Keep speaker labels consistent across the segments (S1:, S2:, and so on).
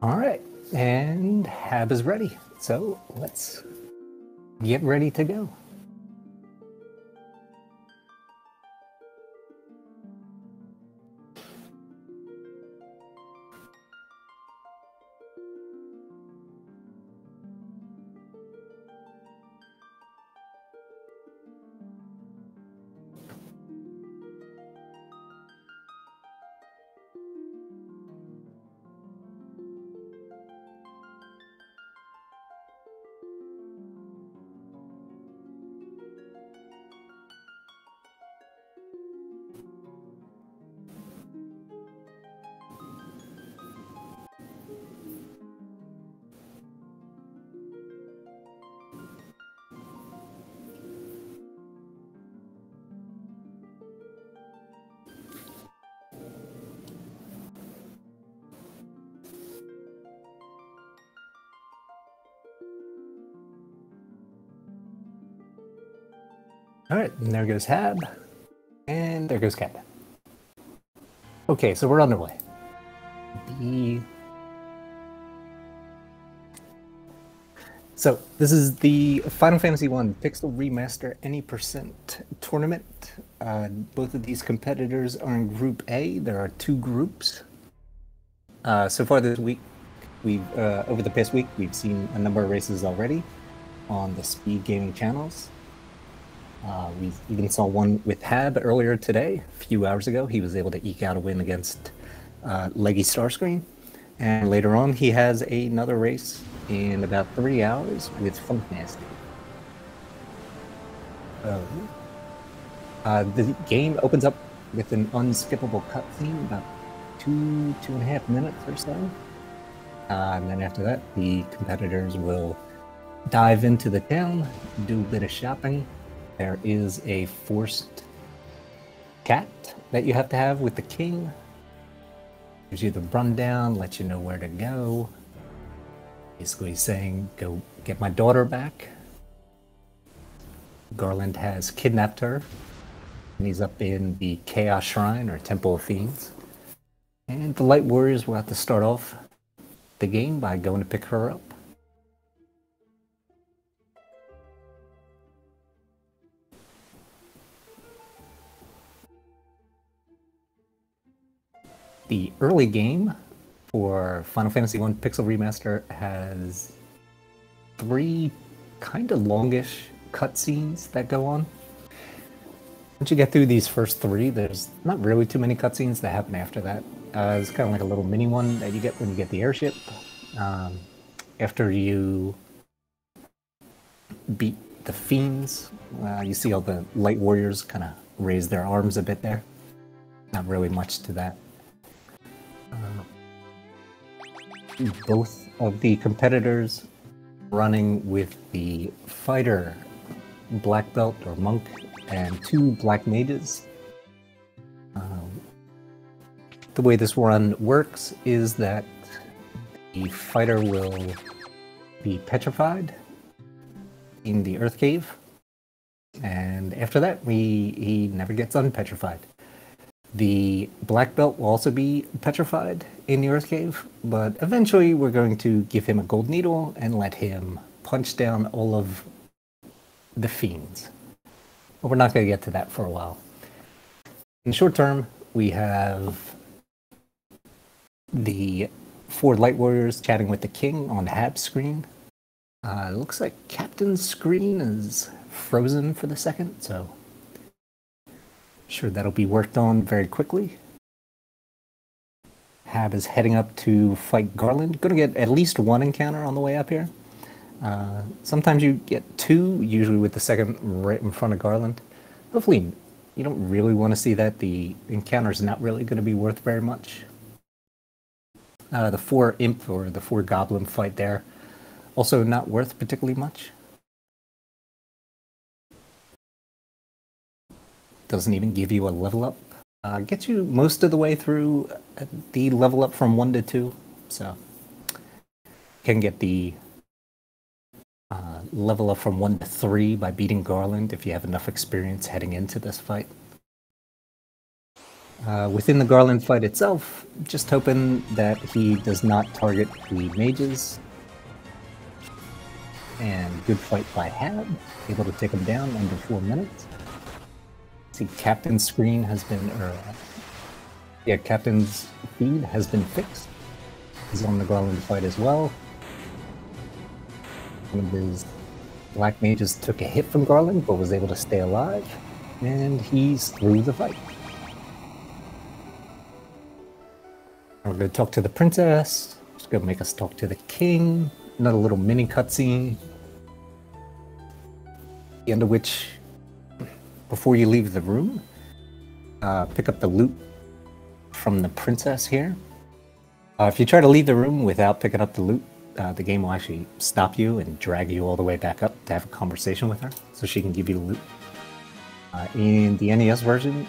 S1: All right, and Hab is ready. So let's get ready to go. All right, and there goes Hab, and there goes Captain. Okay, so we're underway. So this is the Final Fantasy I Pixel Remaster Any Percent tournament. Both of these competitors are in Group A. There are two groups. So far this week, over the past week, we've seen a number of races already on the SpeedGaming channels. We even saw one with Hab earlier today. A few hours ago, he was able to eke out a win against Leggy Starscream. And later on, he has another race in about 3 hours with Funk Nasty. The game opens up with an unskippable cutscene, about 2.5 minutes or so. And then after that, the competitors will dive into the town, do a bit of shopping. There is a forced cat that you have to have with the king. Gives you the rundown, lets you know where to go. Basically saying, go get my daughter back. Garland has kidnapped her. And he's up in the Chaos Shrine, or Temple of Fiends. And the Light Warriors will have to start off the game by going to pick her up. The early game for Final Fantasy I Pixel Remaster has 3 kind of longish cutscenes that go on. Once you get through these first 3, there's not really too many cutscenes that happen after that. It's kind of like a little mini one that you get when you get the airship. After you beat the Fiends, you see all the Light Warriors kind of raise their arms a bit there. Not really much to that. Both of the competitors running with the fighter black belt or monk and 2 black mages. The way this run works is that the fighter will be petrified in the Earth Cave, and after that he never gets unpetrified. The black belt will also be petrified in the Earth Cave, but eventually we're going to give him a gold needle and let him punch down all of the fiends. But we're not going to get to that for a while. In the short term, we have the 4 Light Warriors chatting with the king on the Hab screen. It looks like Captain's screen is frozen for the second, so sure that'll be worked on very quickly. Hab is heading up to fight Garland. Gonna get at least 1 encounter on the way up here. Sometimes you get 2, usually with the second right in front of Garland. Hopefully you don't really want to see that. The encounter's not really going to be worth very much. The 4 imp or the 4 goblin fight there, also not worth particularly much. Doesn't even give you a level up. Gets you most of the way through the level up from 1 to 2, so can get the level up from 1 to 3 by beating Garland if you have enough experience heading into this fight. Within the Garland fight itself, just hoping that he does not target the mages. And good fight by Hab, able to take him down under 4 minutes. See, Captain's screen has been, Captain's feed has been fixed. He's on the Garland fight as well. One of his black mages took a hit from Garland, but was able to stay alive, and he's through the fight. We're going to talk to the princess. She's going to make us talk to the king. Another little mini cutscene. The end of which, before you leave the room, pick up the loot from the princess here. If you try to leave the room without picking up the loot, the game will actually stop you and drag you all the way back up to have a conversation with her, so she can give you the loot. In the NES version,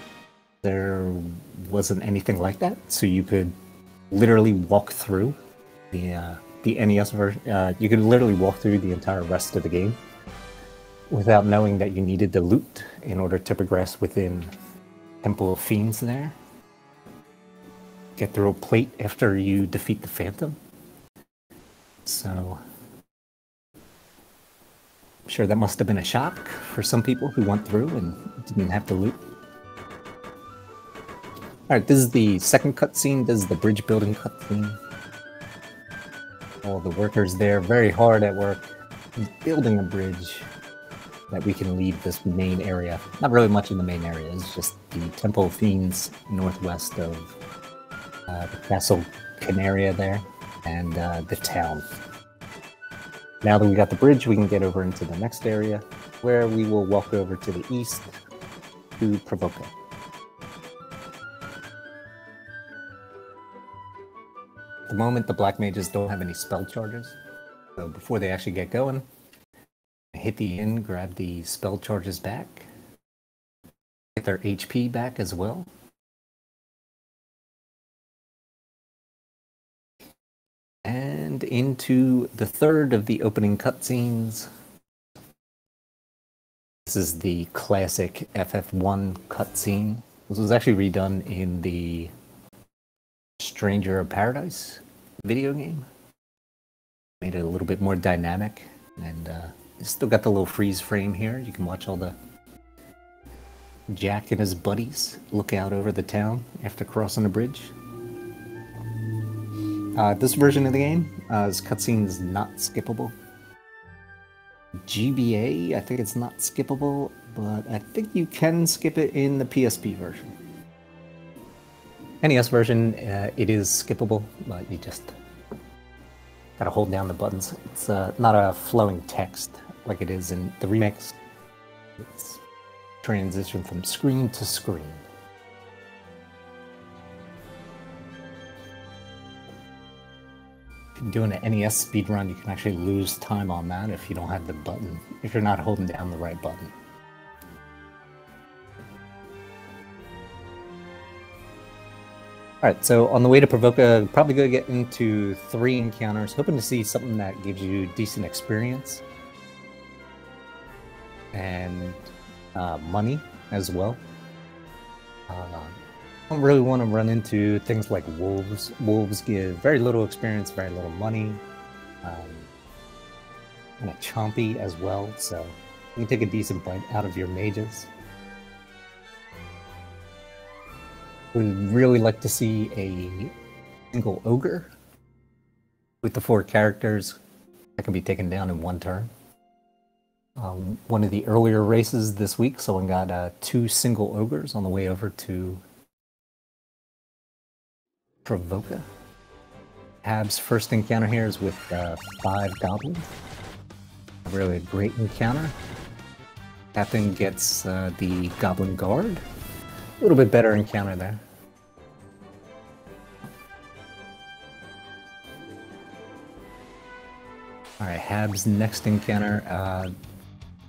S1: there wasn't anything like that, so you could literally walk through the NES version. You could literally walk through the entire rest of the game without knowing that you needed the loot in order to progress within Temple of Fiends there. Get through a plate after you defeat the Phantom. So, I'm sure that must have been a shock for some people who went through and didn't have the loot. Alright, this is the second cutscene. This is the bridge building cutscene. All the workers there, very hard at work, building a bridge that we can leave this main area. Not really much in the main area, it's just the Temple of Fiends northwest of the Castle Canaria there, and the town. Now that we got the bridge, we can get over into the next area, where we will walk over to the east to Provoca. At the moment, the black mages don't have any spell charges, so before they actually get going, hit the inn, grab the spell charges back, get their HP back as well. And into the third of the opening cutscenes. This is the classic FF1 cutscene. This was actually redone in the Stranger of Paradise video game. Made it a little bit more dynamic, and it's still got the little freeze frame here. You can watch all the Jack and his buddies look out over the town after crossing the bridge. This version of the game, this cutscene is not skippable. GBA, I think it's not skippable, but I think you can skip it in the PSP version. NES version, it is skippable, but you just gotta hold down the buttons. It's not a flowing text like it is in the remix. It's transition from screen to screen. If you're doing an NES speedrun, you can actually lose time on that if you don't have the button, if you're not holding down the right button. Alright, so on the way to Provoca, probably going to get into 3 encounters, hoping to see something that gives you decent experience. And money as well. I don't really want to run into things like wolves. Wolves give very little experience, very little money. And a chompy as well, so you can take a decent bite out of your mages. Would really like to see a single ogre with the 4 characters that can be taken down in 1 turn. One of the earlier races this week, someone got 2 single ogres on the way over to Provoca. Hab's first encounter here is with 5 goblins. Really a great encounter. Captain gets the goblin guard. A little bit better encounter there. Alright, Hab's next encounter,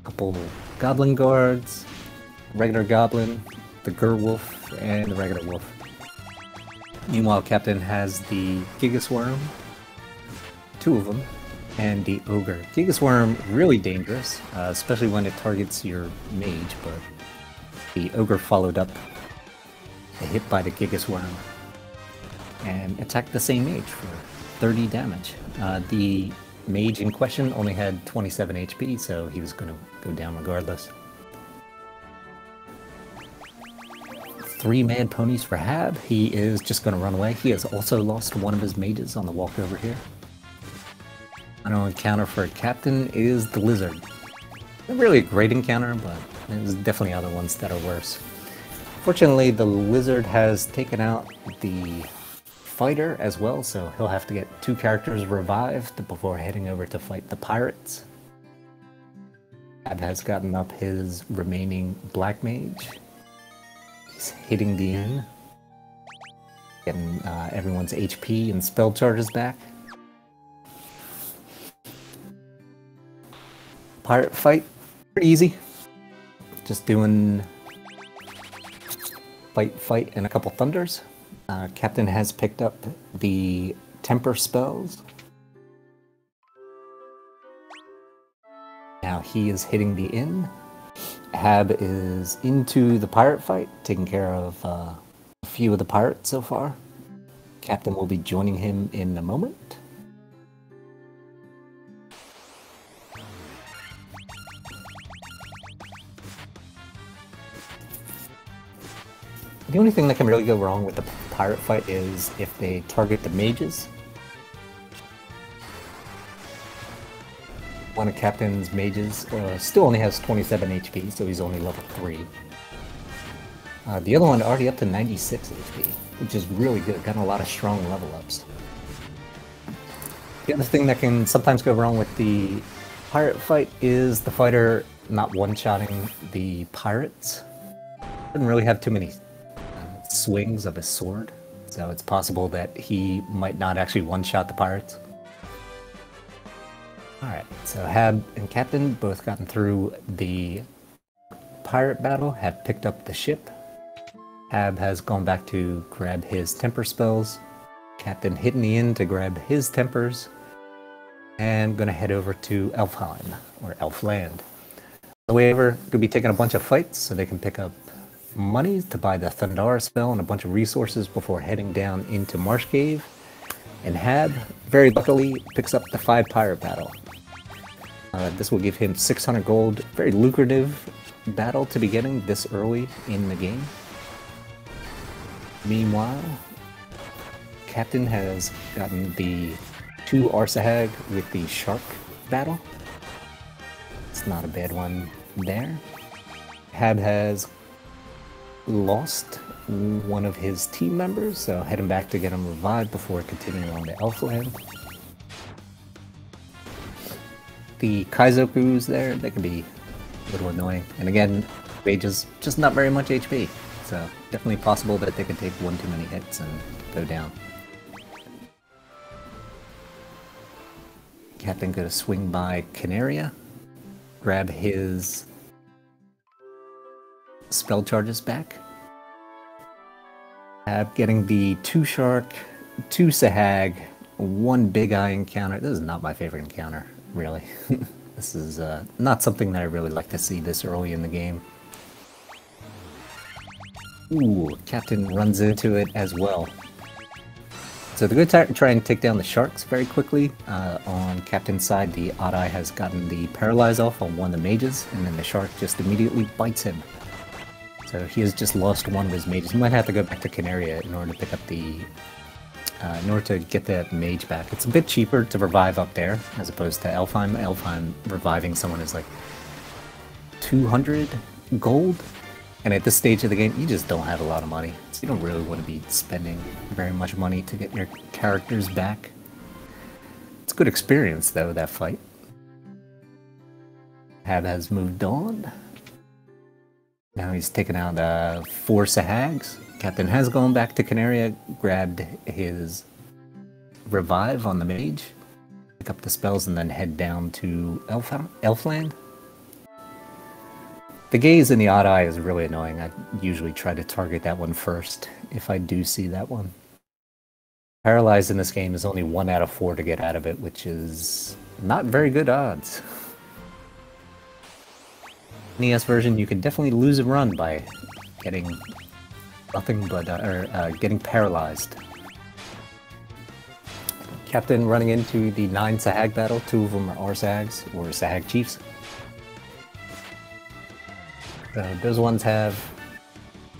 S1: couple goblin guards, regular goblin, the Gerwolf, and the regular wolf. Meanwhile, Captain has the Gigas Worm, 2 of them, and the Ogre. Gigas Worm, really dangerous, especially when it targets your mage, but the Ogre followed up hit by the Gigas Worm and attacked the same mage for 30 damage. The mage in question only had 27 HP, so he was going to go down regardless. 3 mad ponies for Hab. He is just going to run away. He has also lost one of his mages on the walk over here. Final encounter for Captain is the Lizard. Not really a great encounter, but there's definitely other ones that are worse. Fortunately, the Lizard has taken out the fighter as well, so he'll have to get 2 characters revived before heading over to fight the pirates. Hab has gotten up his remaining black mage. He's hitting the inn, getting everyone's HP and spell charges back. Pirate fight, pretty easy. Just doing fight, and a couple thunders. Captain has picked up the temper spells. Now he is hitting the inn. Hab is into the pirate fight, taking care of a few of the pirates so far. Captain will be joining him in a moment. The only thing that can really go wrong with the pirate fight is if they target the mages. One of Captain's mages still only has 27 HP, so he's only level 3. The other one already up to 96 HP, which is really good. Got a lot of strong level ups. The other thing that can sometimes go wrong with the pirate fight is the fighter not one-shotting the pirates. Doesn't really have too many swings of his sword, so it's possible that he might not actually one-shot the pirates. Alright, so Hab and Captain both gotten through the pirate battle, have picked up the ship. Hab has gone back to grab his temper spells. Captain hitting the inn to grab his tempers. And gonna head over to Elfheim, or Elfland. The way over, gonna be taking a bunch of fights so they can pick up money to buy the Thundara spell and a bunch of resources before heading down into Marsh Cave. And Hab, very luckily, picks up the 5 pirate battle. This will give him 600 gold, very lucrative battle to be getting this early in the game. Meanwhile, Captain has gotten the 2 Arsahag with the shark battle. It's not a bad one there. Hab has lost one of his team members, so heading back to get him revived before continuing on to Elfland. The Kaizokus there, they can be a little annoying. And again, mages, just not very much HP, so definitely possible that they could take one too many hits and go down. Captain gonna swing by Canaria, grab his spell charges back. Getting the 2 shark, 2 Sahag, 1 big eye encounter. This is not my favorite encounter, really. This is not something that I really like to see this early in the game. Ooh, Captain runs into it as well. So they're going to try and take down the sharks very quickly. On Captain's side, the Odd Eye has gotten the paralyze off on one of the mages, and then the shark just immediately bites him. So he has just lost one of his mages. He might have to go back to Canaria in order to pick up the... in order to get that mage back. It's a bit cheaper to revive up there, as opposed to Elfheim. Elfheim, reviving someone is like 200 gold. And at this stage of the game, you just don't have a lot of money. So you don't really want to be spending very much money to get your characters back. It's a good experience, though, that fight. Hab has moved on. Now he's taken out 4 Sahags. Captain has gone back to Canaria, grabbed his revive on the mage, pick up the spells, and then head down to Elfland. The gaze in the Odd Eye is really annoying. I usually try to target that one first, if I do see that one. Paralyzed in this game is only 1 out of 4 to get out of it, which is not very good odds. NES version, you can definitely lose a run by getting nothing but getting paralyzed. Captain running into the 9 Sahag battle. 2 of them are Sahags, or Sahag Chiefs. Those ones have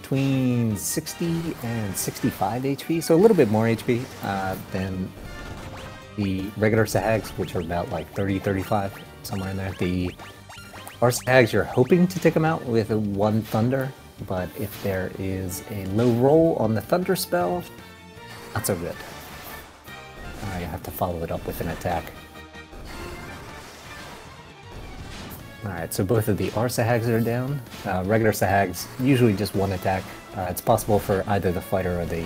S1: between 60 and 65 HP, so a little bit more HP than the regular Sahags, which are about like 30, 35, somewhere in there. The Sahags, you're hoping to take them out with a 1 Thunder, but if there is a low roll on the Thunder spell, not so good. You have to follow it up with an attack. Alright, so both of the Sahags are down. Regular Sahags, usually just 1 attack. It's possible for either the fighter or the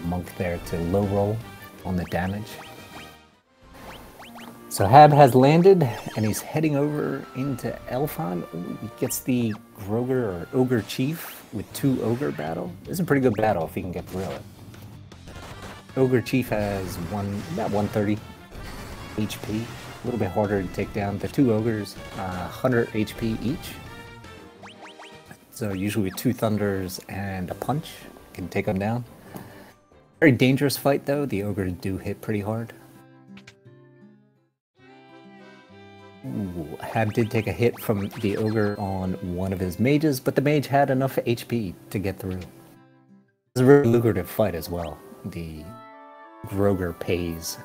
S1: monk there to low roll on the damage. So Hab has landed, and he's heading over into Elfheim. Ooh, he gets the Groger or Ogre Chief with 2 Ogre battle. This is a pretty good battle if he can get through it. Ogre Chief has about 130 HP. A little bit harder to take down. The 2 Ogres, 100 HP each. So usually 2 Thunders and a punch can take them down. Very dangerous fight though. The Ogres do hit pretty hard. Ooh, Hab did take a hit from the Ogre on one of his mages, but the mage had enough HP to get through. It's a really lucrative fight as well. The Groger pays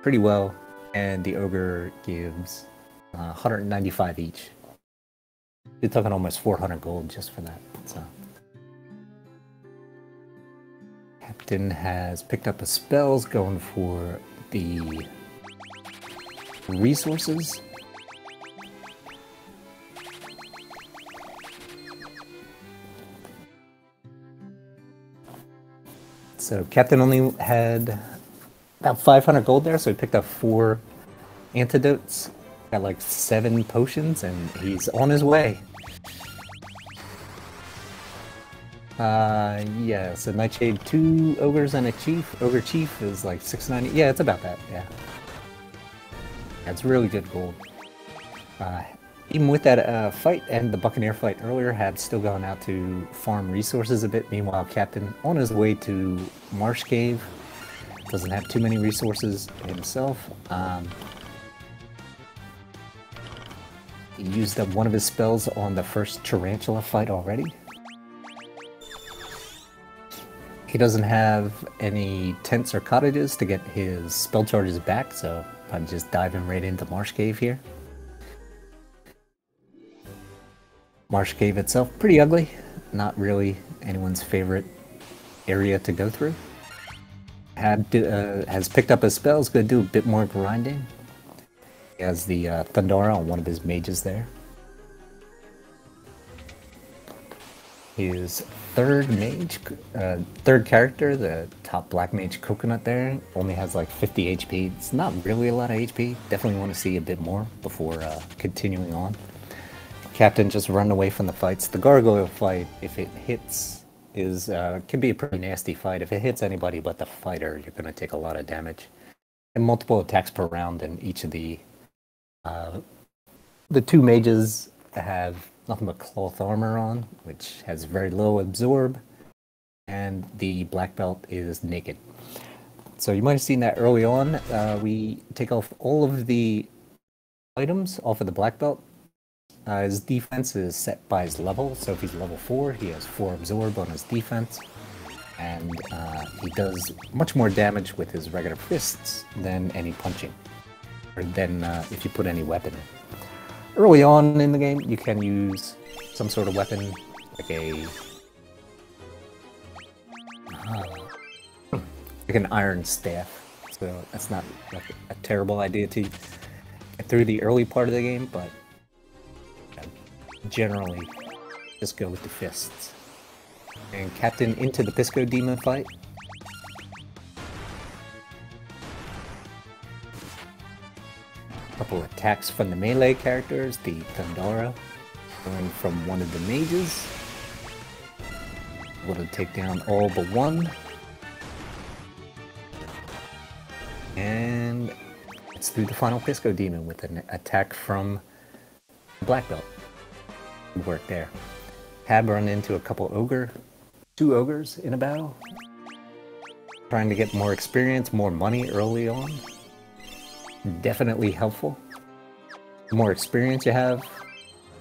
S1: pretty well, and the Ogre gives 195 each. You're talking almost 400 gold just for that. So. Captain has picked up his spells, going for the resources. So Captain only had about 500 gold there, so he picked up 4 antidotes, got like 7 potions, and he's on his way. Yeah, so Nightshade, 2 Ogres and a Chief. Ogre Chief is like 690. Yeah, it's about that, yeah. That's really good gold. Even with that fight and the Buccaneer fight earlier, Hab's still going out to farm resources a bit. Meanwhile, Captain on his way to Marsh Cave. Doesn't have too many resources himself. He used up one of his spells on the first Tarantula fight already. He doesn't have any tents or cottages to get his spell charges back, so I'm just diving right into Marsh Cave here. Marsh Cave itself, pretty ugly. Not really anyone's favorite area to go through. Hab has picked up his spells, gonna do a bit more grinding. He has the Thundara on one of his mages there. His third character, the top black mage Coconut there, only has like 50 HP. It's not really a lot of HP. Definitely want to see a bit more before continuing on. Captain just run away from the fights. The gargoyle fight, if it hits, can be a pretty nasty fight. If it hits anybody but the fighter, you're going to take a lot of damage. And multiple attacks per round, and each of the 2 mages have nothing but cloth armor on, which has very low absorb, and the black belt is naked. So you might have seen that early on. We take off all of the items off of the black belt. His defense is set by his level, so if he's level 4, he has 4 absorb on his defense, and he does much more damage with his regular fists than any punching, or than if you put any weapon in. Early on in the game, you can use some sort of weapon, like an iron staff, so that's not like a terrible idea to get through the early part of the game, but generally just go with the fists. And Captain into the Pisco Demon fight. Couple attacks from the melee characters, the Thundara, going from one of the mages. Able to take down all but one. And it's through the final Pisco Demon with an attack from Black Belt. Good work there. Hab run into a couple Ogre 2 ogres in a battle. Trying to get more experience, more money early on. Definitely helpful. The more experience you have,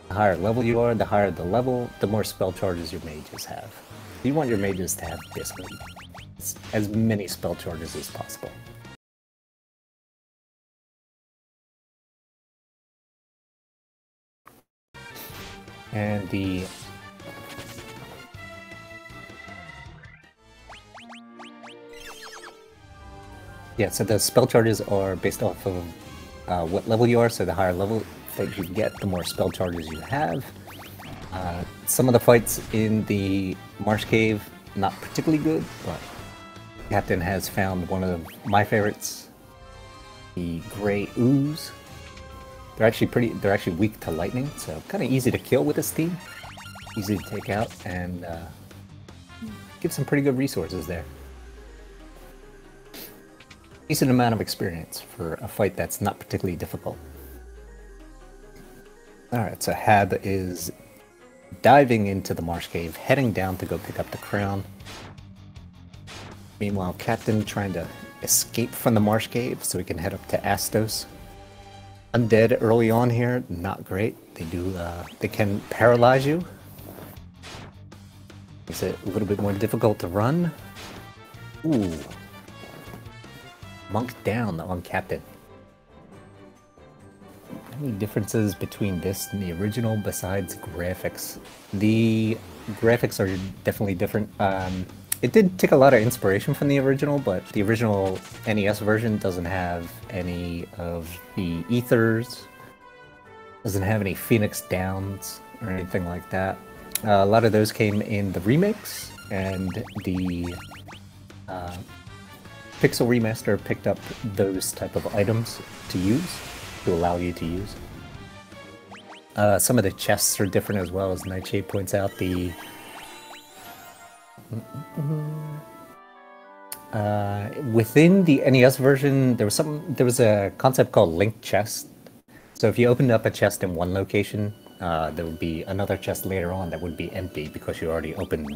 S1: the higher level you are, the higher the level, the more spell charges your mages have. You want your mages to have basically as many spell charges as possible. And so the spell charges are based off of what level you are, so the higher level that you get, the more spell charges you have. Some of the fights in the Marsh Cave, not particularly good, but Captain has found one of my favorites, the Grey Ooze. They're actually weak to lightning, so kind of easy to kill with this team. Easy to take out, and give some pretty good resources there. Decent amount of experience for a fight that's not particularly difficult. Alright, so Hab is diving into the Marsh Cave, heading down to go pick up the crown. Meanwhile, Captain trying to escape from the Marsh Cave so he can head up to Astos. Undead early on here, not great. They can paralyze you. Makes it a little bit more difficult to run. Ooh. Monk down on Captain. Any differences between this and the original besides graphics? The graphics are definitely different. It did take a lot of inspiration from the original, but the original NES version doesn't have any of the ethers, doesn't have any Phoenix Downs or anything like that. A lot of those came in the remakes, and the Pixel Remaster picked up those type of items to use, to allow you to use. Some of the chests are different as well, as Nightshade points out. Within the NES version, there was a concept called linked chest. So if you opened up a chest in one location, there would be another chest later on that would be empty because you already opened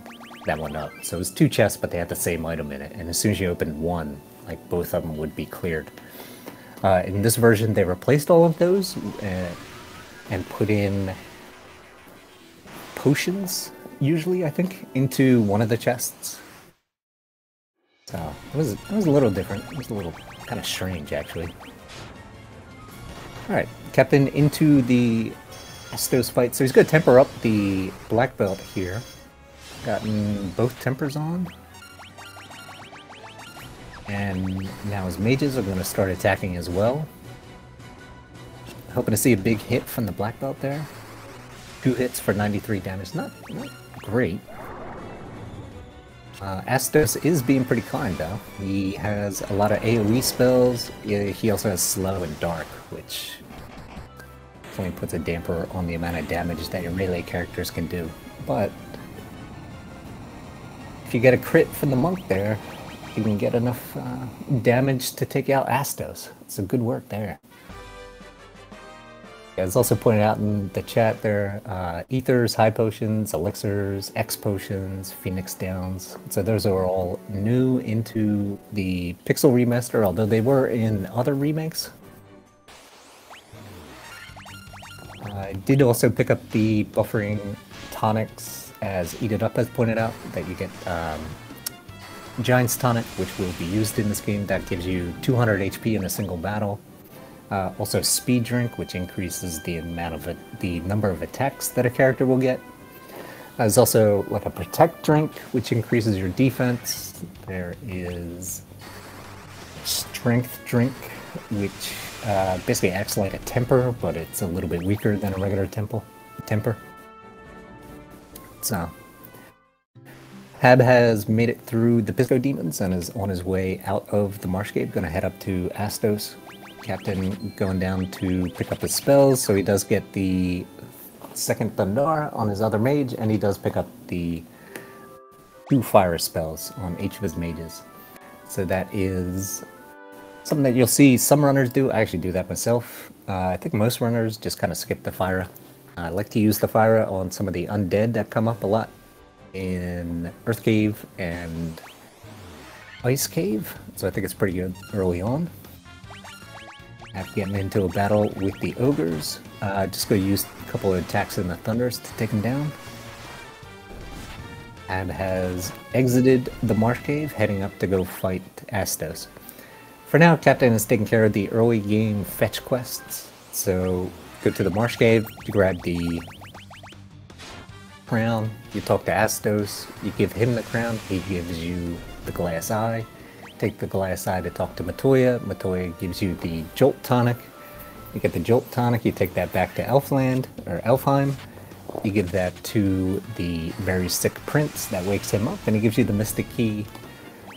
S1: that one up. So it was 2 chests, but they had the same item in it. And as soon as you opened one, like both of them would be cleared. In this version, they replaced all of those and put in potions, usually, I think, into one of the chests. So it was a little different. It was a little kind of strange, actually. Alright, Captain into the Astos fight. So he's going to temper up the black belt here. Gotten both tempers on. And now his mages are going to start attacking as well. Hoping to see a big hit from the black belt there. 2 hits for 93 damage. Not great. Astos is being pretty kind, though. He has a lot of AoE spells. He also has slow and dark, which definitely puts a damper on the amount of damage that your melee characters can do. But if you get a crit from the monk there, you can get enough damage to take out Astos. So good work there. Yeah, it's also pointed out in the chat there, ethers, high potions, elixirs, X potions, Phoenix Downs. So those are all new into the Pixel Remaster, although they were in other remakes. I did also pick up the buffering tonics, as Eat It Up has pointed out, that you get Giant's Tonic, which will be used in this game. That gives you 200 HP in a single battle. Also Speed Drink, which increases the number of attacks that a character will get. There's also like a Protect Drink, which increases your defense. There is Strength Drink, which basically acts like a temper, but it's a little bit weaker than a regular temper. So Hab has made it through the Pisco Demons and is on his way out of the Marsh Cave, going to head up to Astos. Captain going down to pick up his spells, so he does get the second Thundar on his other mage, and he does pick up the 2 fire spells on each of his mages. So that is something that you'll see some runners do. I actually do that myself. I think most runners just kind of skip the fire. I like to use the fire on some of the undead that come up a lot. in Earth Cave and Ice Cave, so I think it's pretty good early on. After getting into a battle with the ogres, just go use a couple of attacks in the thunders to take them down. And has exited the Marsh Cave, heading up to go fight Astos. For now, Captain is taking care of the early game fetch quests. So go to the Marsh Cave, you grab the crown, you talk to Astos, you give him the crown, he gives you the glass eye. Take the glass eye to talk to Matoya, Matoya gives you the Jolt Tonic. You get the Jolt Tonic, you take that back to Elfland, or Elfheim. You give that to the very sick prince, that wakes him up, and he gives you the Mystic Key.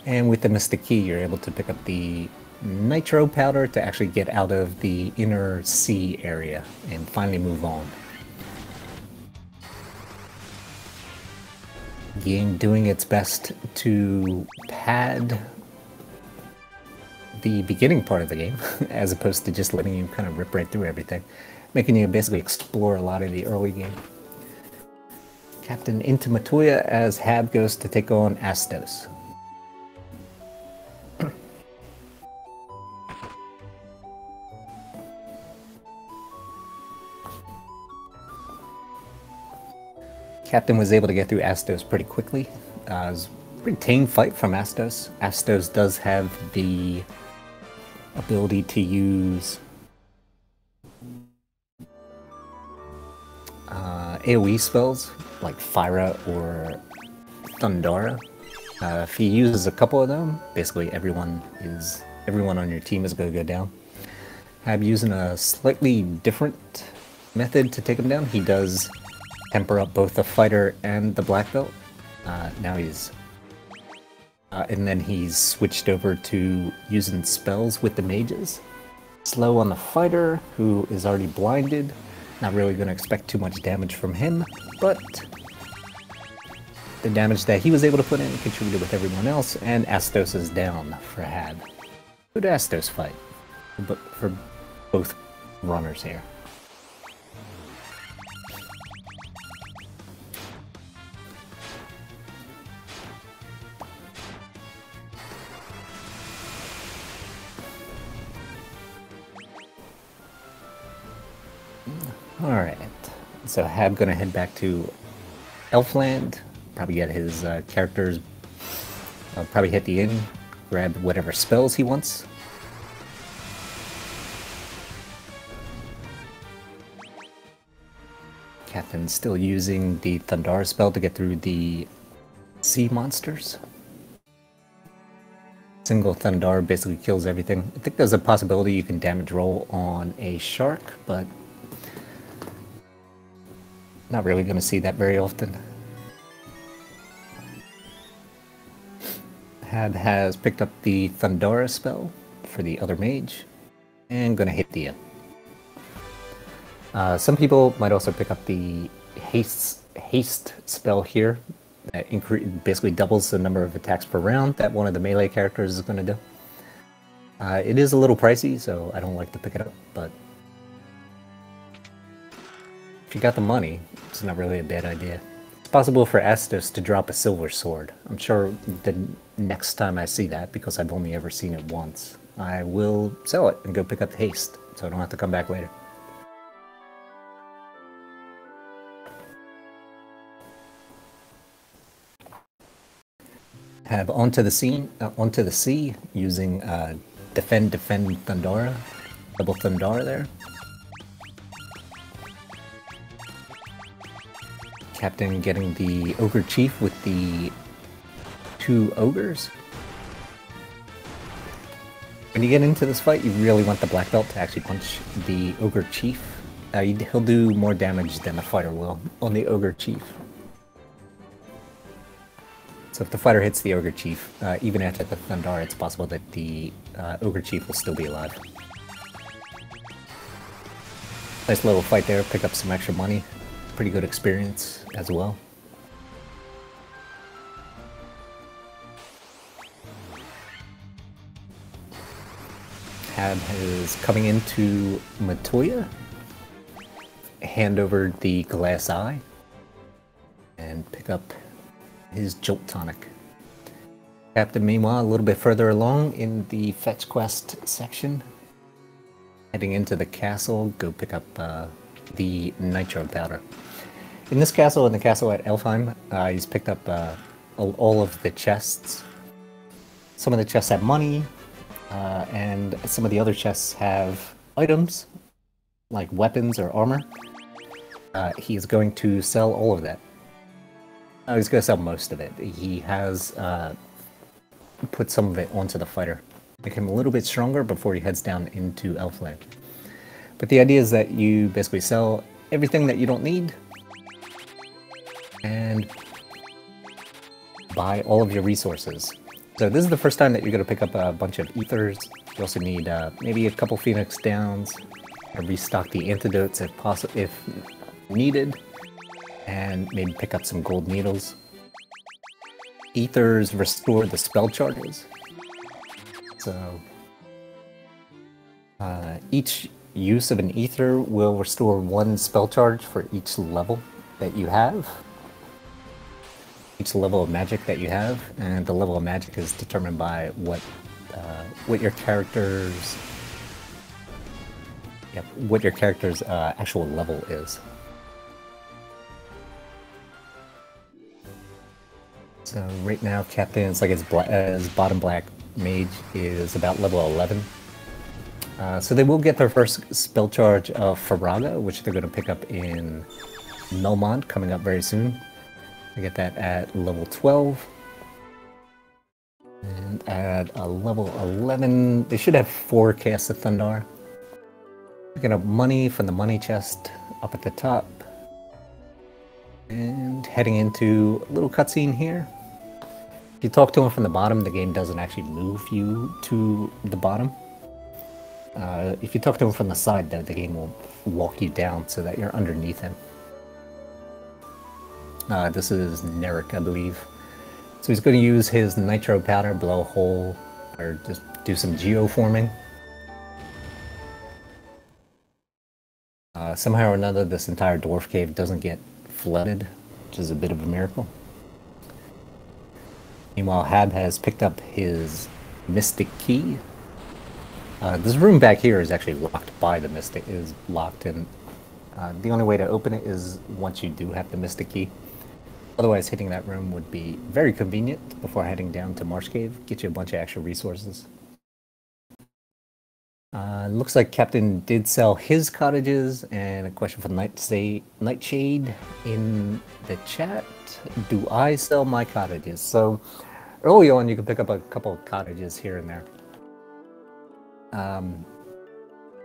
S1: And with the Mystic Key, you're able to pick up the Nitro Powder to actually get out of the inner sea area and finally move on. Game doing its best to pad the beginning part of the game, as opposed to just letting you kind of rip right through everything, making you basically explore a lot of the early game. Captain into Matoya as Hab goes to take on Astos. Captain was able to get through Astos pretty quickly. It was a pretty tame fight from Astos. Astos does have the ability to use AoE spells like Fyra or Thundara. If he uses a couple of them, basically everyone on your team is going to go down. Hab using a slightly different method to take him down. He does temper up both the fighter and the black belt. Now he's and then he's switched over to using spells with the mages. Slow on the fighter, who is already blinded. Not really going to expect too much damage from him, but the damage that he was able to put in contributed with everyone else, and Astos is down for Hab. Good Astos fight, but for both runners here. Alright, so Hab gonna head back to Elfland, probably get his characters, probably hit the inn, grab whatever spells he wants. Captain's still using the Thundara spell to get through the sea monsters. Single Thundara basically kills everything. I think there's a possibility you can damage roll on a shark, but not really going to see that very often. Hab has picked up the Thundara spell for the other mage, and going to hit the inn. Some people might also pick up the haste spell here, that basically doubles the number of attacks per round that one of the melee characters is going to do. It is a little pricey, so I don't like to pick it up, but if you got the money, it's not really a bad idea. It's possible for Astos to drop a silver sword. I'm sure the next time I see that, because I've only ever seen it once, I will sell it and go pick up the haste, so I don't have to come back later. Have onto the sea using defend Thundara, double Thundara there. Captain getting the Ogre Chief with the 2 ogres. When you get into this fight, you really want the black belt to actually punch the Ogre Chief. He'll do more damage than the fighter will on the Ogre Chief. So if the fighter hits the Ogre Chief, even after the Thundara, it's possible that the Ogre Chief will still be alive. Nice little fight there, pick up some extra money. Pretty good experience as well. Hab is coming into Matoya. Hand over the glass eye and pick up his Jolt Tonic. Captain, meanwhile, a little bit further along in the fetch quest section. Heading into the castle, go pick up the Nitro Powder. In this castle, in the castle at Elfheim, he's picked up all of the chests. Some of the chests have money, and some of the other chests have items, like weapons or armor. He's going to sell all of that. He's going to sell most of it. He has put some of it onto the fighter. Make him a little bit stronger before he heads down into Elfland. But the idea is that you basically sell everything that you don't need and buy all of your resources. So this is the first time that you're going to pick up a bunch of ethers. You also need maybe a couple Phoenix Downs, or restock the antidotes if needed, and maybe pick up some gold needles. Ethers restore the spell charges. So each use of an ether will restore 1 spell charge for each level that you have. Each level of magic that you have, and the level of magic is determined by what your character's actual level is. So right now, Captain's like his bottom black mage is about level 11. So they will get their first spell charge of Faraga, which they're going to pick up in Melmond, coming up very soon. They get that at level 12. And at a level 11, they should have 4 casts of Thundar. Picking up money from the money chest up at the top. And heading into a little cutscene here. If you talk to him from the bottom, the game doesn't actually move you to the bottom. If you talk to him from the side, though, the game will walk you down so that you're underneath him. This is Nerik, I believe. So he's going to use his Nitro Powder, blow a hole, or just do some geoforming. Somehow or another, this entire dwarf cave doesn't get flooded, which is a bit of a miracle. Meanwhile, Hab has picked up his Mystic Key. This room back here is actually locked by the Mystic, is locked, and the only way to open it is once you do have the Mystic Key. Otherwise, hitting that room would be very convenient before heading down to Marsh Cave, get you a bunch of extra resources. Looks like Captain did sell his cottages, and a question from Nightshade in the chat. Do I sell my cottages? So early on, you can pick up a couple of cottages here and there.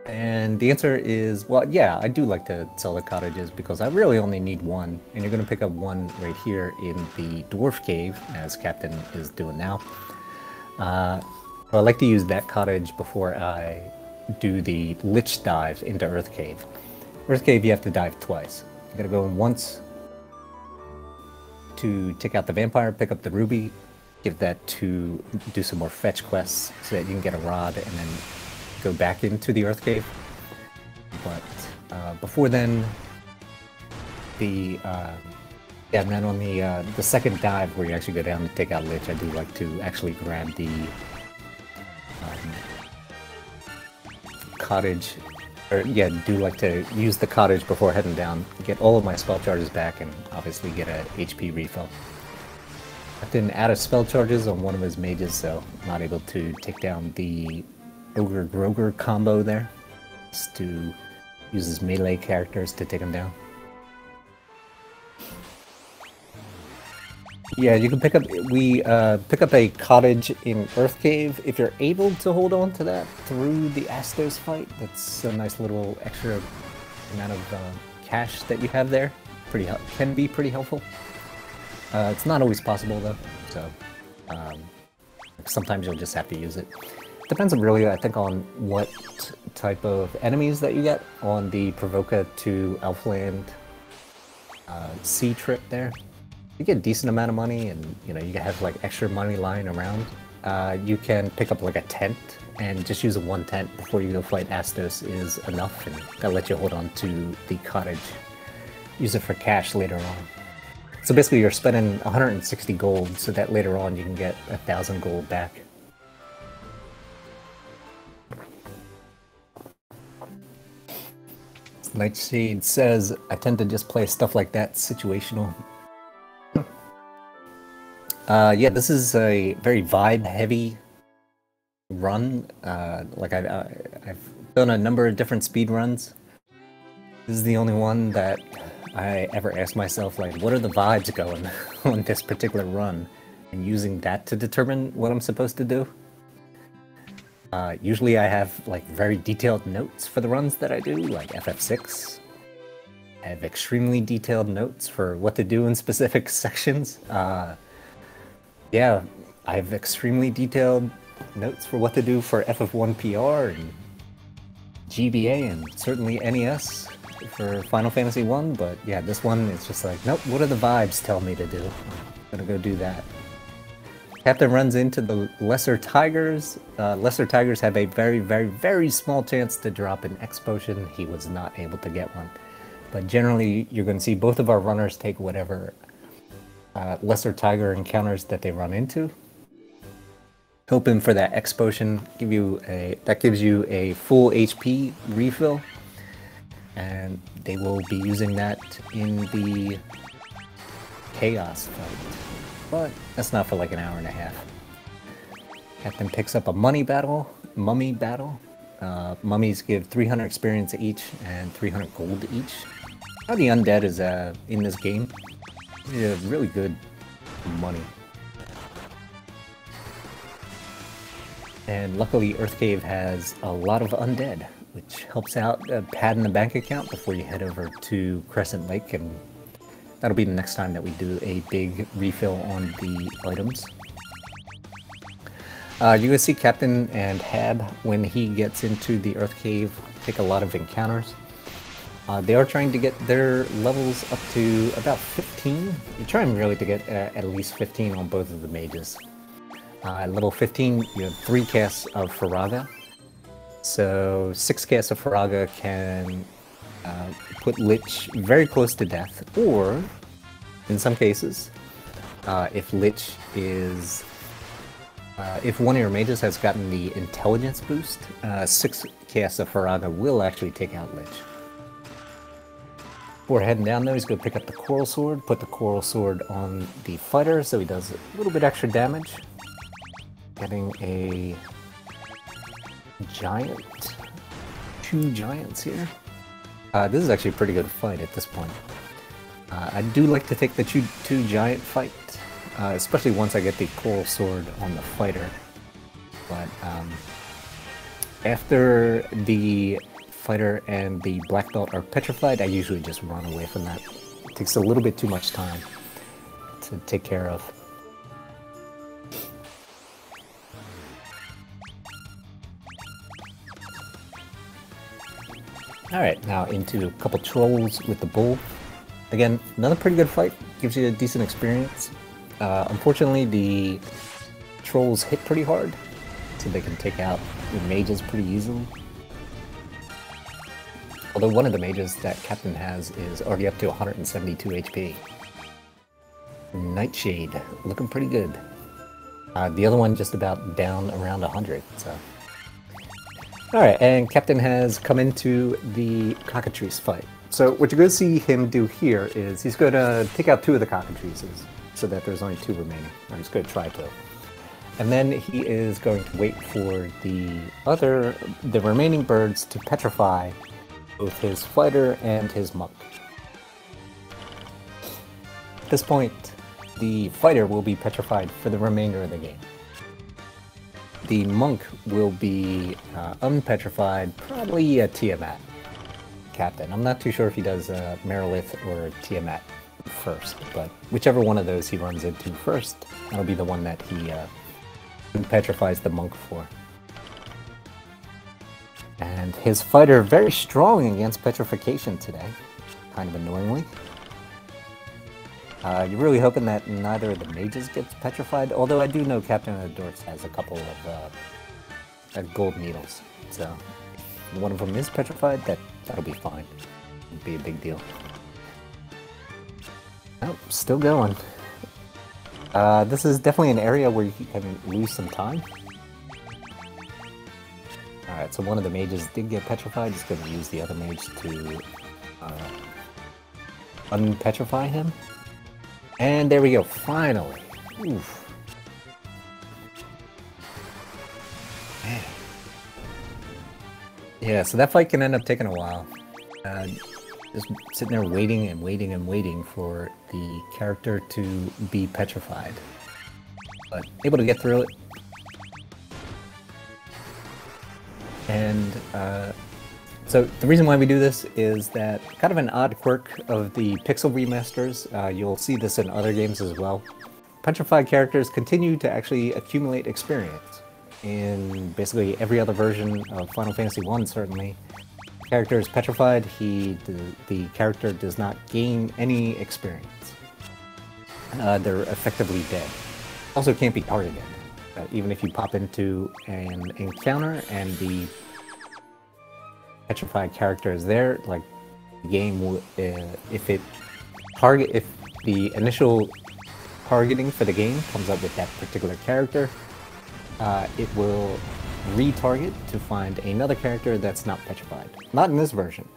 S1: And the answer is, well, yeah, I do like to sell the cottages because I really only need 1, and you're going to pick up 1 right here in the Dwarf Cave, as Captain is doing now. I like to use that cottage before I do the Lich dive into Earth Cave. Earth Cave, you have to dive twice. You gotta go in once to take out the vampire, pick up the ruby, give that to do some more fetch quests so that you can get a rod and then go back into the Earth Cave. But before then, and then on the second dive where you actually go down to take out Lich, I do like to actually grab the cottage, or yeah, do like to use the cottage before heading down, get all of my spell charges back, and obviously get a HP refill. I didn't add a spell charges on one of his mages, so I'm not able to take down the Ogre Groger combo there. Just to use his melee characters to take him down. Yeah, you can pick up, pick up a cottage in Earth Cave if you're able to hold on to that through the Astos fight. That's a nice little extra amount of cash that you have there. Can be pretty helpful. It's not always possible though, so sometimes you'll just have to use it. Depends on really, I think, on what type of enemies that you get on the Provoca to Elfland sea trip there. You get a decent amount of money, and you know, you have like extra money lying around. You can pick up like a tent and just use one tent before you go fight Astos is enough, and that'll let you hold on to the cottage. Use it for cash later on. So basically you're spending 160 gold so that later on you can get 1,000 gold back. Nightshade says, I tend to just play stuff like that, situational. Yeah, this is a very vibe-heavy run. Like I've done a number of different speed runs. This is the only one that I ever asked myself, like, what are the vibes going on this particular run? And using that to determine what I'm supposed to do. Usually I have like very detailed notes for the runs that I do, like FF6. I have extremely detailed notes for what to do in specific sections. Yeah, I have extremely detailed notes for what to do for FF1 PR and GBA and certainly NES for Final Fantasy 1, but yeah, this one is just like, nope, what are the vibes tell me to do? I'm gonna go do that. Captain runs into the Lesser Tigers. Lesser Tigers have a very, very, very small chance to drop an X potion. He was not able to get one. But generally, you're going to see both of our runners take whatever Lesser Tiger encounters that they run into. Hoping for that X potion, that gives you a full HP refill. And they will be using that in the Chaos fight. But that's not for like an hour and a half. Captain picks up a mummy battle. Mummies give 300 experience each and 300 gold each. How the undead is in this game. Yeah, really good money. And luckily Earthcave has a lot of undead, which helps out padding the bank account before you head over to Crescent Lake, and that'll be the next time that we do a big refill on the items. You're going to see Captain and Hab, when he gets into the Earth Cave, take a lot of encounters. They are trying to get their levels up to about 15. You're trying really to get at least 15 on both of the mages. At level 15, you have 3 casts of Faraga. So 6 casts of Faraga can put Lich very close to death, or in some cases, if Lich is... if one of your mages has gotten the intelligence boost, 6 casts of Faraga will actually take out Lich. Before heading down there, he's going to pick up the Coral Sword, put the Coral Sword on the fighter so he does a little bit extra damage. Getting a giant. 2 giants here. This is actually a pretty good fight at this point. I do like to take the 2 giant fight, especially once I get the Coral Sword on the fighter. But after the fighter and the Black Belt are petrified, I usually just run away from that. It takes a little bit too much time to take care of. Alright, now into a couple trolls with the bull. Again, another pretty good fight, gives you a decent experience. Unfortunately, the trolls hit pretty hard, so they can take out the mages pretty easily. Although one of the mages that Captain has is already up to 172 HP. Nightshade, looking pretty good. The other one just about down around 100, so... Alright, and Captain has come into the cockatrice fight. So what you're going to see him do here is he's going to take out 2 of the cockatrices so that there's only 2 remaining. Or he's going to try to. And then he is going to wait for the remaining birds to petrify both his fighter and his monk. At this point, the fighter will be petrified for the remainder of the game. The monk will be unpetrified, probably Tiamat. Captain. I'm not too sure if he does Merilith or Tiamat first, but whichever one of those he runs into first, that'll be the one that he petrifies the monk for. And his fighter very strong against petrification today, kind of annoyingly. You're really hoping that neither of the mages gets petrified, although I do know CaptoftheDorks has a couple of gold needles, so if one of them is petrified, that'll be fine. It'll be a big deal. Oh, still going. This is definitely an area where you can lose some time. Alright, so one of the mages did get petrified. Just going to use the other mage to unpetrify him. And there we go, finally. Oof. Man. Yeah, so that fight can end up taking a while. Just sitting there waiting and waiting and waiting for the character to be petrified. But able to get through it. And so the reason why we do this is that kind of an odd quirk of the Pixel remasters. You'll see this in other games as well. Petrified characters continue to actually accumulate experience. In basically every other version of Final Fantasy I, certainly. Character is petrified, the character does not gain any experience. They're effectively dead. Also can't be targeted. Even if you pop into an encounter and the petrified character is there, like the game will, if the initial targeting for the game comes up with that particular character, it will retarget to find another character that's not petrified. Not in this version.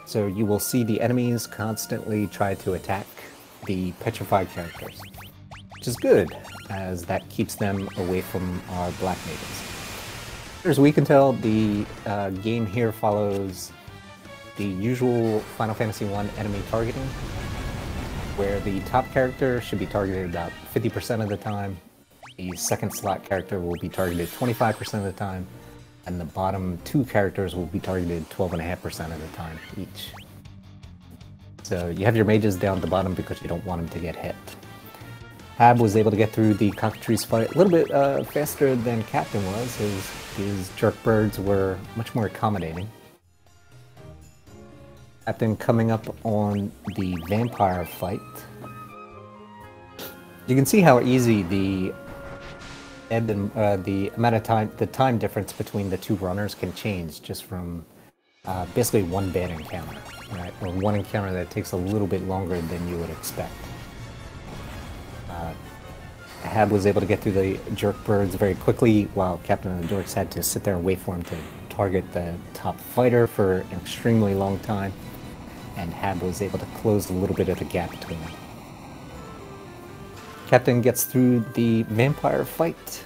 S1: So you will see the enemies constantly try to attack the petrified characters, which is good, as that keeps them away from our black mages. As we can tell, the game here follows the usual Final Fantasy I enemy targeting, where the top character should be targeted about 50% of the time, the second slot character will be targeted 25% of the time, and the bottom two characters will be targeted 12.5% of the time each. So you have your mages down at the bottom because you don't want them to get hit. Hab was able to get through the cockatrice fight a little bit faster than Captain was. His jerk birds were much more accommodating. Captain coming up on the vampire fight. You can see how easy the amount of time, the time difference between the two runners can change just from basically one bad encounter, right? Or one encounter that takes a little bit longer than you would expect. Hab was able to get through the jerk birds very quickly, while Captain of the Dorks had to sit there and wait for him to target the top fighter for an extremely long time, and Hab was able to close a little bit of the gap between them. Captain gets through the vampire fight.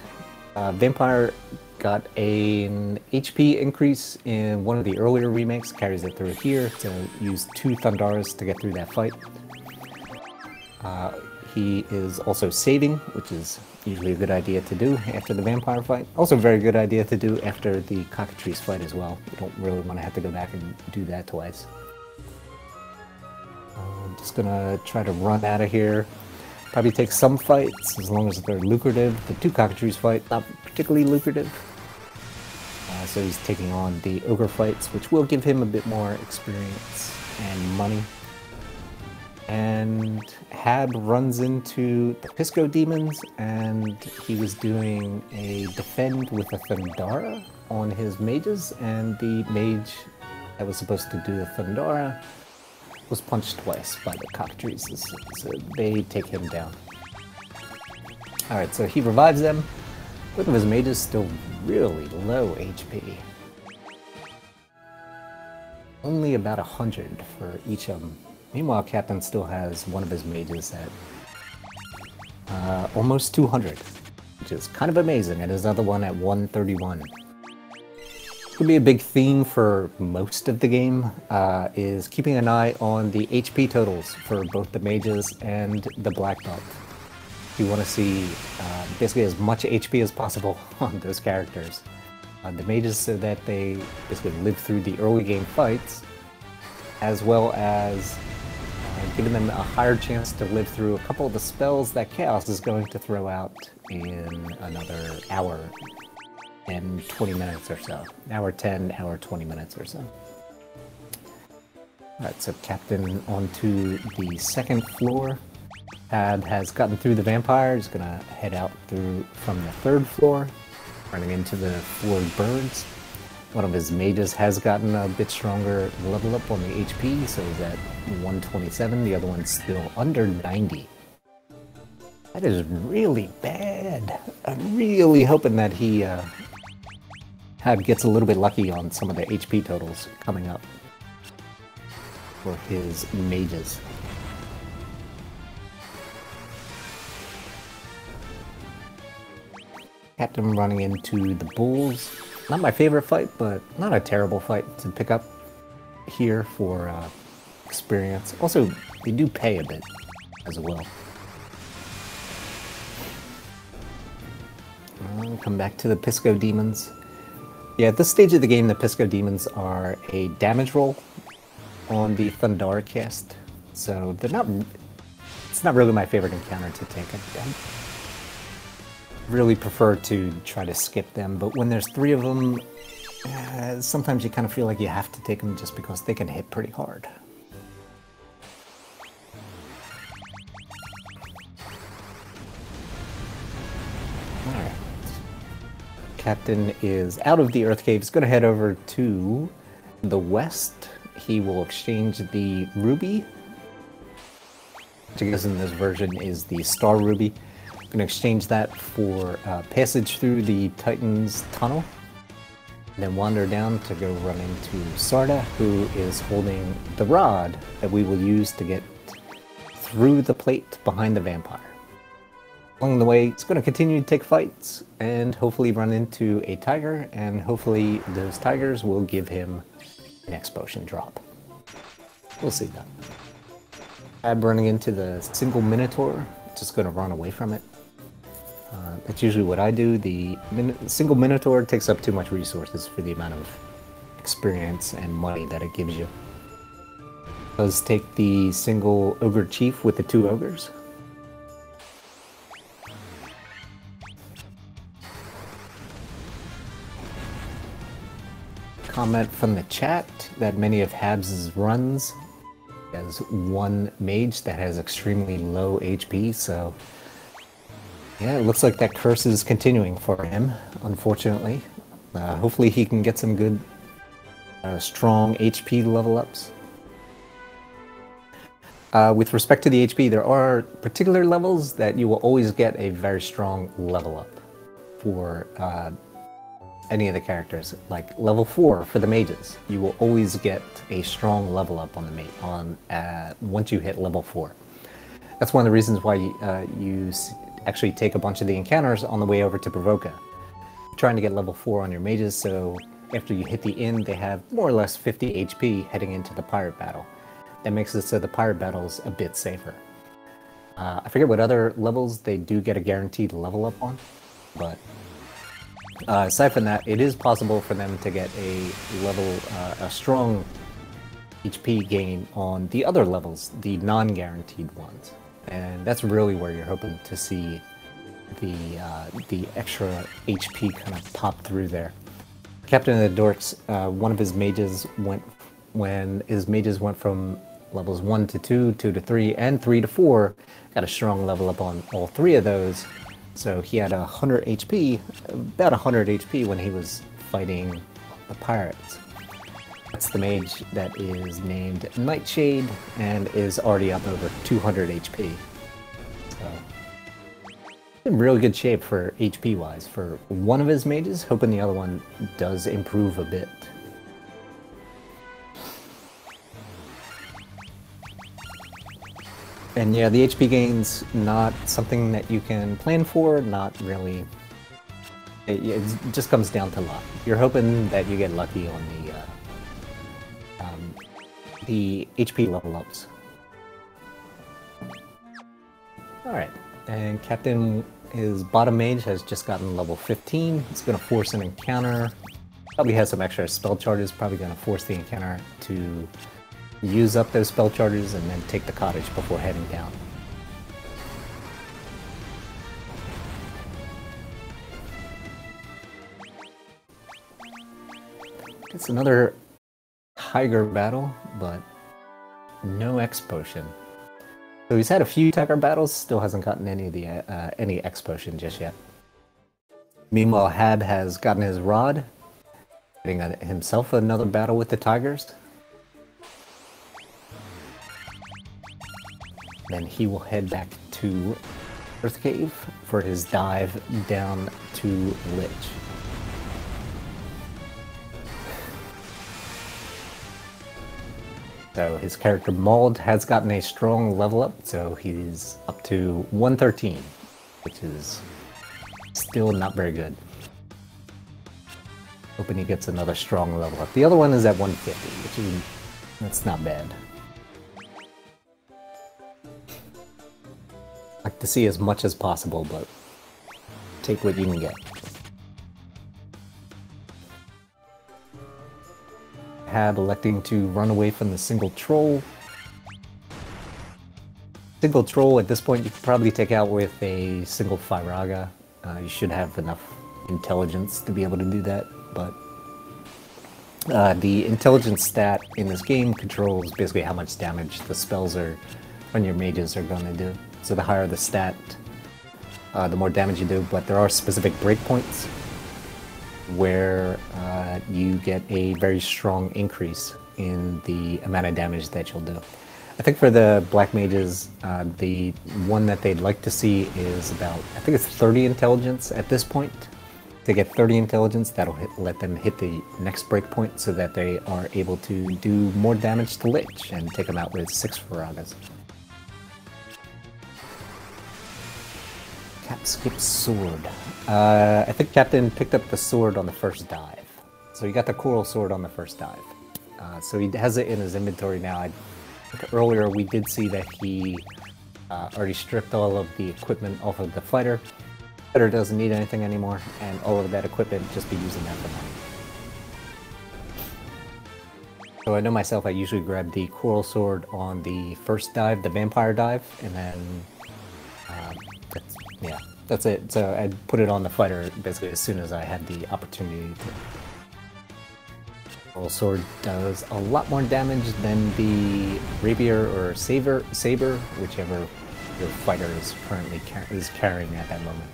S1: Vampire got an HP increase in one of the earlier remakes, carries it through here to use 2 Thundaras to get through that fight. He is also saving, which is usually a good idea to do after the vampire fight. Also a very good idea to do after the cockatrice fight as well. You don't really want to have to go back and do that twice. I'm just gonna try to run out of here. Probably take some fights, as long as they're lucrative. The 2 cockatrice fight, not particularly lucrative. So he's taking on the ogre fights, which will give him a bit more experience and money. And Hab runs into the Pisco demons, and he was doing a defend with a Thundara on his mages, and the mage that was supposed to do the Thundara was punched twice by the cockatrices, so they take him down. Alright, so he revives them. Both of his mages still really low HP. Only about 100 for each of them. Meanwhile, Captain still has one of his mages at almost 200, which is kind of amazing, and his other one at 131. Could be a big theme for most of the game, is keeping an eye on the HP totals for both the mages and the black belt. You want to see basically as much HP as possible on those characters. The mages, so that they basically live through the early game fights, as well as giving them a higher chance to live through a couple of the spells that Chaos is going to throw out in another hour and 20 minutes or so. Hour 10, hour 20 minutes or so. Alright, so Captain onto the second floor. Hab has gotten through the vampire, he's gonna head out through from the third floor, running into the floored birds. One of his mages has gotten a bit stronger level up on the HP, so he's at 127. The other one's still under 90. That is really bad. I'm really hoping that he gets a little bit lucky on some of the HP totals coming up for his mages. Captain running into the bulls. Not my favorite fight, but not a terrible fight to pick up here for experience. Also, they do pay a bit as well. Come back to the Pisco Demons. Yeah, at this stage of the game, the Pisco Demons are a damage roll on the Thundara cast. So they're not... It's not really my favorite encounter to take. I really prefer to try to skip them, but when there's 3 of them, sometimes you kind of feel like you have to take them just because they can hit pretty hard. Alright. Captain is out of the Earth Cave. He's going to head over to the west. He will exchange the Ruby, which I guess in this version is the Star Ruby. I'm going to exchange that for passage through the Titan's tunnel, and then wander down to go run into Sarda, who is holding the rod that we will use to get through the plate behind the vampire. Along the way, it's going to continue to take fights and hopefully run into a tiger, and hopefully those tigers will give him an X potion drop. We'll see that. I'm running into the single Minotaur, just going to run away from it. That's usually what I do. The single Minotaur takes up too much resources for the amount of experience and money that it gives you. Let's take the single Ogre Chief with the 2 ogres. Comment from the chat that many of Habs' runs has one mage that has extremely low HP, so yeah, it looks like that curse is continuing for him, unfortunately. Hopefully he can get some good, strong HP level ups. With respect to the HP, there are particular levels that you will always get a very strong level up for any of the characters. Like level 4 for the mages, you will always get a strong level up on the mage once you hit level 4. That's one of the reasons why you actually take a bunch of the encounters on the way over to Provoca. Trying to get level 4 on your mages, so after you hit the inn, they have more or less 50 HP heading into the pirate battle. That makes it so the pirate battle's a bit safer. I forget what other levels they do get a guaranteed level up on, but aside from that, it is possible for them to get a strong HP gain on the other levels, the non-guaranteed ones. And that's really where you're hoping to see the extra HP kind of pop through there. Captain of the Dorks, one of his mages when his mages went from levels 1 to 2, 2 to 3, and 3 to 4, got a strong level up on all 3 of those. So he had 100 HP, about 100 HP when he was fighting the pirates. That's the mage that is named Nightshade and is already up over 200 HP. So, in really good shape for HP wise for one of his mages, hoping the other one does improve a bit. And yeah, the HP gain's not something that you can plan for, not really. It just comes down to luck. You're hoping that you get lucky on the HP level ups. Alright, and Captain, his bottom mage has just gotten level 15. He's going to force an encounter. Probably has some extra spell charges, probably going to force the encounter to use up those spell charges and then take the cottage before heading down. It's another tiger battle, but no X potion. So he's had a few tiger battles, still hasn't gotten any of the any X potion just yet. Meanwhile, Hab has gotten his rod, Getting himself another battle with the tigers. Then he will head back to Earth Cave for his dive down to Lich. So his character Mauled has gotten a strong level up, so he's up to 113, which is still not very good. Hoping he gets another strong level up. The other one is at 150, which is, that's not bad. Like to see as much as possible, but take what you can get. Hab electing to run away from the single troll. Single troll at this point you can probably take out with a single Firaga. You should have enough intelligence to be able to do that, but the intelligence stat in this game controls basically how much damage the spells on your mages are going to do. So the higher the stat, the more damage you do, but there are specific breakpoints where you get a very strong increase in the amount of damage that you'll do. I think for the black mages, the one that they'd like to see is about, I think it's 30 intelligence at this point. To get 30 intelligence, that'll let them hit the next breakpoint so that they are able to do more damage to Lich and take them out with 6 Firagas. Cap skips sword. I think Captain picked up the sword on the first dive. So he got the coral sword on the first dive. So he has it in his inventory now. I think earlier we did see that he already stripped all of the equipment off of the fighter. Fighter doesn't need anything anymore, and all of that equipment, just be using that for now. So I know myself, I usually grab the coral sword on the first dive, the vampire dive, and then that's it. So I'd put it on the fighter basically as soon as I had the opportunity to. Coral sword does a lot more damage than the rapier or saber, whichever your fighter is currently carrying at that moment.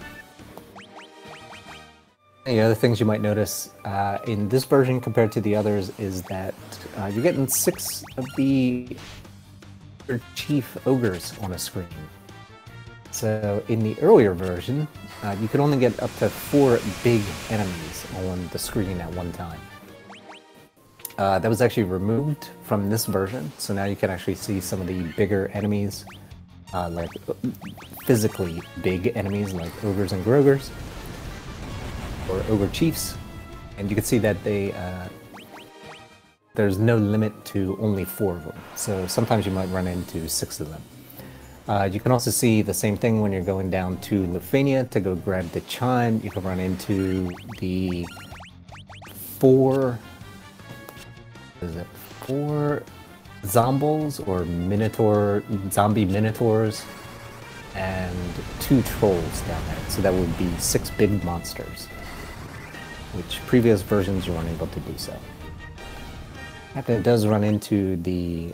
S1: The other things you might notice in this version compared to the others is that you're getting 6 of the chief ogres on a screen. So in the earlier version, you could only get up to 4 big enemies on the screen at one time. That was actually removed from this version, so now you can actually see some of the bigger enemies, like physically big enemies like ogres and grogers, or ogre chiefs, and you can see that there's no limit to only 4 of them, so sometimes you might run into 6 of them. You can also see the same thing when you're going down to Lufania to go grab the chime. You can run into the 4 zombies or zombie minotaurs and 2 trolls down there, so that would be 6 big monsters, which previous versions you weren't able to do so. Captain does run into the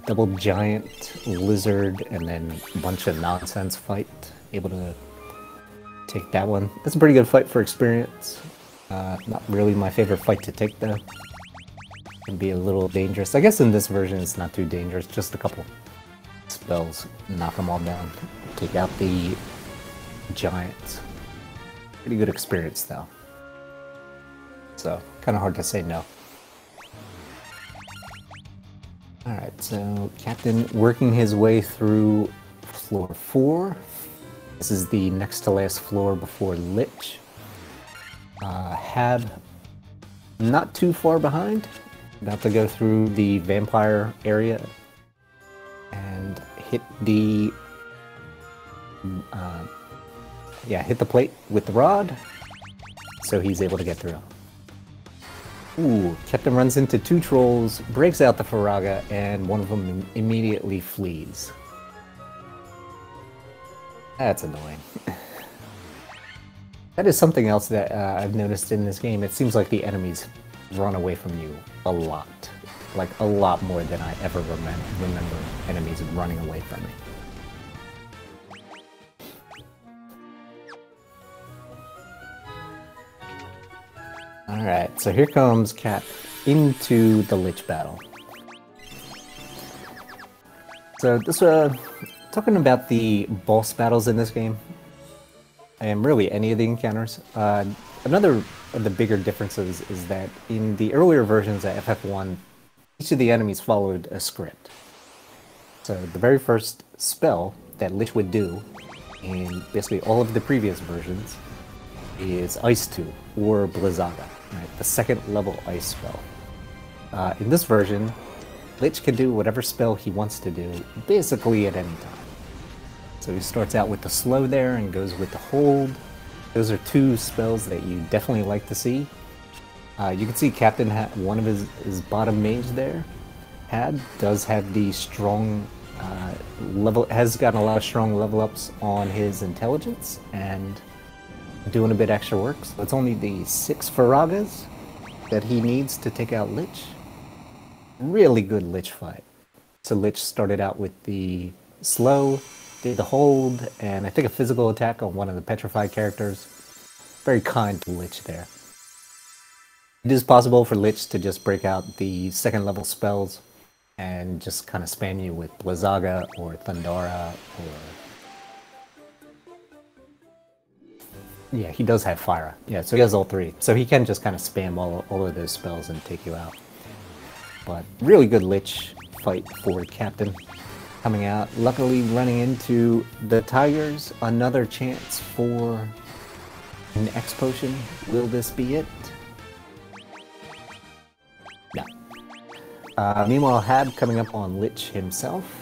S1: double giant lizard and then a bunch of nonsense fight, able to take that one. That's a pretty good fight for experience. Not really my favorite fight to take though. Can be a little dangerous. I guess in this version it's not too dangerous, just a couple spells, knock them all down, take out the giants. Pretty good experience though. So, kind of hard to say no. Alright, so Captain working his way through floor 4. This is the next to last floor before Lich. Hab not too far behind. About to go through the vampire area and hit the hit the plate with the rod, so he's able to get through. Ooh, Captain runs into 2 trolls, breaks out the Firaga, and one of them immediately flees. That's annoying. That is something else that I've noticed in this game. It seems like the enemies run away from you a lot. Like, a lot more than I ever remember enemies running away from me. Alright, so here comes Cap into the Lich battle. So this talking about the boss battles in this game, and really any of the encounters, another of the bigger differences is that in the earlier versions of FF1, each of the enemies followed a script. So the very first spell that Lich would do in basically all of the previous versions is Ice 2 or Blizzaga, right? The second level ice spell. In this version, Lich can do whatever spell he wants to do, basically at any time. So he starts out with the slow there and goes with the hold. Those are two spells that you definitely like to see. You can see Captain one of his bottom mage there does have the strong has gotten a lot of strong level ups on his intelligence and doing a bit extra work. So it's only the 6 Faragas that he needs to take out Lich. Really good Lich fight. So Lich started out with the slow, did the hold, and I think a physical attack on one of the petrified characters. Very kind to Lich there. It is possible for Lich to just break out the second level spells and just kind of spam you with Blizzaga or Thundara or... Yeah, he does have Fire. Yeah, so he has all three. So he can just kind of spam all of those spells and take you out. But really good Lich fight for Captain coming out. Luckily running into the Tigers. Another chance for an X potion. Will this be it? No. Meanwhile, Hab coming up on Lich himself.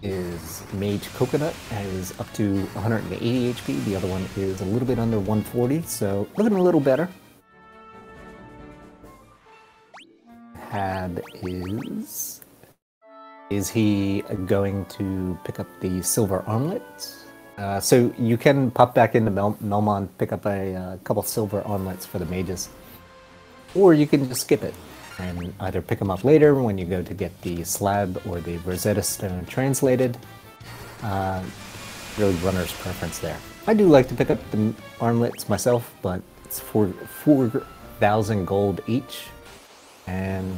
S1: Is Mage Coconut is up to 180 HP. The other one is a little bit under 140, so looking a little better. Hab is he going to pick up the silver armlets? So you can pop back into Melmond, pick up a couple silver armlets for the mages, or you can just skip it and either pick them up later when you go to get the slab or the Rosetta Stone translated. Really runner's preference there. I do like to pick up the armlets myself, but it's for 4,000 gold each, and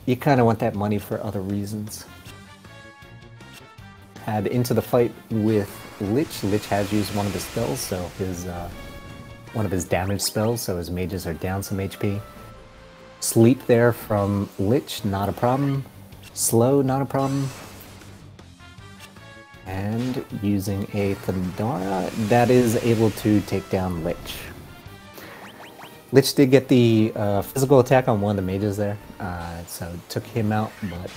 S1: you kind of want that money for other reasons. Add into the fight with Lich. Lich has used one of his spells, so one of his damage spells, so his mages are down some HP. Sleep there from Lich, not a problem. Slow, not a problem. And using a Thundara, that is able to take down Lich. Lich did get the physical attack on one of the mages there, so took him out, but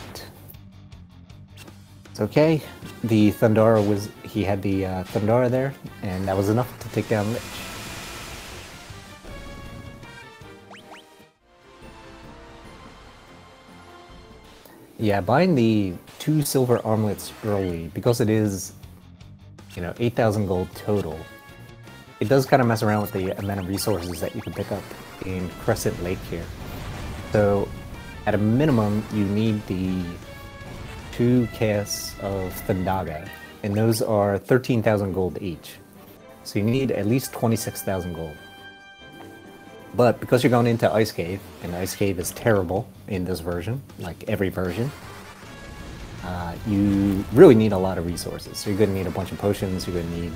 S1: it's okay. The Thundara he had the Thundara there, and that was enough to take down Lich. Yeah, buying the 2 silver armlets early, because it is, 8,000 gold total, it does kind of mess around with the amount of resources that you can pick up in Crescent Lake here. So, at a minimum, you need the 2 casts of Thundaga, and those are 13,000 gold each. So you need at least 26,000 gold. But because you're going into Ice Cave, and Ice Cave is terrible in this version, like every version, you really need a lot of resources. So you're going to need a bunch of potions, you're going to need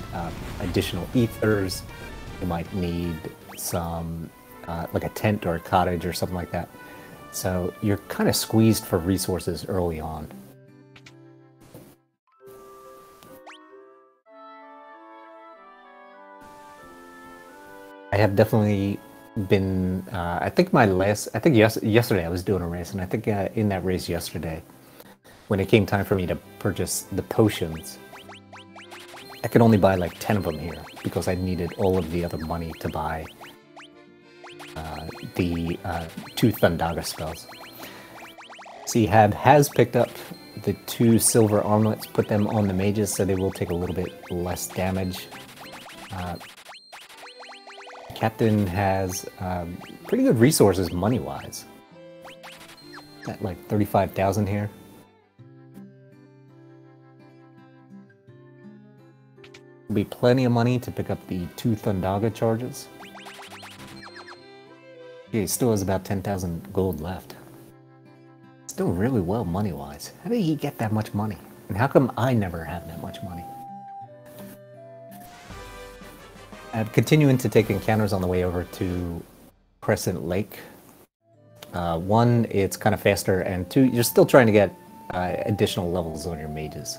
S1: additional ethers, you might need some, like a tent or a cottage or something like that. So you're kind of squeezed for resources early on. I have definitely been, I think yesterday I was doing a race, and I think in that race yesterday, when it came time for me to purchase the potions, I could only buy like 10 of them here, because I needed all of the other money to buy the 2 Thundaga spells. See, Hab has picked up the 2 silver armlets, put them on the mages, so they will take a little bit less damage. Captain has pretty good resources money-wise. Got like 35,000 here. Be plenty of money to pick up the 2 Thundaga charges. Yeah, he still has about 10,000 gold left. Still really well money-wise. How did he get that much money? And how come I never have that much money? I'm continuing to take encounters on the way over to Crescent Lake. One, it's kind of faster, and two, you're still trying to get additional levels on your mages.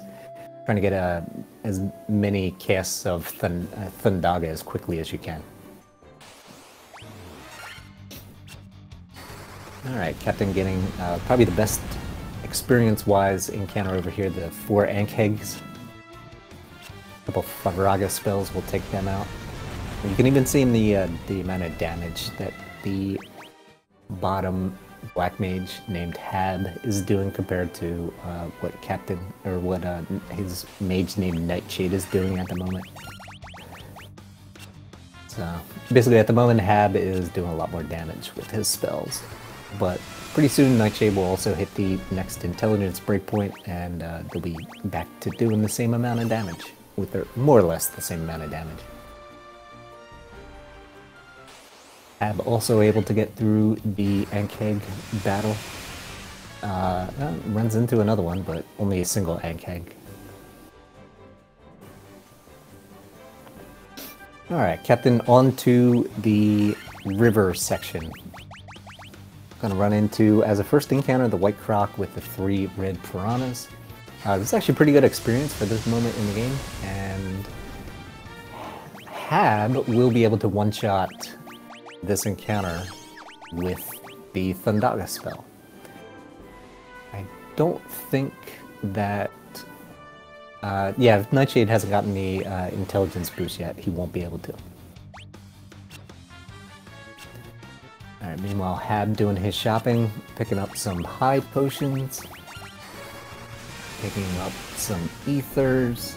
S1: Trying to get as many casts of Thundaga as quickly as you can. Alright, Captain getting probably the best experience-wise encounter over here, the 4 Ankhegs. A couple Faraga spells will take them out. You can even see in the amount of damage that the bottom black mage named Hab is doing compared to what his mage named Nightshade is doing at the moment. So basically at the moment Hab is doing a lot more damage with his spells, but pretty soon Nightshade will also hit the next intelligence breakpoint and they'll be back to doing the same amount of damage, with more or less the same amount of damage. Hab also able to get through the Ankheg battle. Runs into another one, but only a single Ankheg. Alright, Captain, on to the river section. Gonna run into, as a first encounter, the White Croc with the 3 red piranhas. This is actually a pretty good experience for this moment in the game, and Hab will be able to one-shot this encounter with the Thundaga spell. I don't think that... yeah, if Nightshade hasn't gotten the intelligence boost yet, he won't be able to. Alright, meanwhile, Hab doing his shopping, picking up some high potions, picking up some ethers.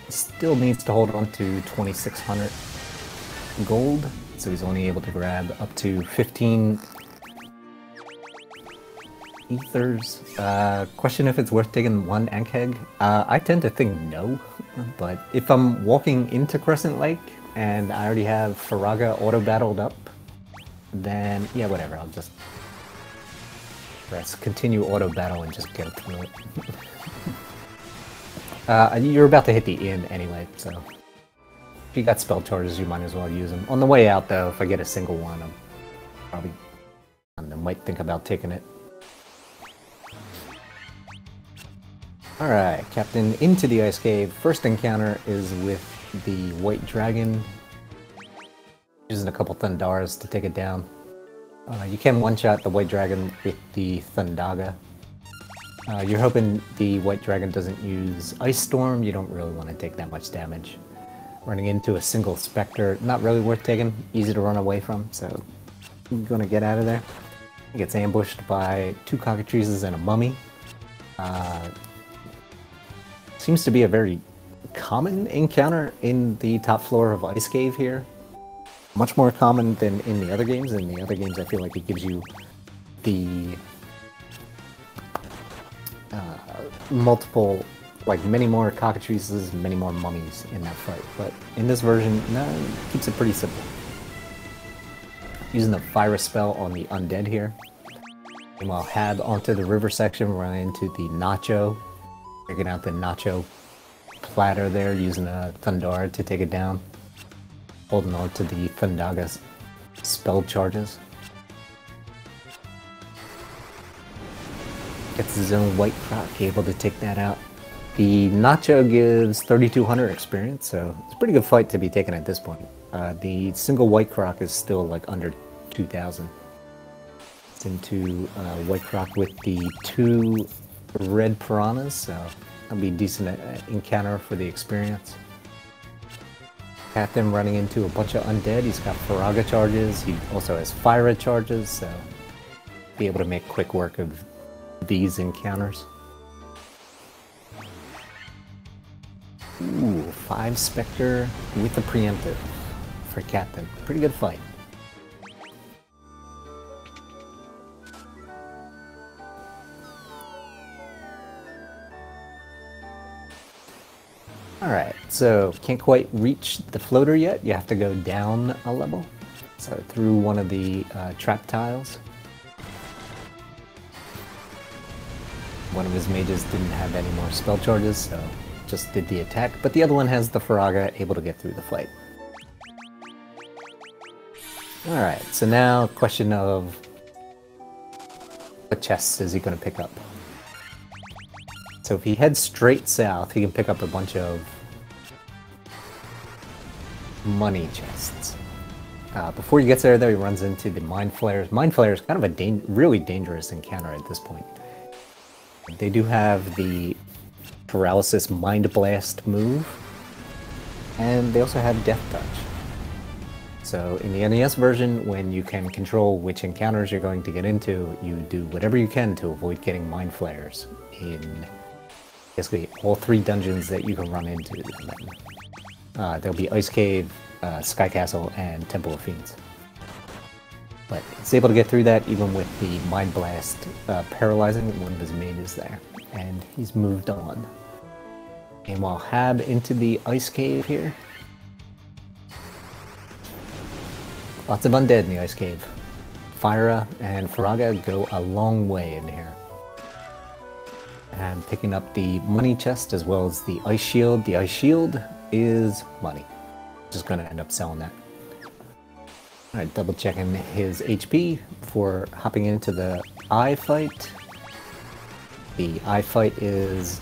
S1: Still needs to hold on to 2,600 gold. So he's only able to grab up to 15 ethers. Question if it's worth taking 1 Ankheg. I tend to think no, but if I'm walking into Crescent Lake and I already have Faraga auto-battled up, then yeah, whatever, I'll just press continue auto-battle and just go through it. You're about to hit the inn anyway, so... If you got spell charges, you might as well use them. On the way out, though, if I get a single one, I might think about taking it. Alright, Captain, into the Ice Cave. First encounter is with the White Dragon. Using a couple Thundaras to take it down. You can one-shot the White Dragon with the Thundaga. You're hoping the White Dragon doesn't use Ice Storm. You don't really want to take that much damage. Running into a single Spectre, not really worth taking, easy to run away from, so I'm gonna get out of there. He gets ambushed by 2 cockatrices and a mummy. Seems to be a very common encounter in the top floor of Ice Cave here. Much more common than in the other games. In the other games I feel like it gives you the multiple, like many more cockatrices, many more mummies in that fight. But in this version, no, it keeps it pretty simple. Using the Fire spell on the undead here. Meanwhile, Hab onto the river section, run into the Nacho. Taking out the Nacho platter there, using a Thundara to take it down. Holding on to the Thundaga's spell charges. Gets his own White Croc, able to take that out. The Nacho gives 3,200 experience, so it's a pretty good fight to be taken at this point. The single White Croc is still like under 2,000. It's into White Croc with the 2 red piranhas, so that'll be a decent encounter for the experience. Captain running into a bunch of undead. He's got Faraga charges. He also has Fire charges, so be able to make quick work of these encounters. Ooh, 5 Spectre with a preemptive for Captain. Pretty good fight. Alright, so can't quite reach the floater yet. You have to go down a level. So through one of the trap tiles. One of his mages didn't have any more spell charges, so just did the attack. But the other one has the Faraga, able to get through the fight. Alright, so now question of what chests is he going to pick up? So if he heads straight south, he can pick up a bunch of money chests. Before he gets there, though, he runs into the Mind Flayers. Mind Flayers is kind of a really dangerous encounter at this point. They do have the Paralysis Mind Blast move, and they also have Death Touch. So in the NES version, when you can control which encounters you're going to get into, you do whatever you can to avoid getting Mind Flayers in basically all 3 dungeons that you can run into. There'll be Ice Cave, Sky Castle, and Temple of Fiends. But it's able to get through that even with the Mind Blast paralyzing one of his mages there. And he's moved on. And while Hab into the Ice Cave here. Lots of undead in the Ice Cave. Fyra and Faraga go a long way in here. And picking up the money chest as well as the ice shield. The ice shield is money. Just gonna end up selling that. Alright, double checking his HP before hopping into the eye fight. The eye fight is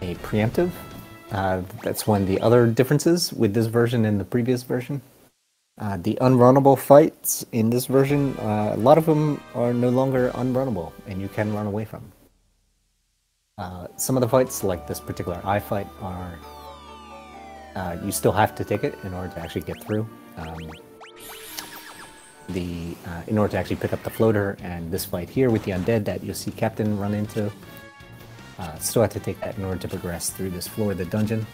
S1: a preemptive. That's one of the other differences with this version and the previous version. The unrunnable fights in this version, a lot of them are no longer unrunnable and you can run away from them. Some of the fights, like this particular eye fight, are you still have to take it in order to actually get through. In order to actually pick up the floater, and this fight here with the undead that you'll see Captain run into, still have to take that in order to progress through this floor of the dungeon.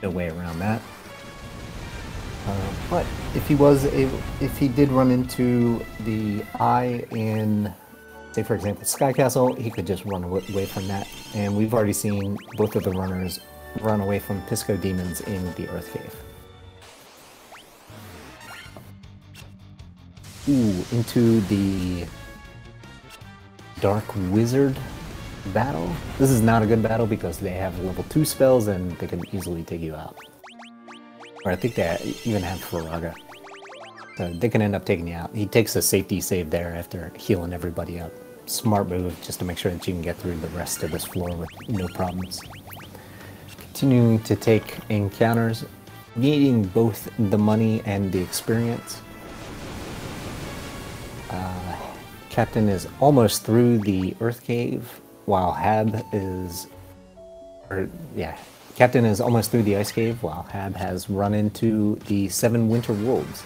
S1: No way around that. But if he did run into the eye in, say for example, Sky Castle, he could just run away from that. And we've already seen both of the runners run away from Pisco Demons in the Earth Cave. Ooh, into the Dark Wizard battle. This is not a good battle because they have level 2 spells and they can easily take you out. Or I think they even have Faraga. So they can end up taking you out. He takes a safety save there after healing everybody up. Smart move just to make sure that you can get through the rest of this floor with no problems. Continuing to take encounters, needing both the money and the experience. Captain is almost through the Earth Cave, while Hab is... Captain is almost through the Ice Cave, while Hab has run into the 7 Winter Wolves.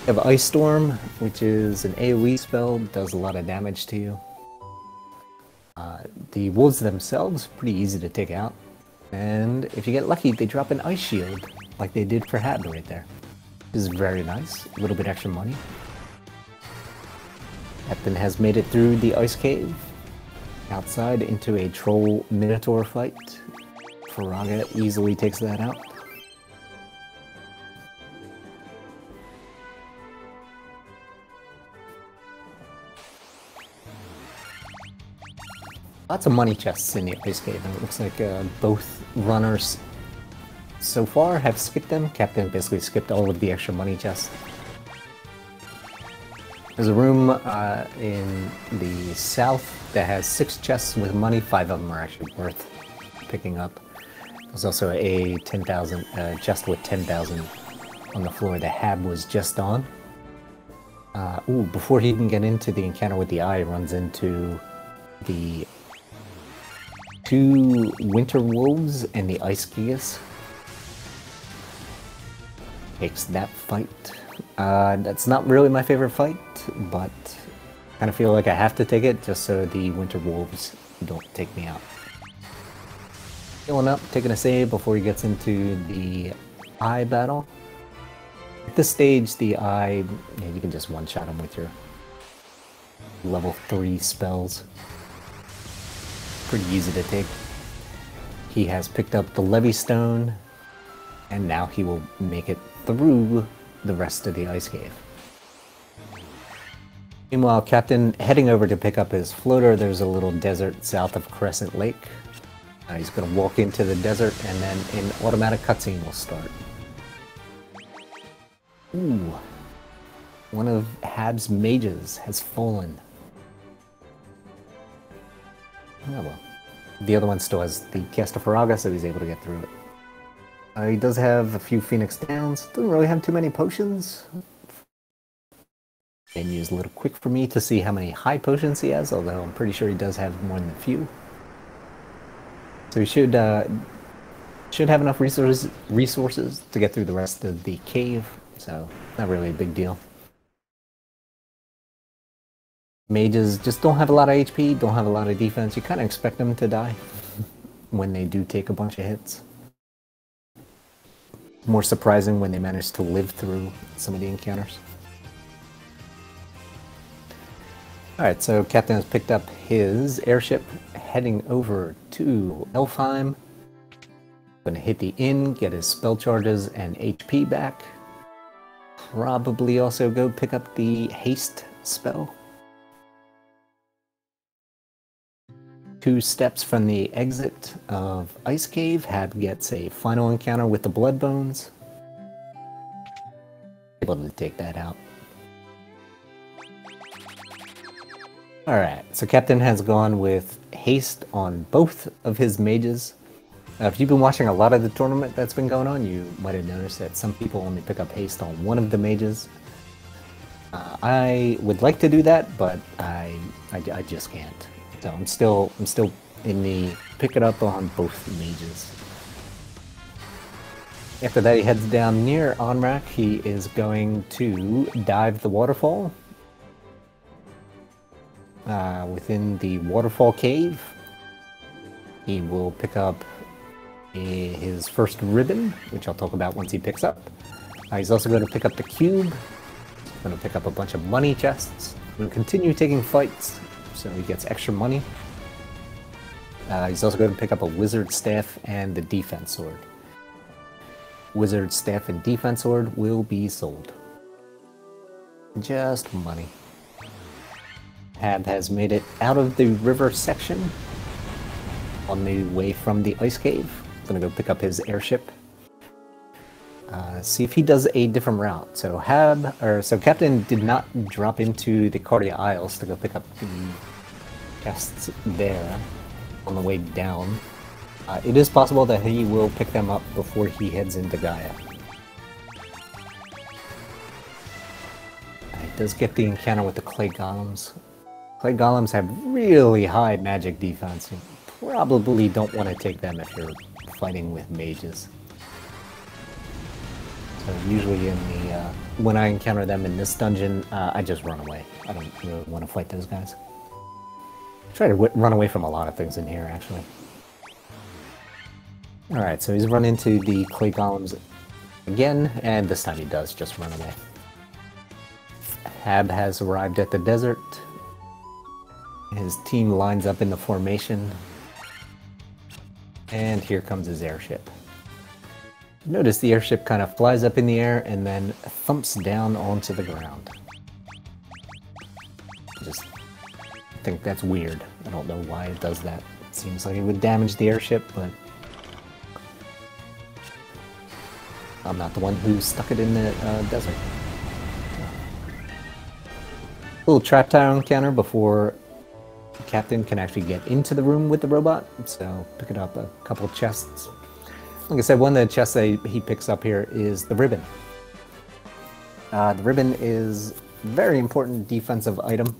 S1: You have Ice Storm, which is an AoE spell, does a lot of damage to you. The wolves themselves, pretty easy to take out. And if you get lucky, they drop an Ice Shield, like they did for Hab right there. This is very nice, a little bit extra money. Captain has made it through the Ice Cave, outside into a Troll Minotaur fight. Faraga easily takes that out. Lots of money chests in the Ice Cave, and it looks like both runners so far have skipped them. Captain basically skipped all of the extra money chests. There's a room in the south that has 6 chests with money. 5 of them are actually worth picking up. There's also a 10,000 chest with 10,000 on the floor that Hab was just on. Before he can get into the encounter with the eye, he runs into the 2 Winter Wolves and the Ice Geas. Takes that fight. That's not really my favorite fight, but I kind of feel like I have to take it just so the Winter Wolves don't take me out. Healing up, taking a save before he gets into the eye battle. At this stage, the eye, you can just one-shot him with your level 3 spells. Pretty easy to take. He has picked up the Levy Stone, and now he will make it through the rest of the ice cave. Meanwhile, Captain heading over to pick up his floater. There's a little desert south of Crescent Lake. He's going to walk into the desert, and then an automatic cutscene will start. Ooh. One of Hab's mages has fallen. Oh well. The other one still has the Cast of Faraga, so he's able to get through it. He does have a few Phoenix Downs. Doesn't really have too many potions. Menu's a little quick for me to see how many high potions he has, although I'm pretty sure he does have more than a few. So he should have enough resources to get through the rest of the cave, so not really a big deal. Mages just don't have a lot of HP, don't have a lot of defense. You kind of expect them to die when they do take a bunch of hits. More surprising when they manage to live through some of the encounters. Alright, so Captain has picked up his airship, heading over to Elfheim. Gonna hit the inn, get his spell charges and HP back. Probably also go pick up the haste spell. 2 steps from the exit of Ice Cave, Hab gets a final encounter with the Bloodbones. Able to take that out. Alright, so Captain has gone with haste on both of his mages. If you've been watching a lot of the tournament that's been going on, you might have noticed that some people only pick up haste on one of the mages. I would like to do that, but I just can't. So I'm still in the pick it up on both mages. After that, he heads down near Onrak. He is going to dive the waterfall. Within the waterfall cave, he will pick up his first ribbon, which I'll talk about once he picks up. He's also going to pick up the cube. He's going to pick up a bunch of money chests. We'll continue taking fights, so he gets extra money. He's also going to pick up a wizard staff and the defense sword. Wizard staff and defense sword will be sold. Just money. Hab has made it out of the river section on the way from the ice cave. Gonna go pick up his airship. See if he does a different route. So Captain did not drop into the Cardia Isles to go pick up the chests there on the way down. It is possible that he will pick them up before he heads into Gaia. He does get the encounter with the clay golems. Clay golems have really high magic defense. You probably don't want to take them if you're fighting with mages. So usually when I encounter them in this dungeon, I just run away. I don't really want to fight those guys. I try to run away from a lot of things in here, actually. Alright, so he's run into the clay golems again, and this time he does just run away. Hab has arrived at the desert. His team lines up in the formation. And here comes his airship. Notice the airship kind of flies up in the air and then thumps down onto the ground. Just think that's weird. I don't know why it does that. It seems like it would damage the airship, but I'm not the one who stuck it in the desert. Little trap tower encounter before the Captain can actually get into the room with the robot, so picking up a couple of chests. Like I said, one of the chests that he picks up here is the ribbon. The ribbon is a very important defensive item.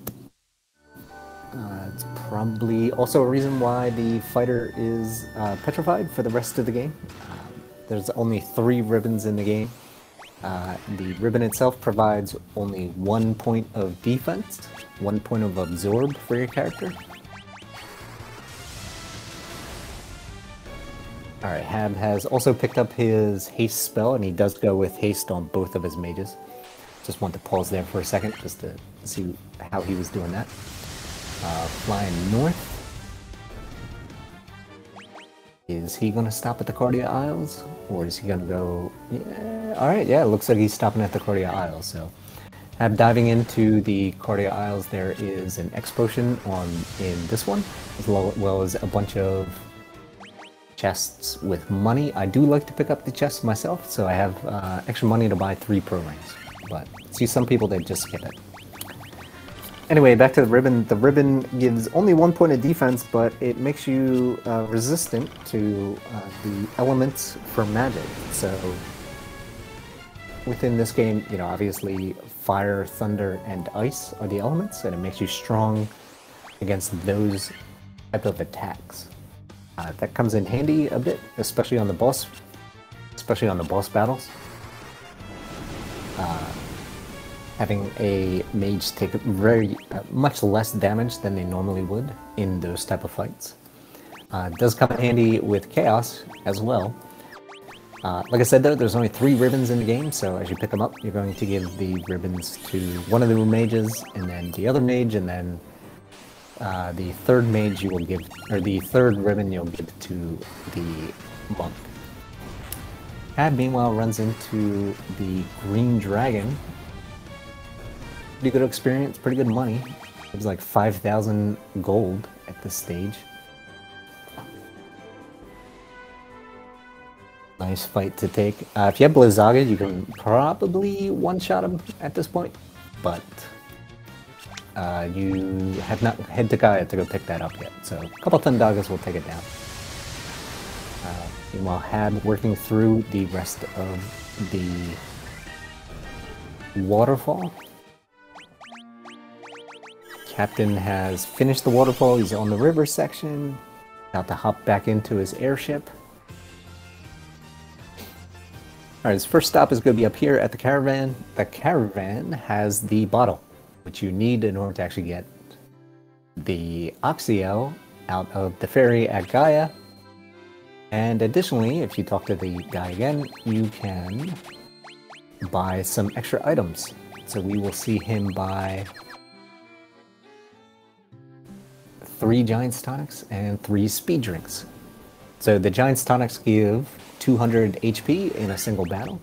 S1: It's probably also a reason why the fighter is petrified for the rest of the game. There's only 3 ribbons in the game. The ribbon itself provides only 1 point of defense, 1 point of absorb for your character. Alright, Hab has also picked up his haste spell, and he does go with haste on both of his mages. Just want to pause there for a second, just to see how he was doing that. Flying north. Is he going to stop at the Cardia Isles? Or is he going to go... Yeah, alright, yeah, it looks like he's stopping at the Cardia Isles, so... diving into the Cardia Isles, there is an X potion in this one, as well as a bunch of chests with money. I do like to pick up the chests myself, so I have extra money to buy 3 pro rings. But see some people that just skip it. Anyway, back to the ribbon. The ribbon gives only 1 point of defense, but it makes you resistant to the elements for magic. So within this game, you know, obviously fire, thunder, and ice are the elements, and it makes you strong against those type of attacks. That comes in handy a bit, especially on the boss battles. Having a mage take much less damage than they normally would in those type of fights. It does come in handy with chaos as well. Like I said though, there's only 3 ribbons in the game, so as you pick them up, you're going to give the ribbons to one of the mages, and then the other mage, and then the third mage you will give, or the third ribbon you'll give to the monk. Hab meanwhile runs into the green dragon. Pretty good experience, pretty good money. It was like 5,000 gold at this stage. Nice fight to take. If you have Blizzaga, you can probably one-shot him at this point, but you have not had to Gaia to go pick that up yet, so a couple Thundagas will take it down. Meanwhile, Hab working through the rest of the waterfall. Captain has finished the waterfall, he's on the river section, about to hop back into his airship. Alright, his first stop is going to be up here at the caravan. The caravan has the bottle, which you need in order to actually get the Oxyel out of the ferry at Gaia. And additionally, if you talk to the guy again, you can buy some extra items. So we will see him buy 3 Giant's Tonics and 3 Speed Drinks. So the Giant's Tonics give 200 HP in a single battle.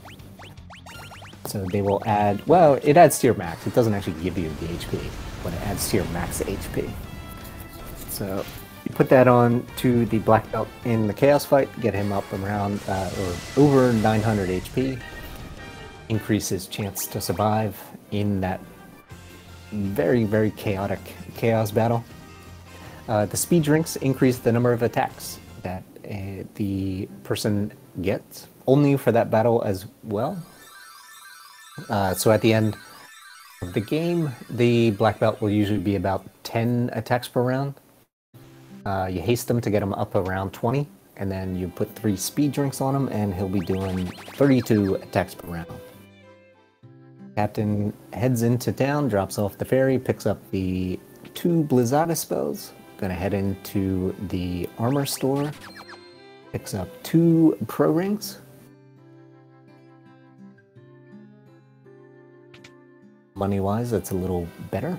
S1: So they will add, well, it adds to your max. It doesn't actually give you the HP, but it adds to your max HP. So you put that on to the Black Belt in the Chaos fight, get him up around, or over 900 HP. Increase his chance to survive in that very, very chaotic Chaos battle. The Speed Drinks increase the number of attacks that the person gets, only for that battle as well. So at the end of the game, the Black Belt will usually be about 10 attacks per round. You haste them to get him up around 20, and then you put 3 Speed Drinks on him, and he'll be doing 32 attacks per round. Captain heads into town, drops off the ferry, picks up the 2 Blizzaga spells. Gonna head into the armor store, picks up 2 pro rings. Money-wise, that's a little better.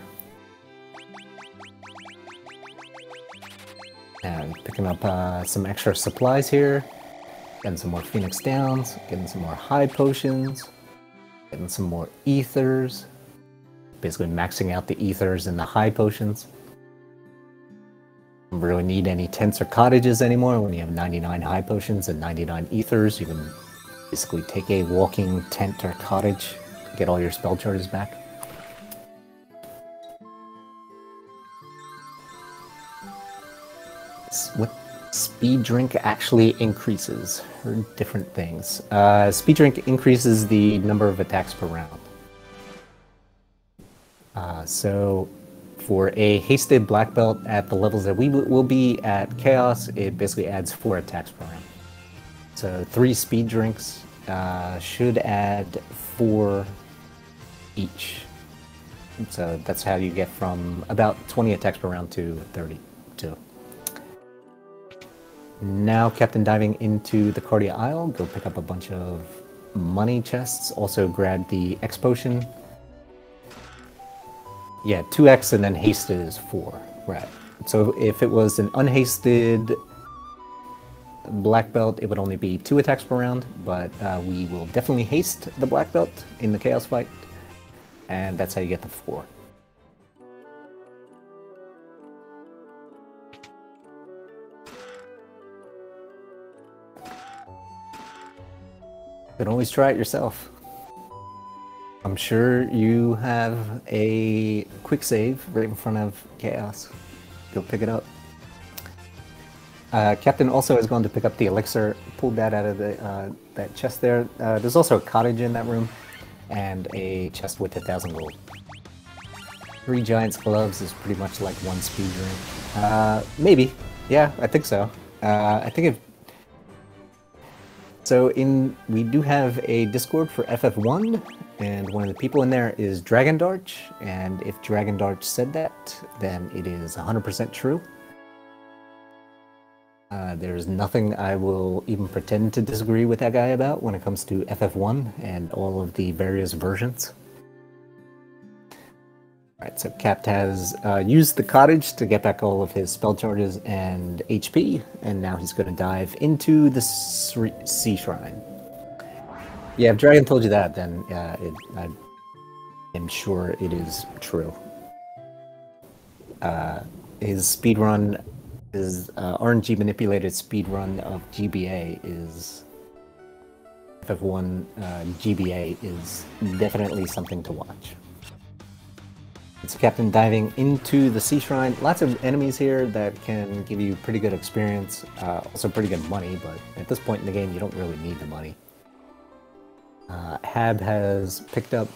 S1: And picking up some extra supplies here, getting some more Phoenix Downs, getting some more high potions, getting some more ethers, basically maxing out the ethers and the high potions. Don't really need any tents or cottages anymore. When you have 99 high potions and 99 ethers, you can basically take a walking tent or cottage, get all your spell charges back. What Speed Drink actually increases for different things. Speed Drink increases the number of attacks per round. So for a hasted Black Belt at the levels that we will be at Chaos, it basically adds 4 attacks per round. So 3 Speed Drinks should add 4 each. So that's how you get from about 20 attacks per round to 32. Now Captain diving into the Cardia Isle, go pick up a bunch of money chests, also grab the X potion. Yeah, 2x and then hasted is 4, right. So if it was an unhasted black belt, it would only be 2 attacks per round, but we will definitely haste the black belt in the chaos fight, and that's how you get the 4. You can always try it yourself. I'm sure you have a quick save right in front of chaos. Go pick it up. Captain also has gone to pick up the elixir, pulled that out of the that chest there. There's also a cottage in that room, and a chest with 1,000 gold. 3 giants gloves is pretty much like 1 speedrun. Maybe. Yeah, I think so. I think if... So we do have a Discord for FF1, and one of the people in there is DragonDarch, and if DragonDarch said that, then it is 100% true. There's nothing I will even pretend to disagree with that guy about when it comes to FF1 and all of the various versions. Alright, so Capt has used the cottage to get back all of his spell charges and HP, and now he's going to dive into the sea shrine. Yeah, if Dragon told you that, then I am sure it is true. His speedrun, his RNG manipulated speedrun of GBA is... FF1 GBA is definitely something to watch. It's Captain diving into the sea shrine. Lots of enemies here that can give you pretty good experience, also pretty good money, but at this point in the game you don't really need the money. Hab has picked up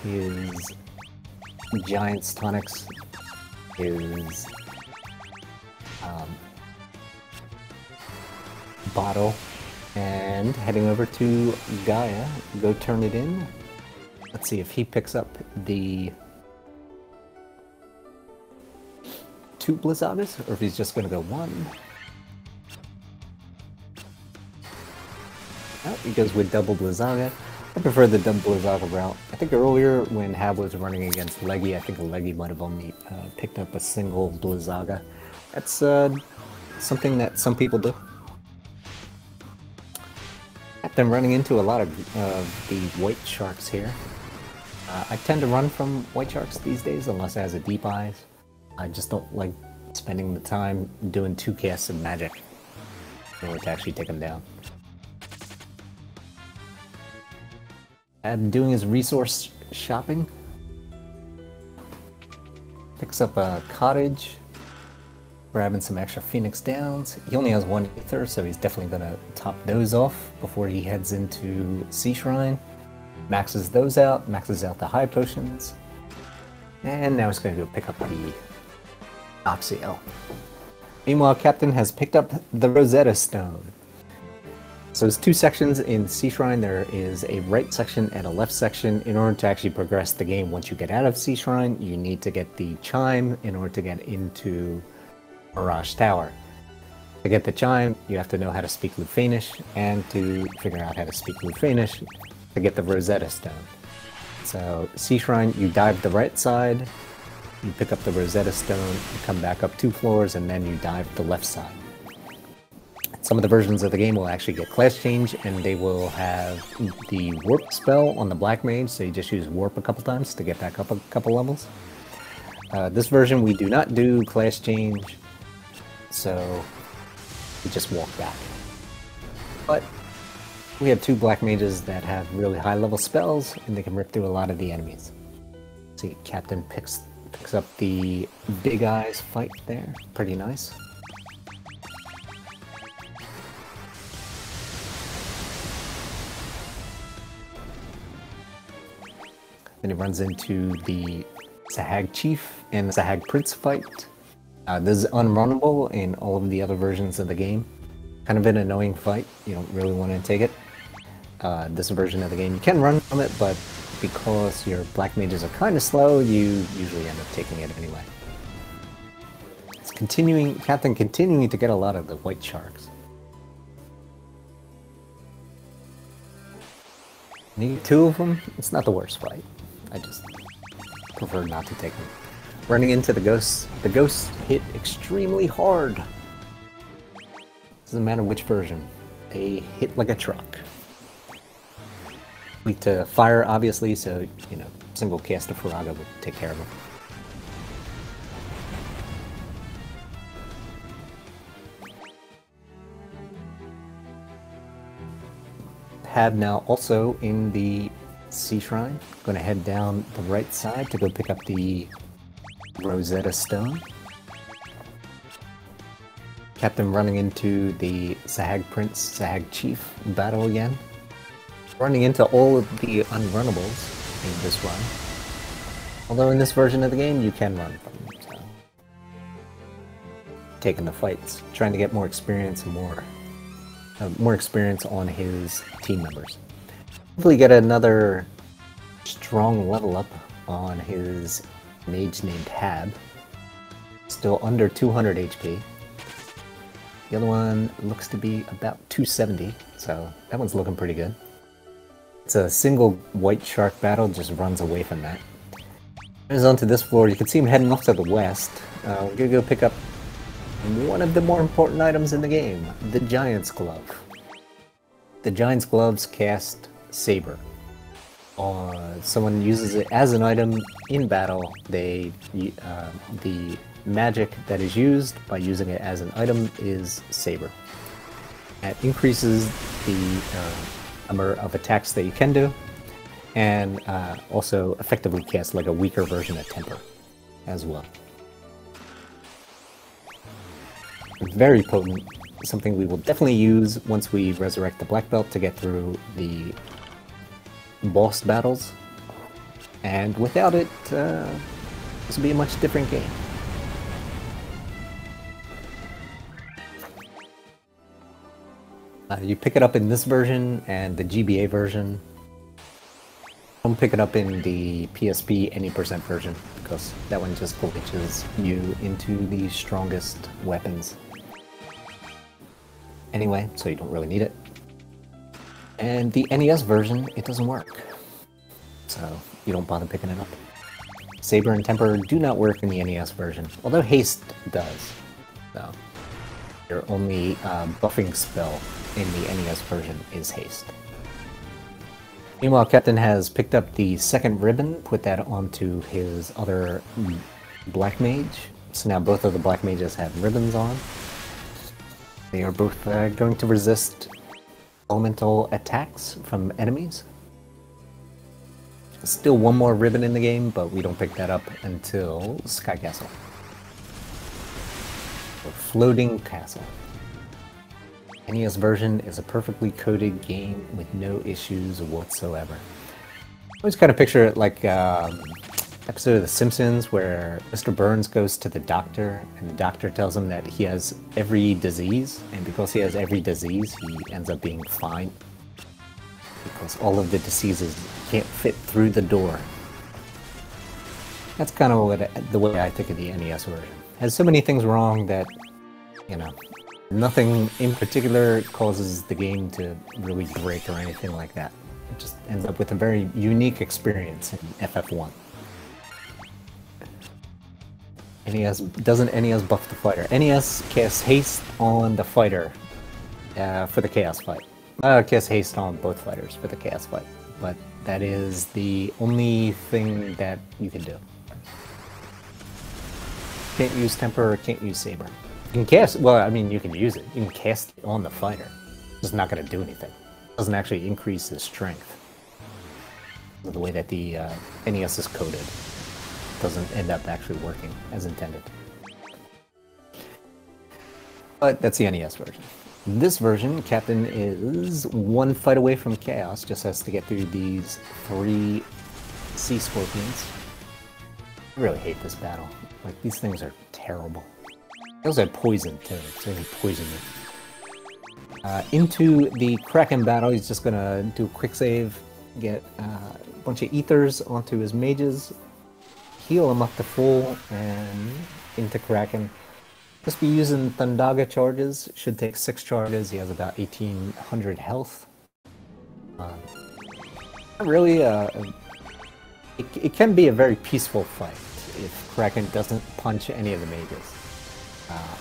S1: his Giant's Tonics, his bottle, and heading over to Gaia, go turn it in. Let's see if he picks up the 2 Blizzagas, or if he's just going to go 1. Oh, he goes with double Blizzaga. I prefer the double Blizzaga route. I think earlier when Hab was running against Leggy, I think Leggy might have only picked up a single Blizzaga. That's something that some people do. I've been running into a lot of the white sharks here. I tend to run from white sharks these days unless it has a deep eyes. I just don't like spending the time doing 2 casts of magic in order to actually take them down. And doing his resource shopping. Picks up a cottage, grabbing some extra Phoenix Downs. He only has 1 ether, so he's definitely going to top those off before he heads into Sea Shrine. Maxes those out, maxes out the high potions. And now he's going to go pick up the Oxyel. Meanwhile, Captain has picked up the Rosetta Stone. So there's 2 sections in Sea Shrine. There is a right section and a left section. In order to actually progress the game, once you get out of Sea Shrine, you need to get the Chime in order to get into Mirage Tower. To get the Chime, you have to know how to speak Lufanish, and to figure out how to speak Lufanish to get the Rosetta Stone. So, Sea Shrine, you dive the right side, you pick up the Rosetta Stone, you come back up 2 floors, and then you dive the left side. Some of the versions of the game will actually get class change, and they will have the warp spell on the Black Mage, so you just use warp a couple times to get back up a couple levels. This version we do not do class change, so we just walk back. But we have 2 Black Mages that have really high level spells, and they can rip through a lot of the enemies. See, Captain picks up the Big Eyes fight there, pretty nice. Then he runs into the Sahag Chief and the Sahag Prince fight. This is unrunnable in all of the other versions of the game. Kind of an annoying fight, you don't really want to take it. This version of the game, you can run from it, but because your Black Mages are kind of slow, you usually end up taking it anyway. It's Captain continuing to get a lot of the white sharks. Need 2 of them, it's not the worst fight. I just prefer not to take them. Running into the ghosts hit extremely hard. Doesn't matter which version. They hit like a truck. Weak to fire, obviously, so, you know, single cast of Faraga would take care of them. Hab now also in the Sea Shrine. Going to head down the right side to go pick up the Rosetta Stone. Captain running into the Sahag Prince, Sahag Chief battle again. Running into all of the unrunnables in this run. Although in this version of the game, you can run from them. So. Taking the fights, trying to get more experience and more experience on his team members. Hopefully get another strong level up on his mage named Hab. Still under 200 HP. The other one looks to be about 270, so that one's looking pretty good. It's a single white shark battle, just runs away from that. Moves onto this floor, you can see him heading off to the west. We're gonna go pick up one of the more important items in the game, the Giant's Glove. The Giant's Gloves cast Saber. Someone uses it as an item in battle, the magic that is used by using it as an item is Saber. It increases the number of attacks that you can do, and also effectively casts like a weaker version of Temper as well. Very potent, something we will definitely use once we resurrect the Black Belt to get through the boss battles. And without it, this will be a much different game. You pick it up in this version and the GBA version. Don't pick it up in the PSP any percent version, because that one just glitches you into the strongest weapons. Anyway, so you don't really need it. And the NES version, it doesn't work. So you don't bother picking it up. Saber and Temper do not work in the NES version, although Haste does. So your only buffing spell in the NES version is Haste. Meanwhile, Captain has picked up the second ribbon, put that onto his other Black Mage. So now both of the Black Mages have ribbons on. They are both going to resist elemental attacks from enemies. Still one more ribbon in the game, but we don't pick that up until Sky Castle. Or Floating Castle. NES version is a perfectly coded game with no issues whatsoever. I always kind of picture it like episode of The Simpsons where Mr. Burns goes to the doctor and the doctor tells him that he has every disease, and because he has every disease he ends up being fine because all of the diseases can't fit through the door. That's kind of the way I think of the NES version. It has so many things wrong that, you know, nothing in particular causes the game to really break or anything like that. It just ends up with a very unique experience in FF1. Doesn't NES buff the fighter? NES casts haste on the fighter for the chaos fight. Casts haste on both fighters for the chaos fight, but that is the only thing that you can do. Can't use Temper or can't use Saber. You can cast, well, I mean, you can use it. You can cast it on the fighter. It's just not going to do anything. It doesn't actually increase his strength. The way that the NES is coded doesn't end up actually working as intended. But that's the NES version. This version, Captain is one fight away from Chaos, just has to get through these 3 Sea Scorpions. I really hate this battle. Like, these things are terrible. They also have poison, too, so they poison you. Into the Kraken battle, he's just gonna do a quick save, get a bunch of ethers onto his mages, heal him up to full, and into Kraken. Just be using Thundaga charges, should take 6 charges, he has about 1800 health. Really, it can be a very peaceful fight if Kraken doesn't punch any of the mages.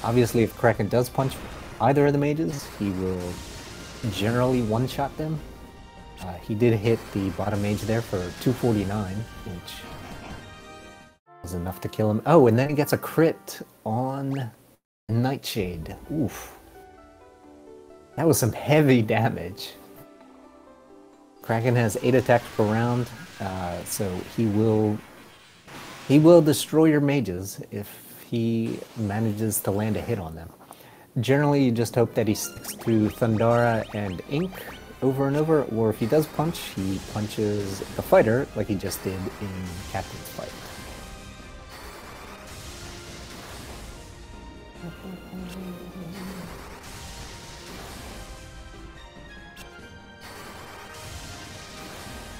S1: Obviously, if Kraken does punch either of the mages, he will generally one-shot them. He did hit the bottom mage there for 249, which was enough to kill him. Oh, and then he gets a crit on Nightshade. Oof. That was some heavy damage. Kraken has 8 attacks per round, so he will destroy your mages if he manages to land a hit on them. Generally, you just hope that he sticks to Thundara and Ink over and over, or if he does punch, he punches the fighter like he just did in Captain's fight.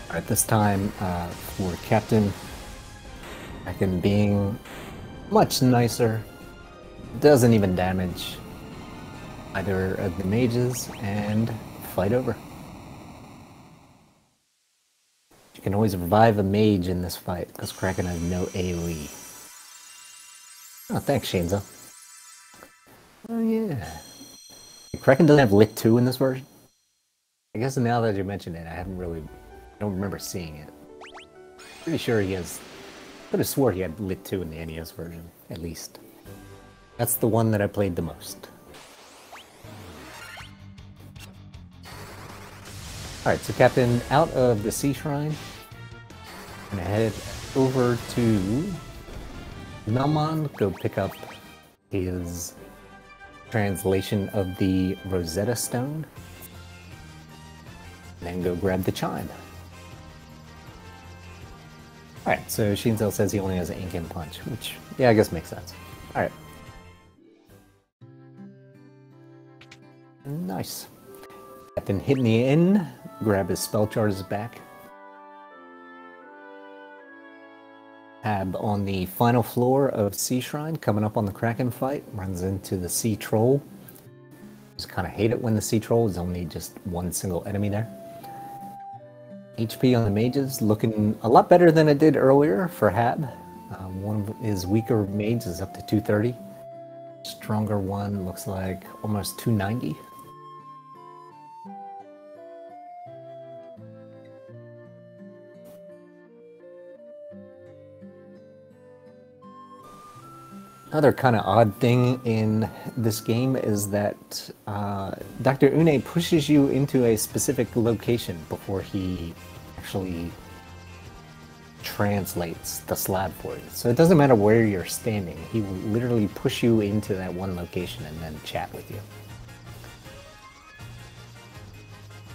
S1: Alright, this time for Captain, Kraken being much nicer, doesn't even damage either of the mages, and fight over. You can always revive a mage in this fight, because Kraken has no AoE. Oh, thanks, Shinzo. Oh, yeah. Kraken doesn't have Lit 2 in this version? I guess now that you mention it, I don't remember seeing it. Pretty sure he has... I could have swore he had Lit 2 in the NES version, at least. That's the one that I played the most. Alright, so Captain, out of the Sea Shrine, I'm gonna head over to Melmon, go pick up his translation of the Rosetta Stone, and then go grab the chime. Alright, so Shinzo says he only has Ink and Punch, which, yeah, I guess makes sense. Alright. Nice. Captain hitting the inn, grab his spell charges back. Hab on the final floor of Sea Shrine, coming up on the Kraken fight, runs into the Sea Troll. Just kind of hate it when the Sea Troll is only just one single enemy there. HP on the mages looking a lot better than it did earlier for Hab. One of his weaker mages is up to 230. Stronger one looks like almost 290. Another kind of odd thing in this game is that Dr. Une pushes you into a specific location before he actually translates the slab for you. So it doesn't matter where you're standing, he will literally push you into that one location and then chat with you.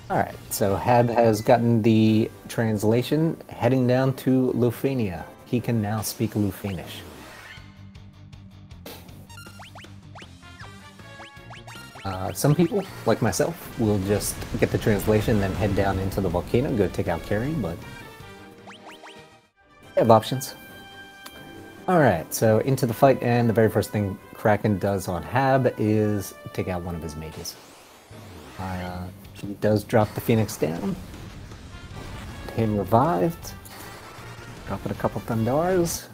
S1: Alright, so Hab has gotten the translation, heading down to Lufenia. He can now speak Lufenish. Some people, like myself, will just get the translation, then head down into the volcano, go take out Carrie, but they have options. Alright, so into the fight, and the very first thing Kraken does on Hab is take out one of his mages. He does drop the Phoenix down. Get him revived. Drop it a couple Thundars.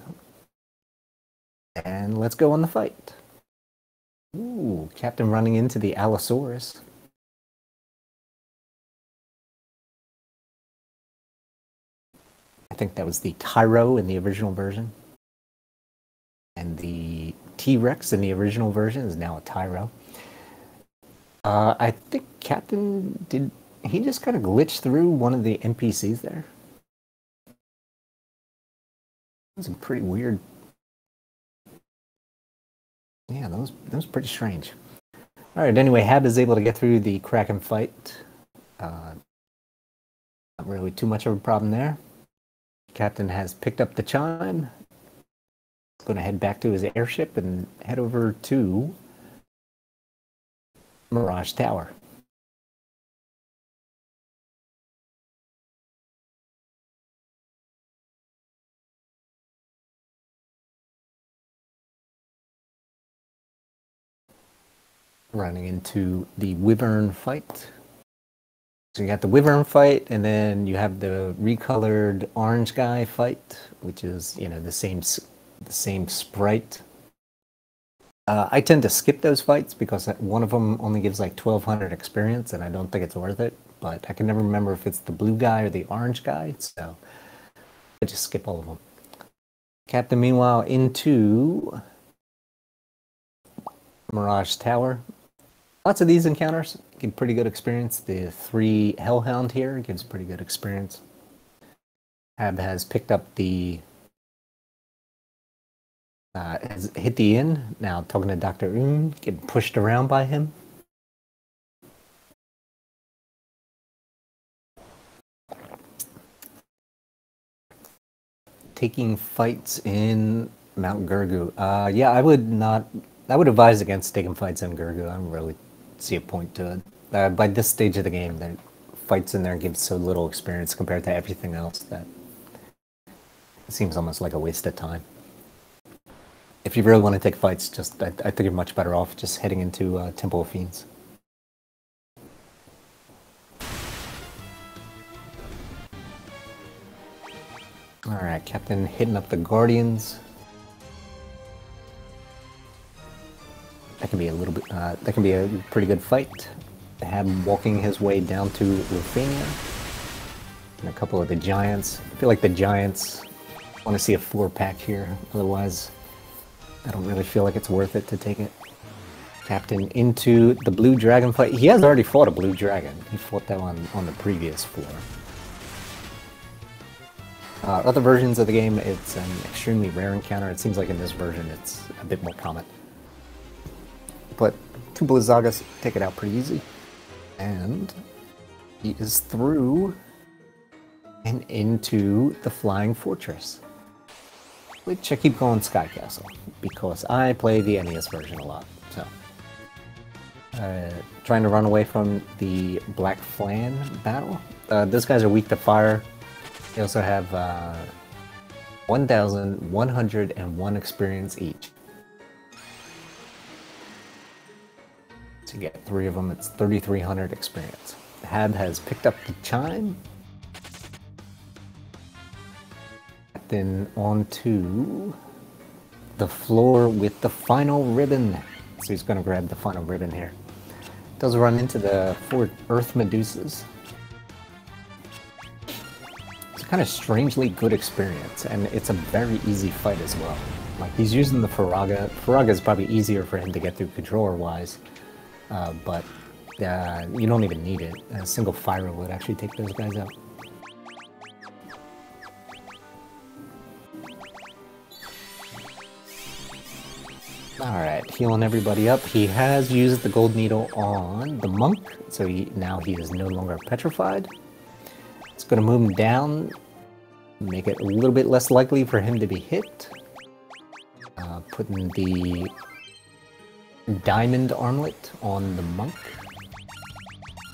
S1: And let's go on the fight. Ooh, Captain running into the Allosaurus. I think that was the Tyro in the original version. And the T-Rex in the original version is now a Tyro. I think Captain he just kind of glitched through one of the NPCs there. That was pretty weird. Yeah, that was pretty strange. Alright, anyway, Hab is able to get through the Kraken fight. Not really too much of a problem there. Captain has picked up the chime. He's going to head back to his airship and head over to Mirage Tower. Running into the Wyvern fight. So you got the Wyvern fight, and then you have the recolored orange guy fight, which is, you know, the same sprite. I tend to skip those fights because one of them only gives like 1,200 experience, and I don't think it's worth it. But I can never remember if it's the blue guy or the orange guy, so I just skip all of them. Captain, meanwhile, into Mirage Tower. Lots of these encounters give pretty good experience. The 3 Hellhound here gives pretty good experience. Hab has picked up the has hit the inn. Now talking to Dr. Oon, getting pushed around by him. Taking fights in Mount Gurgu. Yeah, I would advise against taking fights in Gurgu. I don't really see a point to it. By this stage of the game, the fights in there give so little experience compared to everything else that it seems almost like a waste of time. If you really want to take fights, I think you're much better off just heading into Temple of Fiends. Alright, Captain hitting up the Guardians. That can be a little bit, that can be a pretty good fight. Hab walking his way down to Rufania. And a couple of the Giants. I feel like the Giants want to see a 4-pack here, otherwise I don't really feel like it's worth it to take it. Captain into the Blue Dragon fight. He has already fought a Blue Dragon. He fought that one on the previous floor. Other versions of the game, it's an extremely rare encounter. It seems like in this version it's a bit more common. But 2 Blizzagas take it out pretty easy. And he is through and into the Flying Fortress. Which I keep calling Sky Castle, because I play the NES version a lot, so. Trying to run away from the Black Flan battle. Those guys are weak to fire. They also have 1,101 experience each. To get 3 of them, it's 3,300 experience. Hab has picked up the Chime. Then onto the floor with the final ribbon. So he's going to grab the final ribbon here. Does run into the 4 Earth Medusas. It's a kind of strangely good experience, and it's a very easy fight as well. Like, he's using the Faraga. Faraga is probably easier for him to get through controller-wise, but you don't even need it. A single fire would actually take those guys out. Alright, healing everybody up. He has used the Gold Needle on the Monk, so now he is no longer petrified. It's going to move him down, make it a little bit less likely for him to be hit. Putting the Diamond Armlet on the Monk.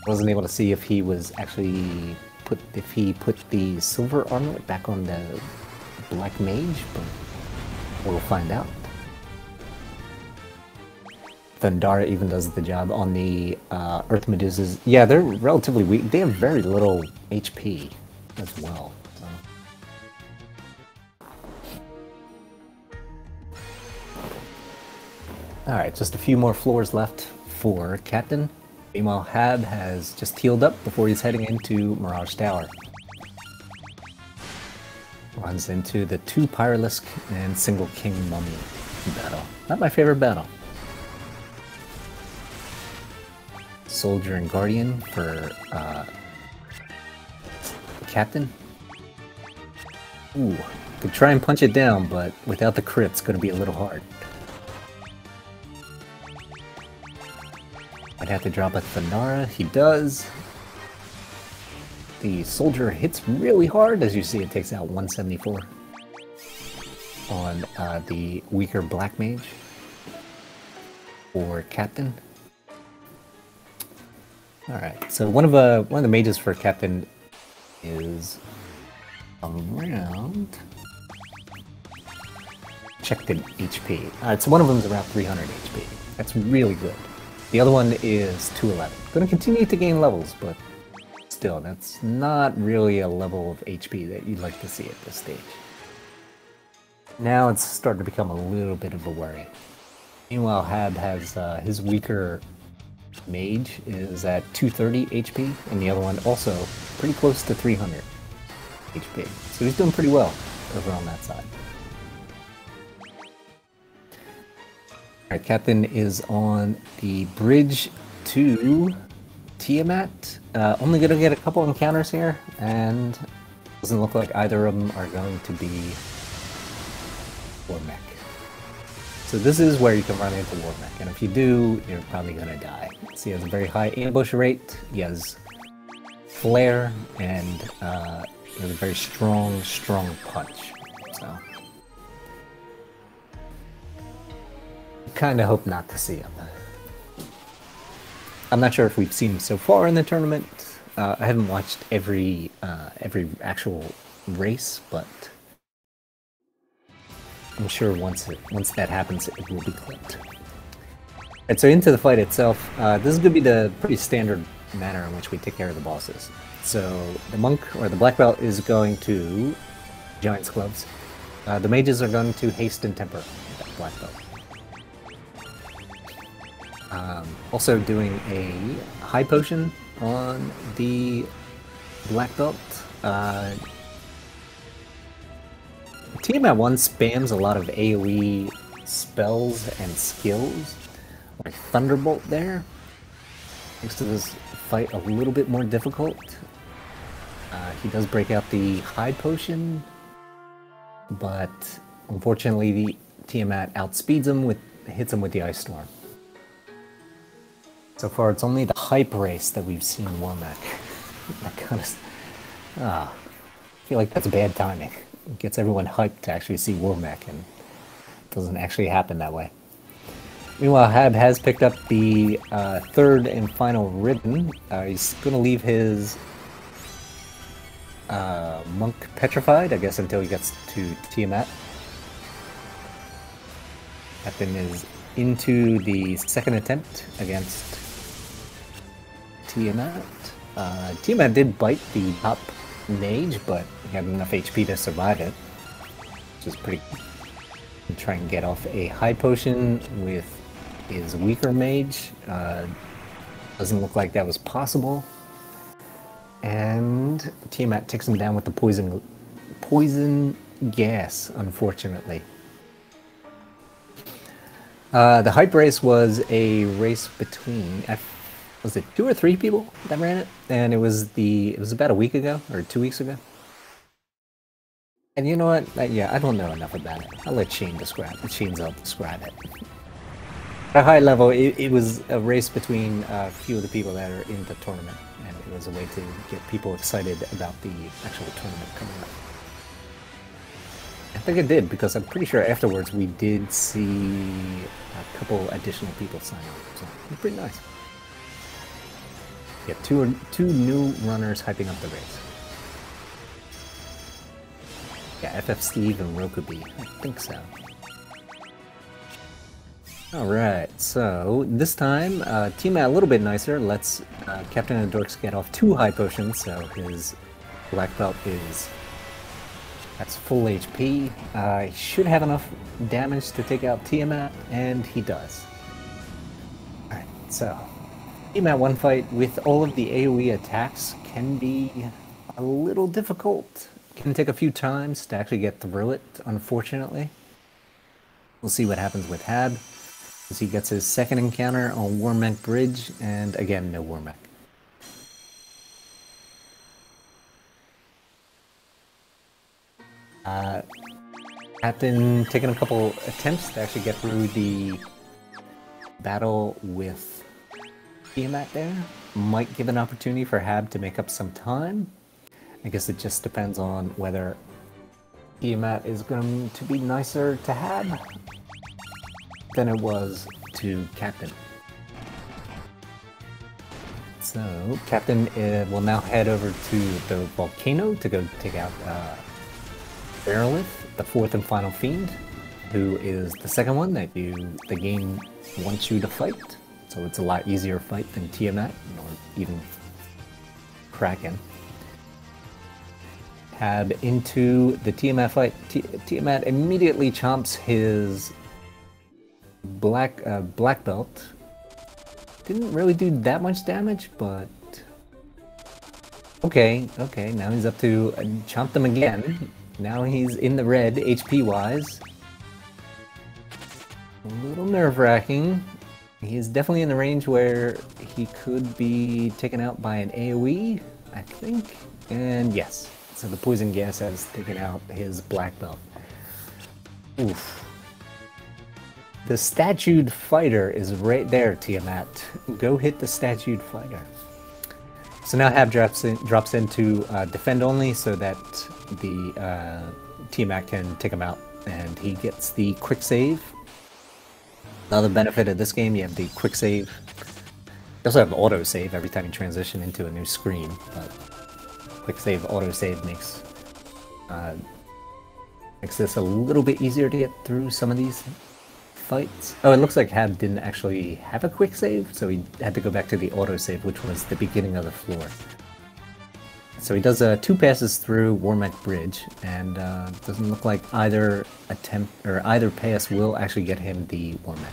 S1: Wasn't able to see if he was actually put the Silver Armlet back on the Black Mage, but we'll find out. Thundara even does the job on the Earth Medusas. Yeah, they're relatively weak. They have very little HP as well. So. Alright, just a few more floors left for Captain. Meanwhile, Hab has just healed up before he's heading into Mirage Tower. Runs into the 2 Pyralisk and single King Mummy battle. Not my favorite battle. Soldier and Guardian for Captain. Ooh, could try and punch it down, but without the crit, it's going to be a little hard. I'd have to drop a Thundara. He does. The Soldier hits really hard. As you see, it takes out 174 on the weaker Black Mage for Captain. Alright, so one of the mages for Captain is around... Check the HP. Alright, so one of them is around 300 HP. That's really good. The other one is 211. Gonna continue to gain levels, but still, that's not really a level of HP that you'd like to see at this stage. Now it's starting to become a little bit of a worry. Meanwhile, Hab has his weaker mage is at 230 HP, and the other one also pretty close to 300 HP. So he's doing pretty well over on that side. Alright, Captain is on the bridge to Tiamat. Only gonna get a couple encounters here, and doesn't look like either of them are going to be Warmech. So this is where you can run into Warmech, and if you do, you're probably gonna die. So he has a very high ambush rate, he has flare, and he has a very strong punch. So kind of hope not to see him. I'm not sure if we've seen him so far in the tournament. I haven't watched every actual race, but I'm sure once that happens, it will be clipped. And so into the fight itself, this is going to be the pretty standard manner in which we take care of the bosses. So the monk or the black belt is going to Giant's Gloves. The mages are going to haste and temper that black belt. Also doing a high potion on the black belt. Team at 1 spams a lot of AoE spells and skills, like Thunderbolt there. Makes this fight a little bit more difficult. He does break out the high potion, but unfortunately the Tiamat outspeeds him hits him with the Ice Storm. So far, it's only the hype race that we've seen Warmech. That kind of... I feel like that's bad timing. It gets everyone hyped to actually see Warmech, and it doesn't actually happen that way. Meanwhile, Hab has picked up the third and final ribbon. He's going to leave his monk petrified, I guess, until he gets to Tiamat. Captain is into the second attempt against Tiamat. Tiamat did bite the top mage, but he had enough HP to survive it, which is pretty good. Try and get off a high potion with his weaker mage. Doesn't look like that was possible. And Tiamat takes him down with the poison gas, unfortunately. The hype race was a race between, was it 2 or 3 people that ran it? And it was about a week ago, or 2 weeks ago. And you know what? Yeah, I don't know enough about it. I'll let Shane describe it. Shane's help describe it. At a high level, it was a race between a few of the people that are in the tournament, and it was a way to get people excited about the actual tournament coming up. I think it did, because I'm pretty sure afterwards we did see a couple additional people sign up, so it was pretty nice. Yeah, two new runners hyping up the race. Yeah, FF Steve and Rokubi, I think so. Alright, so this time, Tiamat a little bit nicer, lets CaptoftheDorks get off 2 high potions, so his black belt that's full HP. He should have enough damage to take out Tiamat, and he does. Alright, so Tiamat 1 fight with all of the AoE attacks can be a little difficult. Can take a few times to actually get through it, unfortunately. We'll see what happens with Hab, as he gets his second encounter on Warmech Bridge, and again, no Warmech. Captain taking a couple attempts to actually get through the battle with Tiamat there. Might give an opportunity for Hab to make up some time. I guess it just depends on whether Tiamat is going to be nicer to Hab than it was to Captain. So, Captain will now head over to the volcano to go take out Bearlith, the 4th and final fiend, who is the second one that the game wants you to fight. So it's a lot easier fight than Tiamat, or even Kraken. Hab into the Tiamat fight. Tiamat immediately chomps his black belt. Didn't really do that much damage, but okay, now he's up to chomp them again. Now he's in the red, HP-wise. A little nerve-wracking. He's definitely in the range where he could be taken out by an AoE, I think. And yes, so the poison gas has taken out his black belt. Oof. The statued fighter is right there, Tiamat. Go hit the statued fighter. So now Hab drops into defend only so that the Tiamat can take him out, and he gets the quick save. Another benefit of this game, you have the quick save. You also have auto save every time you transition into a new screen, but quick save, auto save makes this a little bit easier to get through some of these fights. Oh, it looks like Hab didn't actually have a quick save, so he had to go back to the autosave, which was the beginning of the floor. So he does 2 passes through Warmack Bridge, and doesn't look like either attempt or either pass will actually get him the Warmack.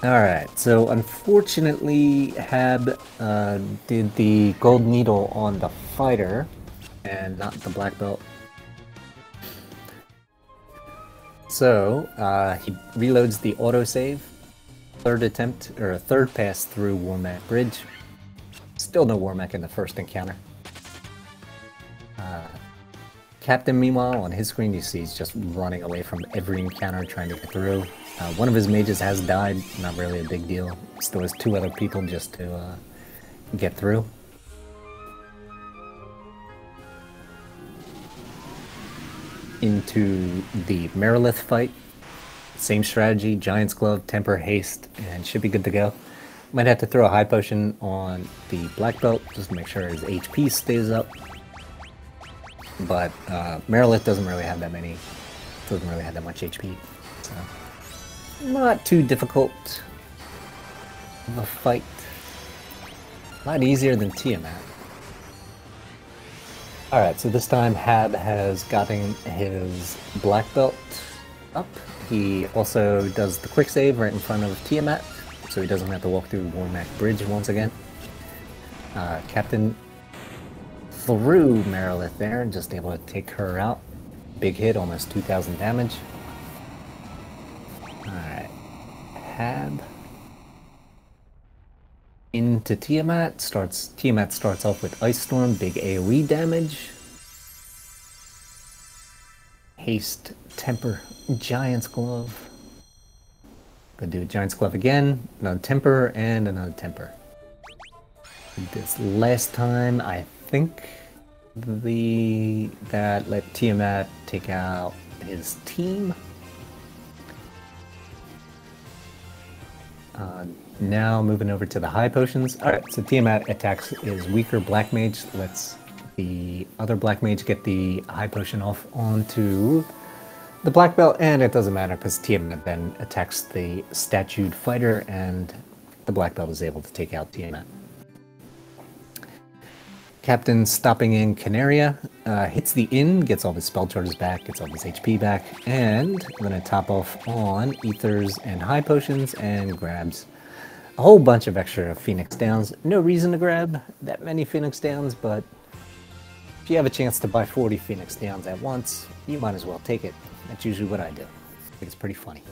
S1: Alright, so unfortunately Hab did the gold needle on the fighter and not the black belt. So he reloads the autosave, third attempt, or a third pass through Warmack Bridge. Still no Warmack in the first encounter. Captain, meanwhile, on his screen you see he's just running away from every encounter trying to get through. One of his mages has died, not really a big deal. Still has 2 other people just to get through. Into the Merilith fight. Same strategy, Giant's Glove, Temper, Haste, and should be good to go. Might have to throw a high potion on the black belt just to make sure his HP stays up. But Merilith doesn't really have that much HP, so not too difficult of a fight. A lot easier than Tiamat. Alright, so this time Hab has gotten his black belt up. He also does the quick save right in front of Tiamat, so he doesn't have to walk through Warmack Bridge once again. Captain through Merilith there and just able to take her out. Big hit, almost 2,000 damage. Alright. Hab into Tiamat. Tiamat starts off with Ice Storm, big AoE damage. Haste, Temper, Giant's Glove. Gonna do a Giant's Glove again, another Temper, and another Temper. This last time, I think that let Tiamat take out his team. Now moving over to the high potions. Alright, so Tiamat attacks his weaker black mage, lets the other black mage get the high potion off onto the black belt, and it doesn't matter because Tiamat then attacks the statued fighter and the black belt is able to take out Tiamat. Captain stopping in Canaria, hits the inn, gets all his spell charges back, gets all his HP back, and I'm going to top off on ethers and high potions and grabs a whole bunch of extra Phoenix Downs. No reason to grab that many Phoenix Downs, but if you have a chance to buy 40 Phoenix Downs at once, you might as well take it. That's usually what I do. I think it's pretty funny.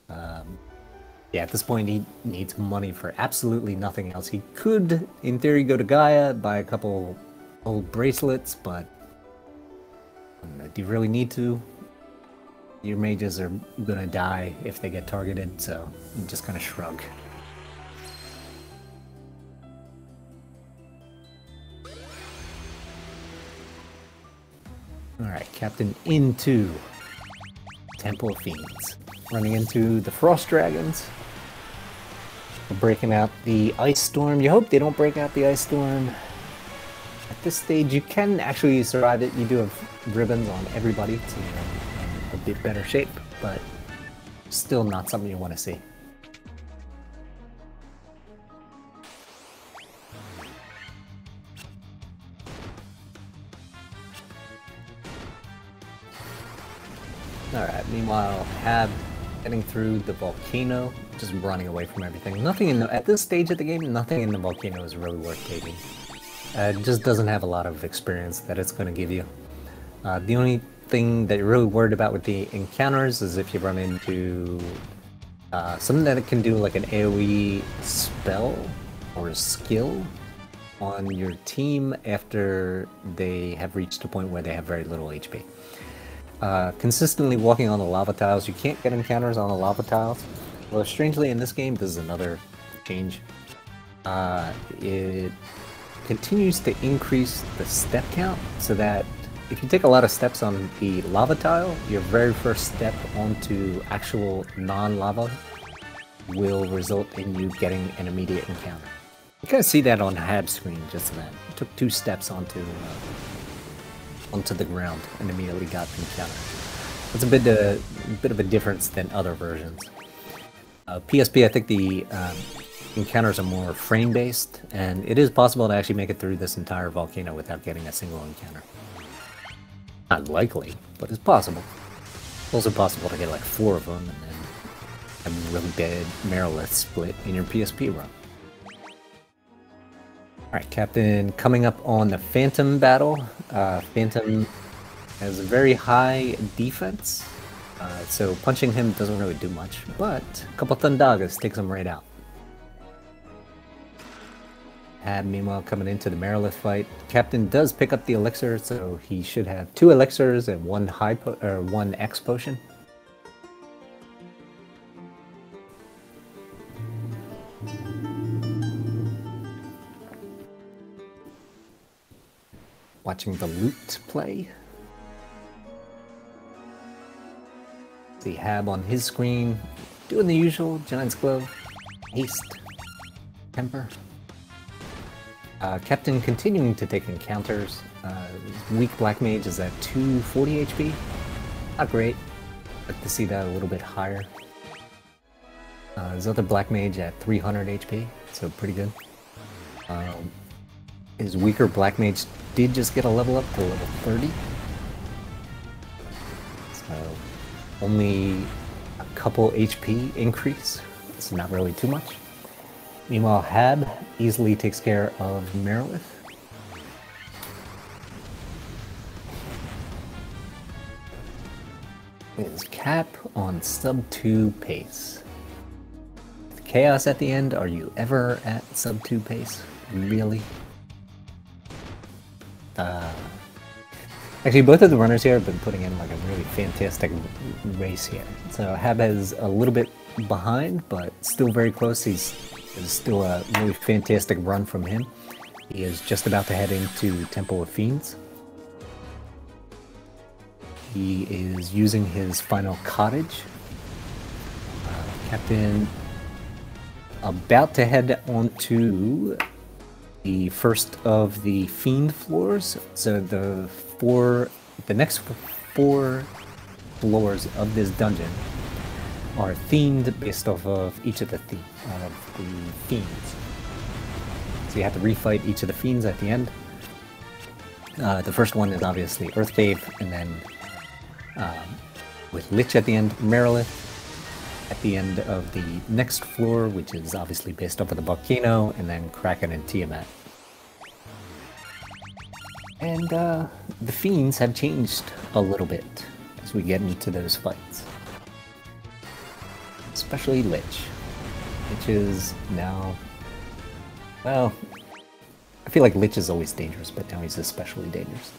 S1: Yeah, at this point he needs money for absolutely nothing else. He could, in theory, go to Gaia, buy a couple old bracelets, but do you really need to? Your mages are gonna die if they get targeted, so I'm just gonna shrug. Alright, Captain into Temple of Fiends. Running into the Frost Dragons. We're breaking out the Ice Storm. You hope they don't break out the Ice Storm. At this stage, you can actually survive it. You do have ribbons on everybody, so you're in a bit better shape, but still not something you want to see. Meanwhile, Hab getting through the volcano, just running away from everything. Nothing at this stage of the game, nothing in the volcano is really worth taking. It just doesn't have a lot of experience that it's going to give you. The only thing that you're really worried about with the encounters is if you run into something that it can do like an AoE spell or skill on your team after they have reached a point where they have very little HP. Consistently walking on the lava tiles, you can't get encounters on the lava tiles. Well, strangely in this game, this is another change. It continues to increase the step count so that if you take a lot of steps on the lava tile, your very first step onto actual non-lava will result in you getting an immediate encounter. You kind of see that on Hab's screen just then. It took 2 steps onto the ground and immediately got the encounter. That's a bit of a difference than other versions. PSP, I think the encounters are more frame-based, and it is possible to actually make it through this entire volcano without getting a single encounter. Not likely, but it's possible. It's also possible to get like 4 of them and then have a really bad Merilith split in your PSP run. Alright, Captain coming up on the Phantom battle. Phantom has a very high defense, so punching him doesn't really do much, but a couple Thundagas takes him right out. Hab, meanwhile, coming into the Merilith fight. Captain does pick up the elixir, so he should have 2 elixirs and 1 X potion. Watching the loot play. See Hab on his screen, doing the usual, Giant's Glove, Haste, Temper. Captain continuing to take encounters. Weak Black Mage is at 240 HP. Not great. Like to see that a little bit higher. His other Black Mage at 300 HP, so pretty good. His weaker Black Mage did just get a level up to level 30. So only a couple HP increase. It's not really too much. Meanwhile, Hab easily takes care of Merilith. Is Cap on sub 2 pace. With Chaos at the end, are you ever at sub 2 pace? Really? Actually, both of the runners here have been putting in like a really fantastic race here. So Hab is a little bit behind, but still very close. It's still a really fantastic run from him. He is just about to head into Temple of Fiends. He is using his final cottage. Captain about to head onto the first of the Fiend floors. So the next 4 floors of this dungeon are themed based off of each of the fiends. So you have to refight each of the fiends at the end. The first one is obviously Earth Cave, and then with Lich at the end, Merilith at the end of the next floor, which is obviously based off of the volcano, and then Kraken and Tiamat. And the fiends have changed a little bit as we get into those fights. Especially Lich. Lich is now... well, I feel like Lich is always dangerous, but now he's especially dangerous.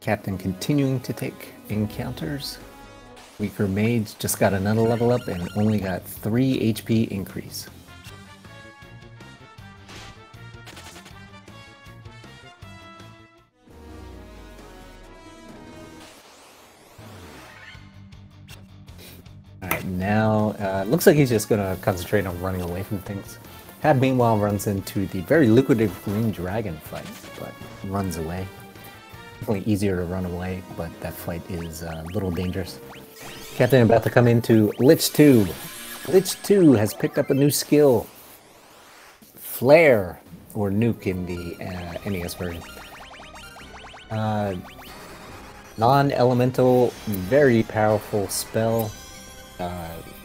S1: Captain continuing to take encounters. Weaker Mage just got another level up and only got 3 HP increase. Alright, now looks like he's just gonna concentrate on running away from things. Hab meanwhile runs into the very lucrative Green Dragon fight, but runs away. Definitely easier to run away, but that fight is a little dangerous. Captain about to come into Lich 2. Lich 2 has picked up a new skill. Flare, or Nuke in the NES version. Non-elemental, very powerful spell.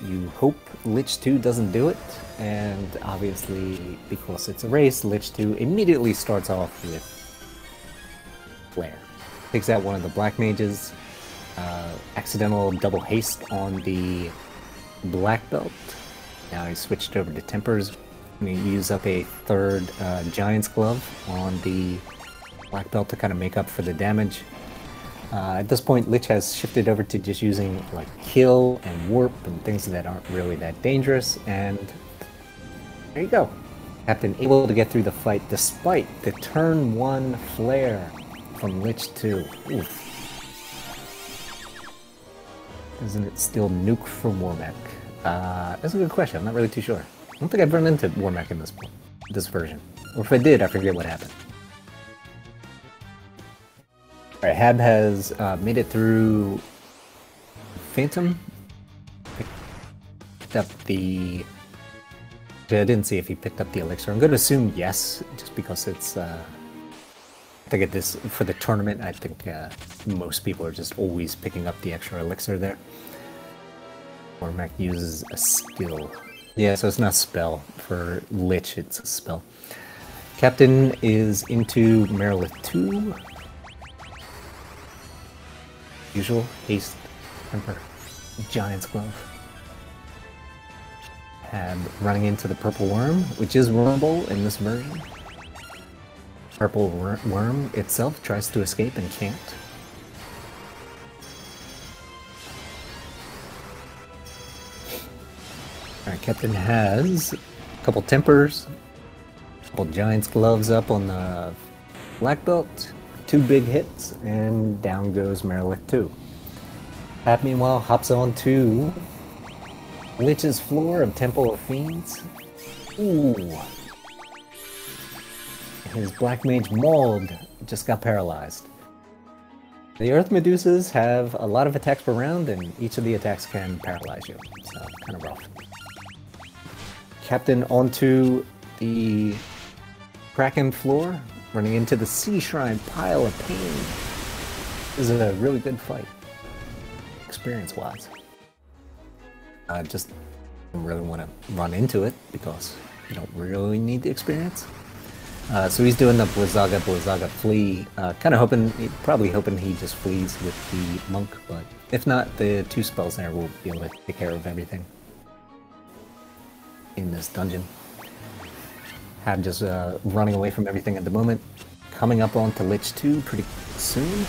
S1: You hope Lich 2 doesn't do it, and obviously, because it's a race, Lich 2 immediately starts off with Flare. Takes out one of the Black Mages, accidental double haste on the Black Belt. Now he's switched over to Tempers, and he used up a third Giant's Glove on the Black Belt to kind of make up for the damage. At this point, Lich has shifted over to just using like Kill and Warp and things that aren't really that dangerous, and there you go. Captain able to get through the fight despite the turn 1 flare from Lich 2. Oof. Isn't it still Nuke for Warmech? That's a good question. I'm not really too sure. I don't think I've run into Warmech in this version. Or if I did, I forget what happened. Alright, Hab has made it through Phantom. Picked up the... I didn't see if he picked up the elixir. I'm going to assume yes, just because it's... I think for the tournament, I think most people are just always picking up the extra elixir there. Warmech uses a skill. Yeah, so it's not a spell. For Lich, it's a spell. Captain is into Merilith 2. Usual, haste, temper, Giant's Glove. Hab running into the Purple Worm, which is runnable in this version. Purple Worm itself tries to escape and can't. Alright, Captain has a couple Tempers, a couple Giant's Gloves up on the Black Belt. 2 big hits, and down goes Merilith 2. Hab, meanwhile, hops on to Lich's floor of Temple of Fiends. Ooh. His Black Mage Mauled just got paralyzed. The Earth Medusas have a lot of attacks per round, and each of the attacks can paralyze you, so kind of rough. Captain onto the Kraken floor. Running into the Sea Shrine Pile of Pain. This is a really good fight, experience-wise. I just don't really want to run into it because you don't really need the experience. So he's doing the Blizzaga flee. Kind of probably hoping he just flees with the monk, but if not, the 2 spells there will be able to take care of everything in this dungeon. Hab just running away from everything at the moment. Coming up onto Lich 2 pretty soon.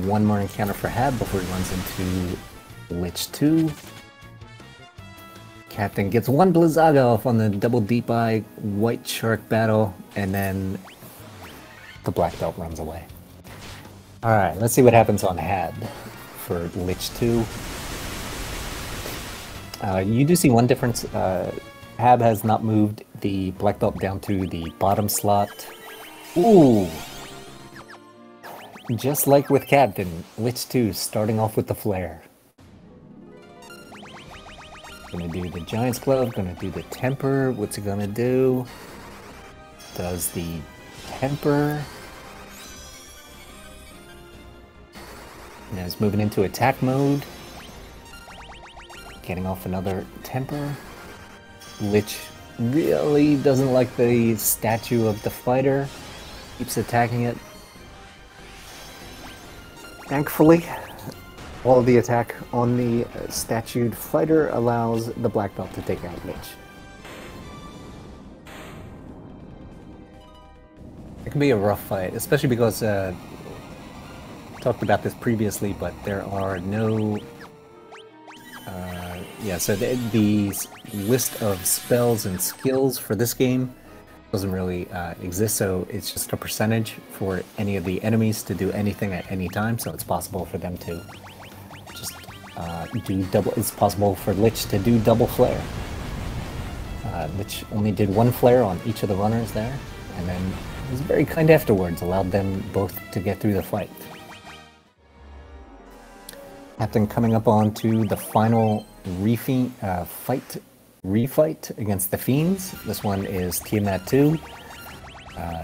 S1: One more encounter for Hab before he runs into Lich 2. Captain gets 1 Blizzaga off on the double deep eye White Shark battle, and then the Black Belt runs away. Alright, let's see what happens on Hab for Lich 2. You do see one difference. Hab has not moved the Black Belt down to the bottom slot. Ooh! Just like with Captain, Lich 2 starting off with the Flare. Gonna do the Giant's Glove, gonna do the Temper. What's it gonna do? Does the Temper. Now it's moving into attack mode. Getting off another Temper. Lich really doesn't like the statue of the fighter. Keeps attacking it. Thankfully, all of the attack on the statued fighter allows the Black Belt to take out Lich. It can be a rough fight, especially because talked about this previously, but there are no so the list of spells and skills for this game doesn't really exist, so it's just a percentage for any of the enemies to do anything at any time, so it's possible for them to just do double. It's possible for Lich to do double flare. which only did one flare on each of the runners there, and then was very kind afterwards, allowed them both to get through the fight. Captain coming up onto the final refight against the Fiends. This one is Tiamat 2.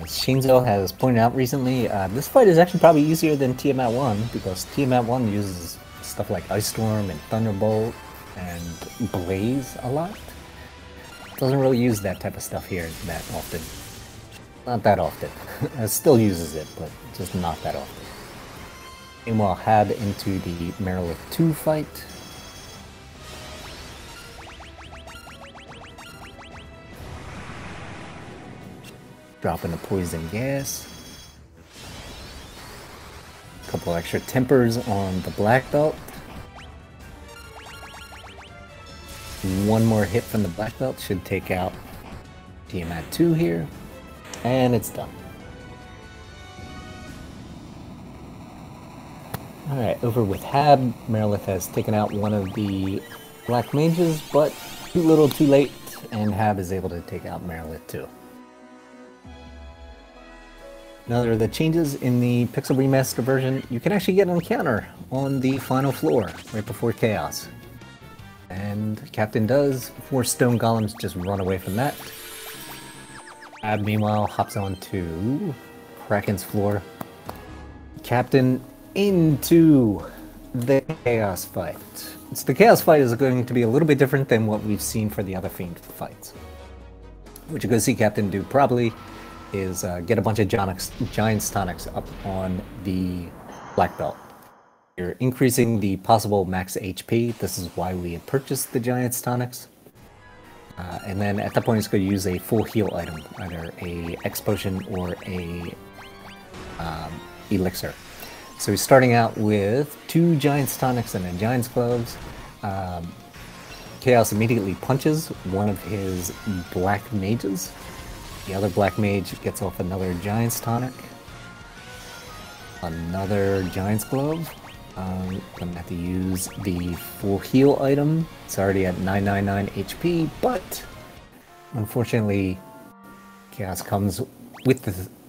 S1: Shinzo has pointed out recently, this fight is actually probably easier than Tiamat 1, because Tiamat 1 uses stuff like Ice Storm and Thunderbolt and Blaze a lot. Doesn't really use that type of stuff here that often. Not that often. It still uses it, but just not that often. Meanwhile, Hab into the Merilith 2 fight. Dropping the poison gas. A couple extra tempers on the black belt. One more hit from the black belt should take out Tiamat 2 here. And it's done. Alright, over with Hab. Merilith has taken out one of the black mages, but too little too late, and Hab is able to take out Merilith too. Now there are the changes in the Pixel Remaster version. You can actually get an encounter on the final floor, right before Chaos. And Captain does. 4 stone golems just run away from that. Hab, meanwhile, hops onto Kraken's floor. Captain into the Chaos fight. The Chaos fight is going to be a little bit different than what we've seen for the other Fiend fights. What you're going to see Captain do probably is get a bunch of Giant's Tonics up on the Black Belt. You're increasing the possible max HP. This is why we had purchased the Giant's Tonics. And then at that point, it's going to use a full heal item, either a X Potion or a Elixir. So he's starting out with 2 Giant's Tonics and a Giant's Gloves. Chaos immediately punches one of his black mages. The other black mage gets off another Giant's Tonic. Another Giant's Glove. I'm going to have to use the full heal item. It's already at 999 HP, but unfortunately Chaos comes with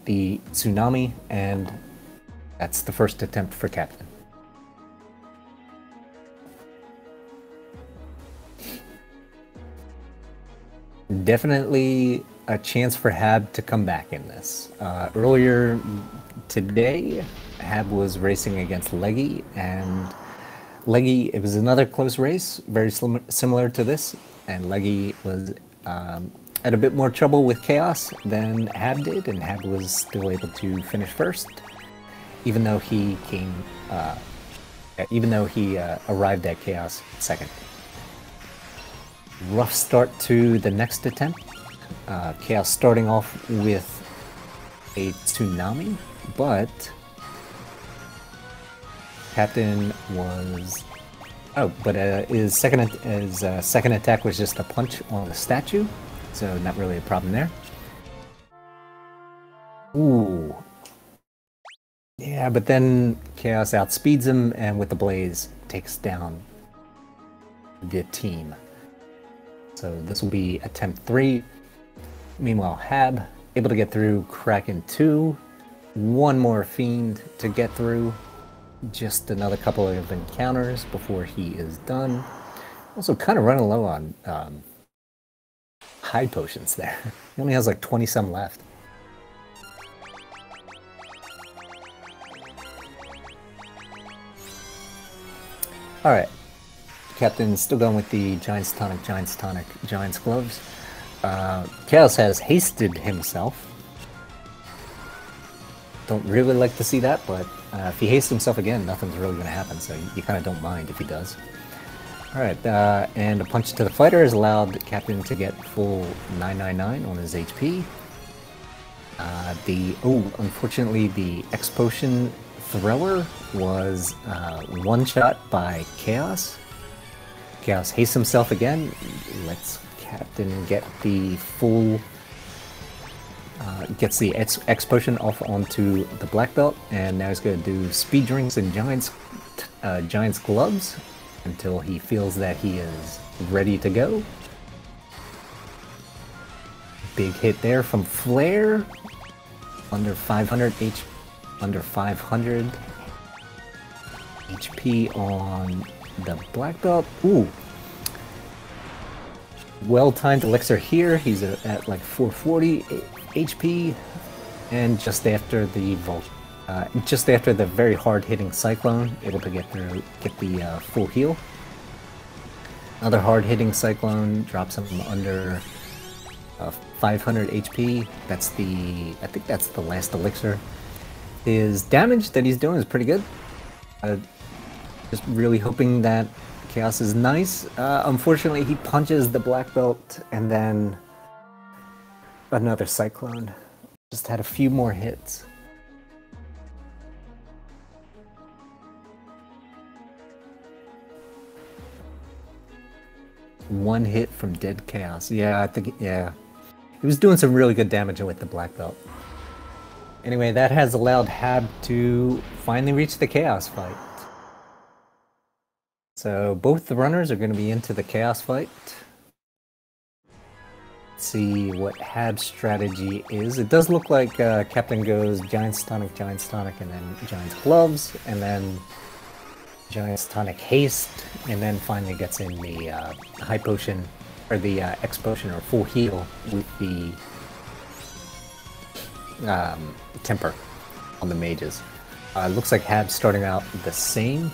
S1: the tsunami, and that's the first attempt for Captain. Definitely a chance for Hab to come back in this. Earlier today, Hab was racing against Leggy, and Leggy, it was another close race, very similar to this, and Leggy was had a bit more trouble with Chaos than Hab did, and Hab was still able to finish first, even though he arrived at Chaos second. Rough start to the next attempt. Chaos starting off with a tsunami, but Captain was... Oh, but his second attack was just a punch on the statue, so not really a problem there. Ooh. Yeah, but then Chaos outspeeds him, and with the Blaze, takes down the team. So this will be attempt 3. Meanwhile, Hab, able to get through Kraken 2. One more Fiend to get through. Just another couple of encounters before he is done. Also kind of running low on high potions there. He only has like 20-some left. Alright. Captain's still going with the Giant's Tonic, Giant's Gloves. Chaos has hasted himself. Don't really like to see that, but if he hastes himself again, nothing's really going to happen, so you kind of don't mind if he does. Alright, and a punch to the fighter has allowed Captain to get full 999 on his HP. Unfortunately, the X Potion thrower was one-shot by Chaos. Chaos hastes himself again, lets Captain get the full... gets the X Potion off onto the black belt, and now he's going to do speed drinks and Giant's Gloves until he feels that he is ready to go. Big hit there from Flare. Under 500 HP on the black belt. Ooh. Well-timed elixir here. He's at like 440 HP. And just after the very hard-hitting cyclone, able to get the full heal. Another hard-hitting cyclone drops him under 500 HP. I think that's the last elixir. His damage that he's doing is pretty good. Just really hoping that Chaos is nice. Unfortunately, he punches the black belt and then another cyclone. Just had a few more hits. One hit from Dead Chaos. Yeah, I think, yeah. He was doing some really good damage with the black belt. Anyway, that has allowed Hab to finally reach the Chaos fight. So both the runners are going to be into the Chaos fight. Let's see what Hab's strategy is. It does look like Captain goes Giant's Tonic, and then Giant's Gloves, and then Giant's Tonic Haste, and then finally gets in the High Potion, or the X Potion, or Full Heal with the Temper on the mages. Looks like Hab's starting out the same.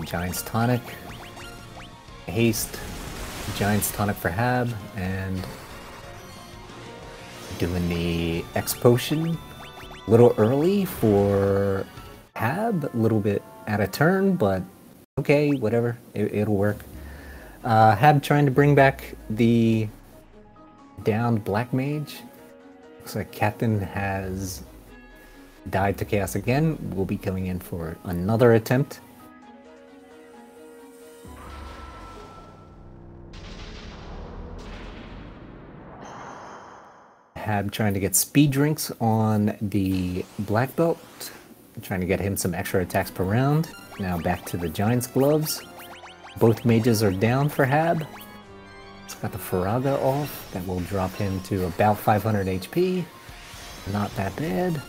S1: Giant's Tonic, Haste, Giant's Tonic for Hab, and doing the X Potion a little early for Hab, a little bit out of turn, but okay, whatever, it'll work. Hab trying to bring back the downed Black Mage. Looks like Captain has died to Chaos again. We'll be coming in for another attempt. Hab trying to get speed drinks on the black belt, trying to get him some extra attacks per round. Now back to the Giant's Gloves. Both mages are down for Hab. It's got the Faraga off. That will drop him to about 500 HP. Not that bad.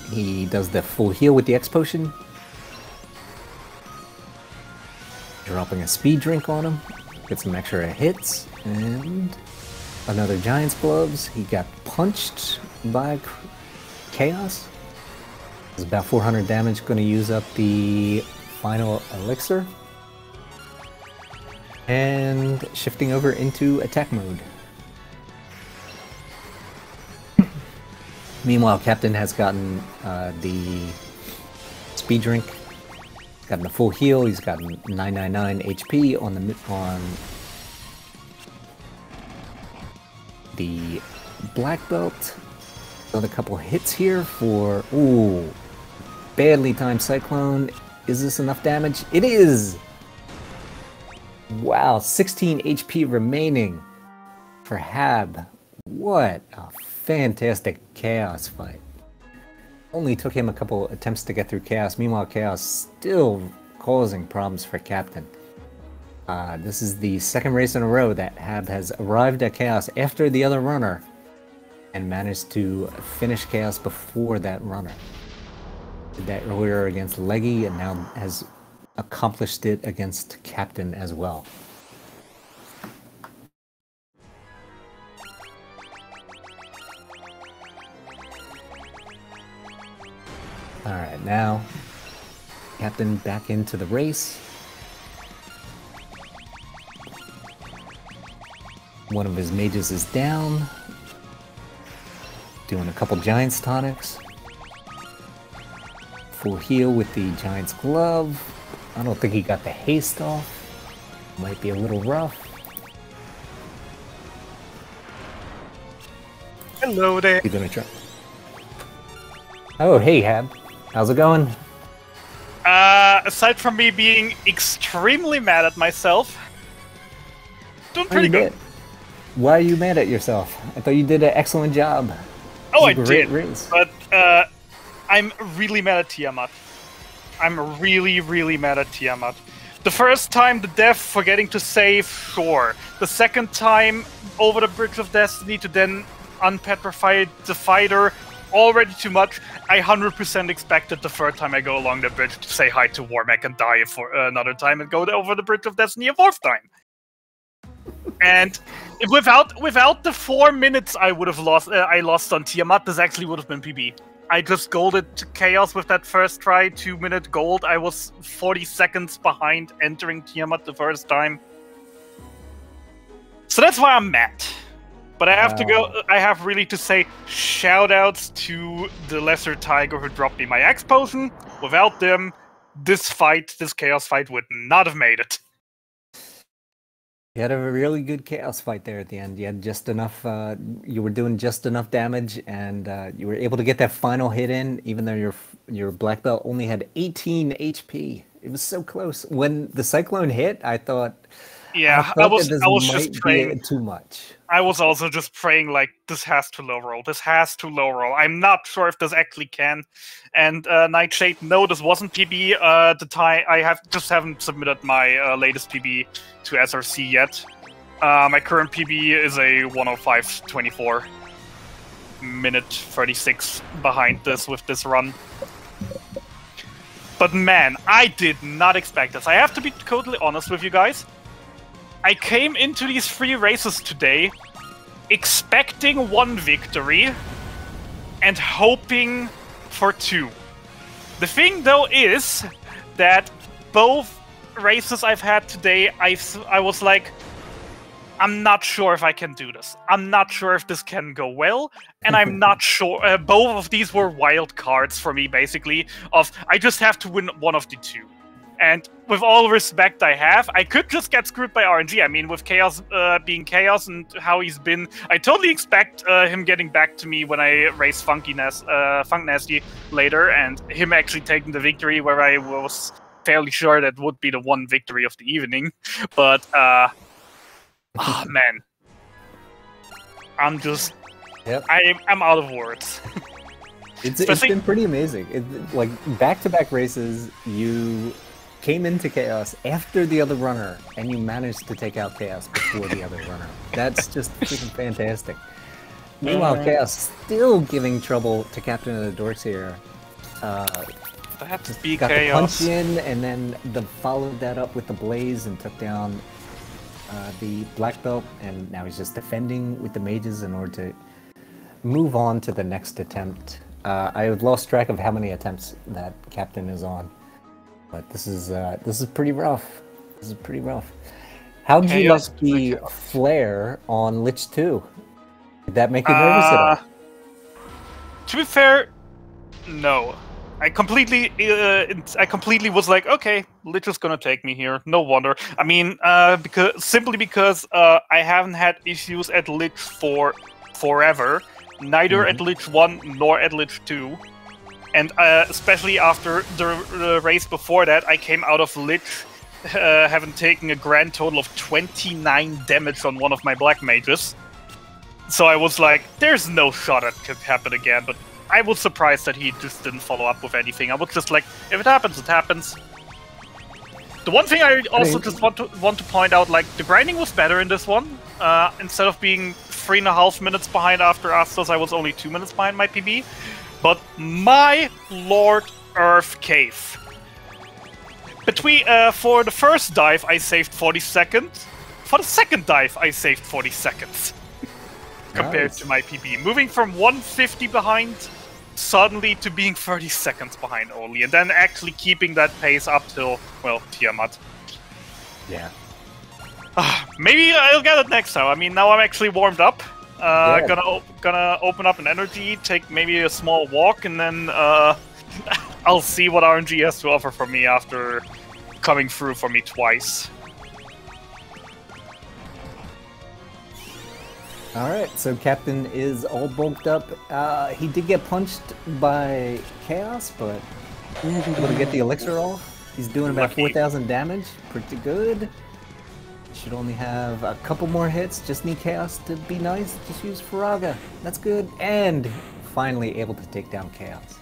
S1: He does the full heal with the X Potion. Dropping a speed drink on him. Get some extra hits, and another Giant's Gloves. He got punched by Chaos. It's about 400 damage, going to use up the final elixir. And shifting over into attack mode. Meanwhile, Captain has gotten the speed drink. Gotten the full heal. He's gotten 999 HP on the black belt. Another couple hits here for badly timed cyclone. Is this enough damage? It is. Wow, 16 HP remaining for Hab. What a fantastic Chaos fight. Only took him a couple attempts to get through Chaos. Meanwhile, Chaos still causing problems for Captain. This is the second race in a row that Hab has arrived at Chaos after the other runner and managed to finish Chaos before that runner. Did that earlier against Leggy and now has accomplished it against Captain as well. Alright, now Captain back into the race. One of his mages is down. Doing a couple Giant's Tonics. Full heal with the Giant's Glove. I don't think he got the haste off. Might be a little rough.
S2: Hello there.
S1: You gonna try? Oh, hey Hab. How's it going?
S2: Aside from me being extremely mad at myself, doing pretty good.
S1: Why are you mad at yourself? I thought you did an excellent job.
S2: Oh, I did, but I'm really mad at Tiamat. I'm really, really mad at Tiamat. The first time, the death forgetting to save, sure. The second time, over the Bridge of Destiny to then unpetrify the fighter, already too much. I 100% expected the third time I go along the bridge to say hi to Warmech and die for another time and go over the Bridge of Destiny a fourth time. And without the 4 minutes I would have lost, I lost on Tiamat, this actually would have been PB. I just golded to Chaos with that first try, 2-minute gold. I was 40 seconds behind entering Tiamat the first time. So that's why I'm mad. But I have to go, I have really to say shoutouts to the Lesser Tiger who dropped me my X potion. Without them, this Chaos fight would not have made it.
S1: You had a really good Chaos fight there at the end. You had just enough, you were doing just enough damage, and you were able to get that final hit in, even though your black belt only had 18 HP. It was so close. When the Cyclone hit, I thought,
S2: yeah, I was just praying
S1: too much.
S2: I was also just praying like, this has to low roll. This has to low roll. I'm not sure if this actually can. And Nightshade, no, this wasn't PB. The time I haven't submitted my latest PB to SRC yet. My current PB is a 105.24. Minute 36 behind this with this run. But man, I did not expect this. I have to be totally honest with you guys. I came into these 3 races today expecting 1 victory and hoping for 2. The thing though is that both races I've had today, I was like, I'm not sure if I can do this. I'm not sure if this can go well, and I'm not sure. Both of these were wild cards for me, basically, of I just have to win one of the 2. And with all respect I have, I could just get screwed by RNG. I mean, with Chaos being Chaos and how he's been, I totally expect him getting back to me when I race Funk Nasty later, and him actually taking the victory where I was fairly sure that would be the 1 victory of the evening. But, oh man. I'm just... Yep. I'm out of words.
S1: It's been pretty amazing. Like, back-to-back races, you came into Chaos after the other runner, and you managed to take out Chaos before the other runner. That's just freaking fantastic. Meanwhile, Chaos still giving trouble to Captain of the Dorks here.
S2: That's be
S1: got
S2: Chaos.
S1: the punch in, and then followed that up with the Blaze and took down the Black Belt, and now he's just defending with the mages in order to move on to the next attempt. I've lost track of how many attempts that Captain is on, but this is pretty rough. This is pretty rough. How did you like the flare on Lich 2? Did that make you nervous at all?
S2: To be fair, no. I completely was like, okay, Lich is gonna take me here. No wonder. I mean, simply because I haven't had issues at Lich for forever. Neither at Lich 1 nor at Lich 2. And especially after the race before that, I came out of Lich having taken a grand total of 29 damage on one of my black mages. So I was like, there's no shot it could happen again, but I was surprised that he just didn't follow up with anything. I was just like, if it happens, it happens. The one thing I also just want to point out, like, the grinding was better in this one. Instead of being 3.5 minutes behind after Astos, I was only 2 minutes behind my PB. But my Lord Earth Cave. For the first dive, I saved 40 seconds. For the second dive, I saved 40 seconds. Compared to my PB. Moving from 150 behind suddenly to being 30 seconds behind only. And then actually keeping that pace up till, well, Tiamat.
S1: Yeah.
S2: Maybe I'll get it next time. I mean, now I'm actually warmed up. Gonna open up an energy, take maybe a small walk, and then I'll see what RNG has to offer for me after coming through for me twice.
S1: Alright, so Captain is all bulked up. He did get punched by Chaos, but able to get the elixir off. He's doing about 4,000 damage. Pretty good. Should only have a couple more hits. Just need Chaos to be nice. Just use Faraga. That's good. And finally able to take down Chaos.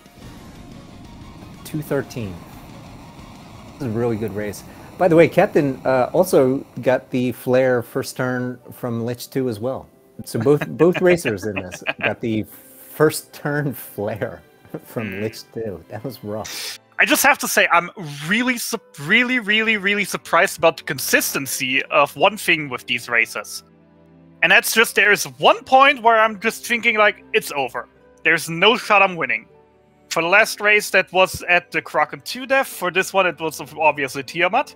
S1: 213. This is a really good race. By the way, Captain also got the flare first turn from Lich 2 as well. So both racers in this got the first turn flare from Lich 2. That was rough.
S2: I just have to say, I'm really surprised about the consistency of one thing with these races. And that's just, there's one point where I'm just thinking, like, it's over. There's no shot I'm winning. For the last race, that was at the Kraken 2 death. For this one, it was obviously Tiamat.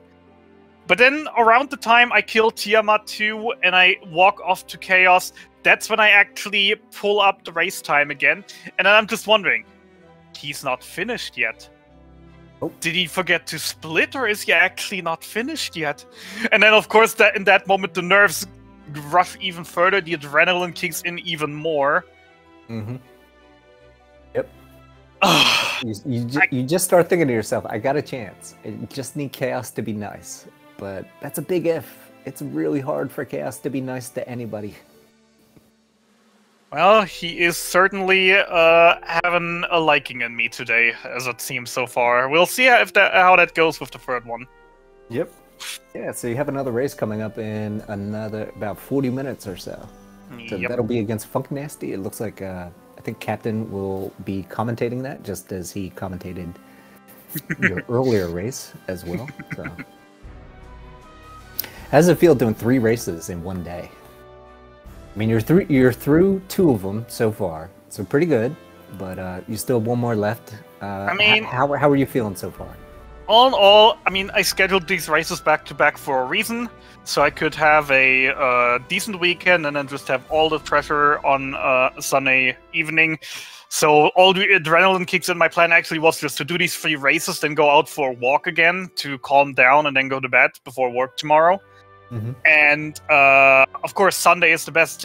S2: But then, around the time I kill Tiamat 2 and I walk off to Chaos, that's when I actually pull up the race time again. And then I'm just wondering, he's not finished yet. Oh. Did he forget to split, or is he actually not finished yet? And then, of course, that in that moment, the nerves rush even further, the adrenaline kicks in even more.
S1: Mm-hmm. Yep. you just start thinking to yourself, I got a chance. I just need Chaos to be nice. But that's a big if. It's really hard for Chaos to be nice to anybody.
S2: Well, he is certainly having a liking in me today, as it seems so far. We'll see how that goes with the third one.
S1: Yep. Yeah, so you have another race coming up in another about 40 minutes or so. So
S2: yep.
S1: That'll be against Funk Nasty. It looks like I think Captain will be commentating that, just as he commentated your earlier race as well. So. How does it feel doing 3 races in one day? I mean, you're through 2 of them so far, so pretty good. But you still have 1 more left.
S2: I mean,
S1: how are you feeling so far?
S2: All in all, I mean, I scheduled these races back to back for a reason, so I could have a decent weekend and then just have all the pressure on Sunday evening. So all the adrenaline kicks in. My plan actually was just to do these 3 races, then go out for a walk again to calm down, and then go to bed before work tomorrow. Mm-hmm. And of course, Sunday is the best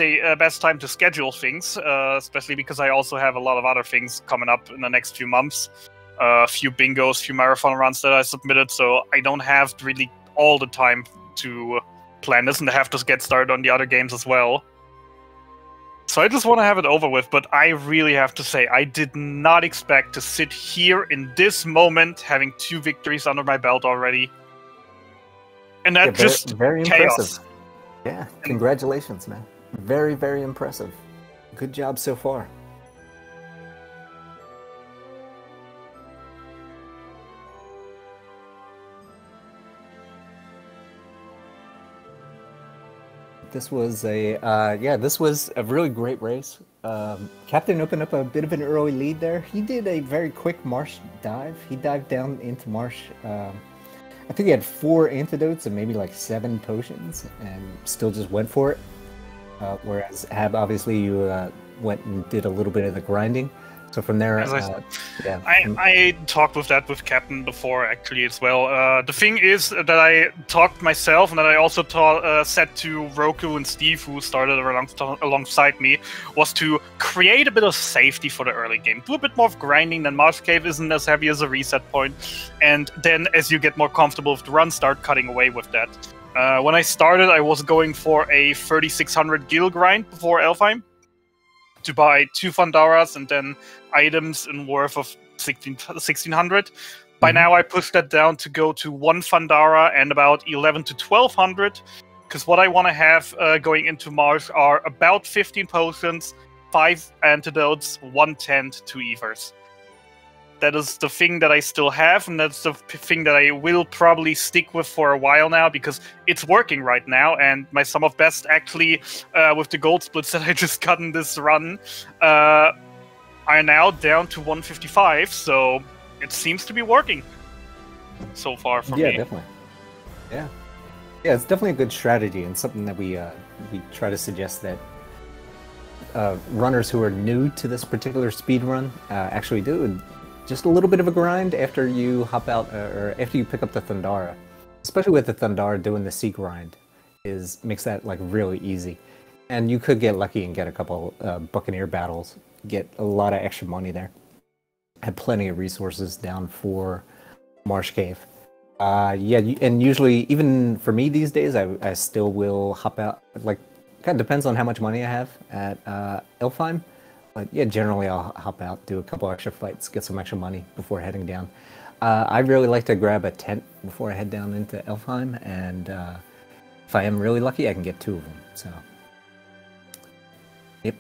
S2: time to schedule things, especially because I also have a lot of other things coming up in the next few months. A few bingos, few marathon runs that I submitted, so I don't have really all the time to plan this, and I have to get started on the other games as well. So I just want to have it over with, but I really have to say, I did not expect to sit here in this moment having 2 victories under my belt already. And that's just
S1: very
S2: chaos.
S1: Impressive. Yeah, congratulations, man. Very, very impressive. Good job so far. This was a really great race. Captain opened up a bit of an early lead there. He did a very quick marsh dive. He dived down into marsh. I think he had 4 antidotes and maybe like 7 potions, and still just went for it. Whereas Hab, obviously, you went and did a little bit of the grinding. So from there,
S2: I talked with Captain before actually as well. The thing is that I talked myself, and that I also said to Roku and Steve, who started alongside me, was to create a bit of safety for the early game. Do a bit more of grinding. Then Marsh Cave isn't as heavy as a reset point, and then as you get more comfortable with the run, start cutting away with that. When I started, I was going for a 3600 gil grind before Elfheim to buy 2 Fandaras and then items in worth of 1600. By now I pushed that down to go to 1 Fandara and about 11 to 1200, because what I want to have going into Marsh are about 15 potions, 5 antidotes, 1 tent, 2 Evers. That is the thing that I still have, and that's the thing that I will probably stick with for a while now, because it's working right now, and my sum of best actually, with the gold splits that I just got in this run, are now down to 155, so it seems to be working so far for me.
S1: Yeah, definitely. Yeah, it's definitely a good strategy, and something that we try to suggest that runners who are new to this particular speed run actually do. Just a little bit of a grind after you hop out, or after you pick up the Thundara. Especially with the Thundara, doing the C grind makes that like really easy. And you could get lucky and get a couple Buccaneer battles, get a lot of extra money there. Have plenty of resources down for Marsh Cave. And usually, even for me these days, I still will hop out. Like, kind of depends on how much money I have at Elfheim. But yeah, generally I'll hop out, do a couple extra fights, get some extra money before heading down. I really like to grab a tent before I head down into Elfheim, and if I am really lucky, I can get 2 of them. So, yep.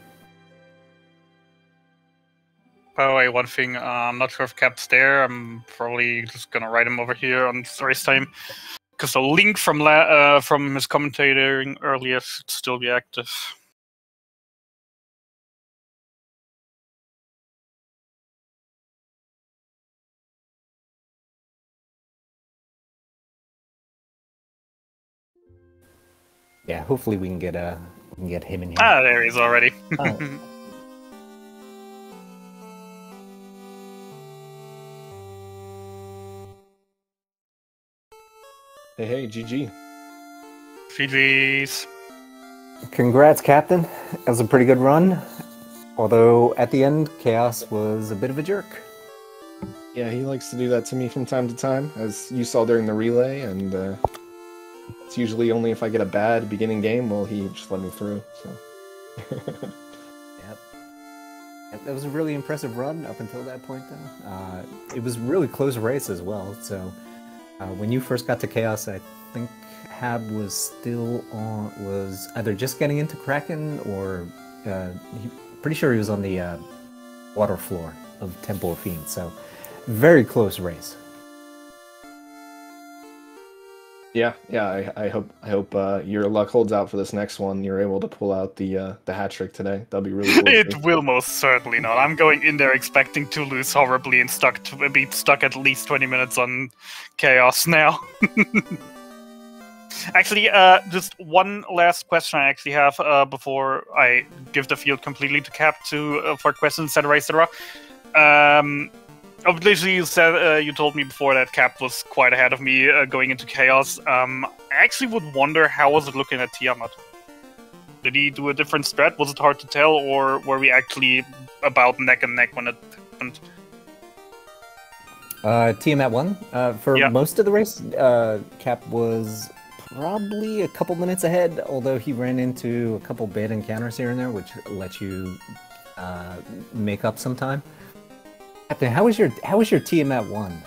S2: By the way, one thing, I'm not sure if Cap's there. I'm probably just gonna write him over here on race time, because the link from his commentating earlier should still be active.
S1: Yeah, hopefully we can get him in here.
S2: Ah, there he is already.
S3: Hey, GG.
S2: GG's.
S1: Congrats, Captain. That was a pretty good run. Although at the end, Chaos was a bit of a jerk.
S3: Yeah, he likes to do that to me from time to time, as you saw during the relay, and it's usually only if I get a bad beginning game will he just let me through. So.
S1: Yep. That was a really impressive run up until that point, though. It was a really close race as well. So when you first got to Chaos, I think Hab was either just getting into Kraken or pretty sure he was on the water floor of Temple of Fiends. So very close race.
S3: Yeah. I hope your luck holds out for this next one. You're able to pull out the hat trick today. That'll be really cool.
S2: It will most certainly not. I'm going in there expecting to lose horribly and be stuck at least 20 minutes on Chaos now. Actually, just one last question I actually have before I give the field completely to Cap for questions, etc. Obviously, you told me before that Cap was quite ahead of me going into Chaos. I actually would wonder, how was it looking at Tiamat? Did he do a different strat? Was it hard to tell, or were we actually about neck and neck when it happened?
S1: Tiamat won. For most of the race, Cap was probably a couple minutes ahead, although he ran into a couple bad encounters here and there, which let you make up some time. Captain, how was your Tiamat 1?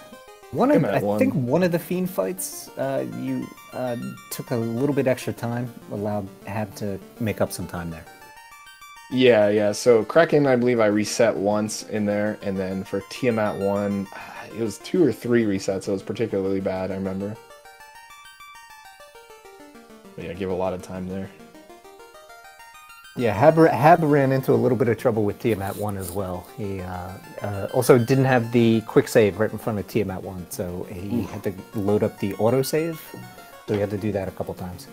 S1: I think one of the Fiend fights, you took a little bit extra time, allowed Hab to make up some time there.
S3: Yeah. So Kraken, I believe I reset once in there, and then for Tiamat 1, it was 2 or 3 resets. So it was particularly bad, I remember. But yeah, give a lot of time there.
S1: Yeah, Hab ran into a little bit of trouble with Tiamat 1 as well. He also didn't have the quick save right in front of Tiamat 1, so he had to load up the autosave, so he had to do that a couple times.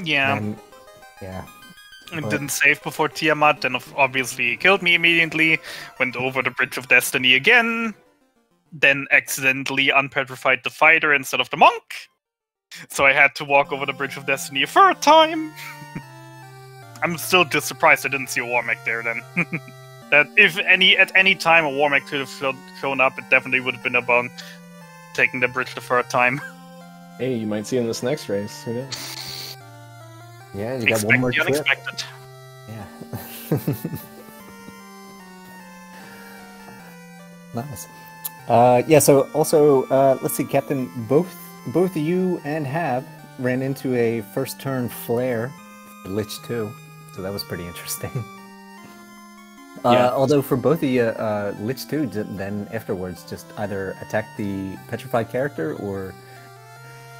S2: Yeah. It didn't save before Tiamat, then obviously he killed me immediately, went over the Bridge of Destiny again, then accidentally unpetrified the fighter instead of the monk, so I had to walk over the Bridge of Destiny a third time. I'm still just surprised I didn't see a Warmech there then. That if at any time a Warmech could have shown up, it definitely would have been about taking the bridge the third time.
S3: Hey, you might see in this next race. Who knows?
S1: Yeah, you got one more trip.
S2: Unexpected.
S1: Yeah. Nice. Yeah. So also, let's see, Captain. Both you and Hab ran into a first turn flare for Lich 2. So that was pretty interesting. Although for both of you, Lich 2 then afterwards just either attacked the petrified character or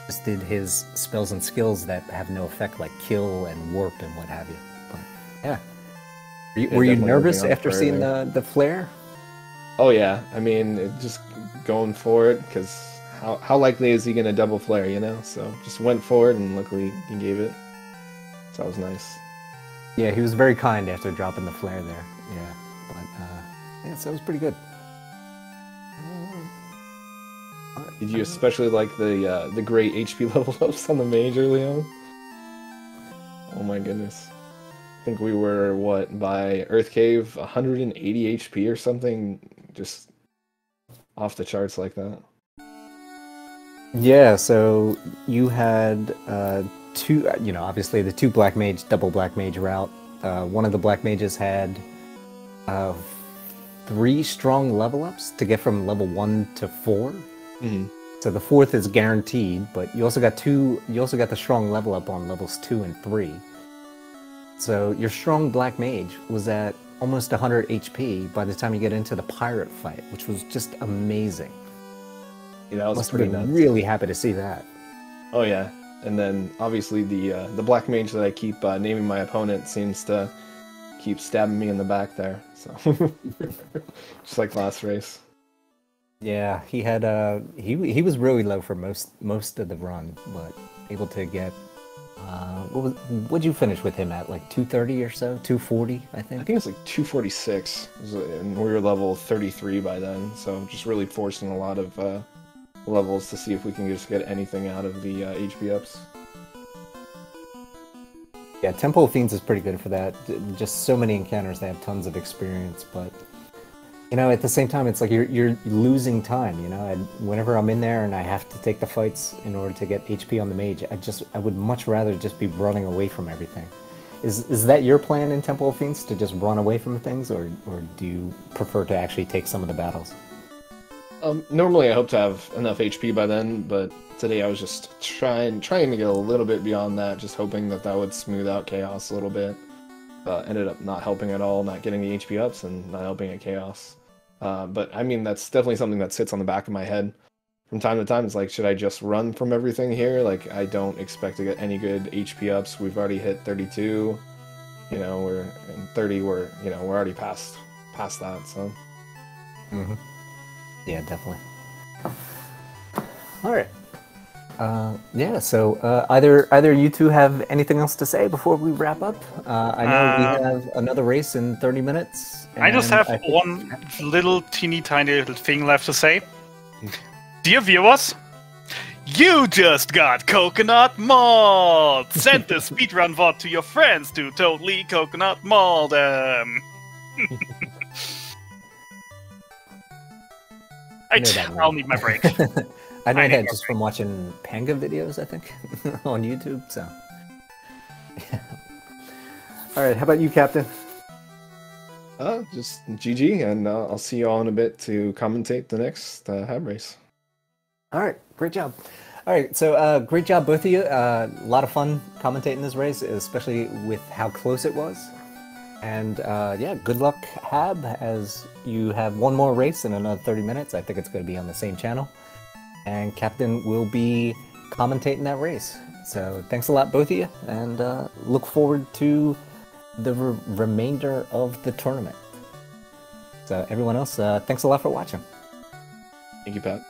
S1: just did his spells and skills that have no effect, like kill and warp and what have you. But, yeah. Were you nervous after seeing the flare?
S3: Oh yeah, I mean, just going for it, because how likely is he going to double flare, you know? So just went for it, and luckily he gave it. So that was nice.
S1: Yeah, he was very kind after dropping the flare there. Yeah, but so it was pretty good.
S3: Did you especially like the great HP level ups on the mage early on? Oh my goodness. I think we were, by Earth Cave, 180 HP or something, just off the charts like that.
S1: Yeah, so you had two, obviously the 2 black mage, double black mage route. One of the black mages had 3 strong level ups to get from level 1 to 4.
S3: Mhm.
S1: So the fourth is guaranteed, but you also got two. You also got the strong level up on levels 2 and 3. So your strong black mage was at almost 100 HP by the time you get into the pirate fight, which was just amazing.
S3: Yeah, that was
S1: Must have
S3: pretty
S1: been
S3: nuts.
S1: really happy to see that.
S3: Oh yeah, and then obviously the black mage that I keep naming my opponent seems to keep stabbing me in the back there. So just like last race.
S1: Yeah, he had he was really low for most of the run, but able to get what'd you finish with him at, like 230 or so, 240, I
S3: I
S1: think.
S3: think it's like 246, and we were level 33 by then. So just really forcing a lot of levels to see if we can just get anything out of the HP ups.
S1: Yeah, Temple of Fiends is pretty good for that. Just so many encounters, they have tons of experience, but you know, at the same time, it's like you're losing time. You know, and whenever I'm in there and I have to take the fights in order to get HP on the mage, I would much rather just be running away from everything. Is that your plan in Temple of Fiends, to just run away from things, or do you prefer to actually take some of the battles?
S3: Normally I hope to have enough HP by then, but today I was just trying to get a little bit beyond that, just hoping that would smooth out Chaos a little bit. Ended up not helping at all, not getting the HP ups and not helping at Chaos. But I mean, that's definitely something that sits on the back of my head from time to time. It's like, should I just run from everything here? Like, I don't expect to get any good HP ups. We've already hit 32. You know, we're in 30. We're already past that. So.
S1: Mm-hmm. Yeah, definitely. All right. Yeah, so either you two have anything else to say before we wrap up? I know we have another race in 30 minutes.
S2: I just have
S1: think...
S2: one little teeny tiny little thing left to say. Dear viewers, you just got coconut malt! Send the speedrun VOD to your friends to totally coconut malt them! I'll need my break.
S1: I know that just from watching Panga videos, I think, on YouTube, so... Alright, how about you, Captain?
S3: Just GG, and I'll see you all in a bit to commentate the next Hab race.
S1: Alright, great job. Alright, so great job, both of you. A lot of fun commentating this race, especially with how close it was. And yeah, good luck, Hab, as you have one more race in another 30 minutes. I think it's going to be on the same channel. And Captain will be commentating that race. So thanks a lot, both of you, and look forward to the remainder of the tournament. So everyone else, thanks a lot for watching.
S3: Thank you, Pat.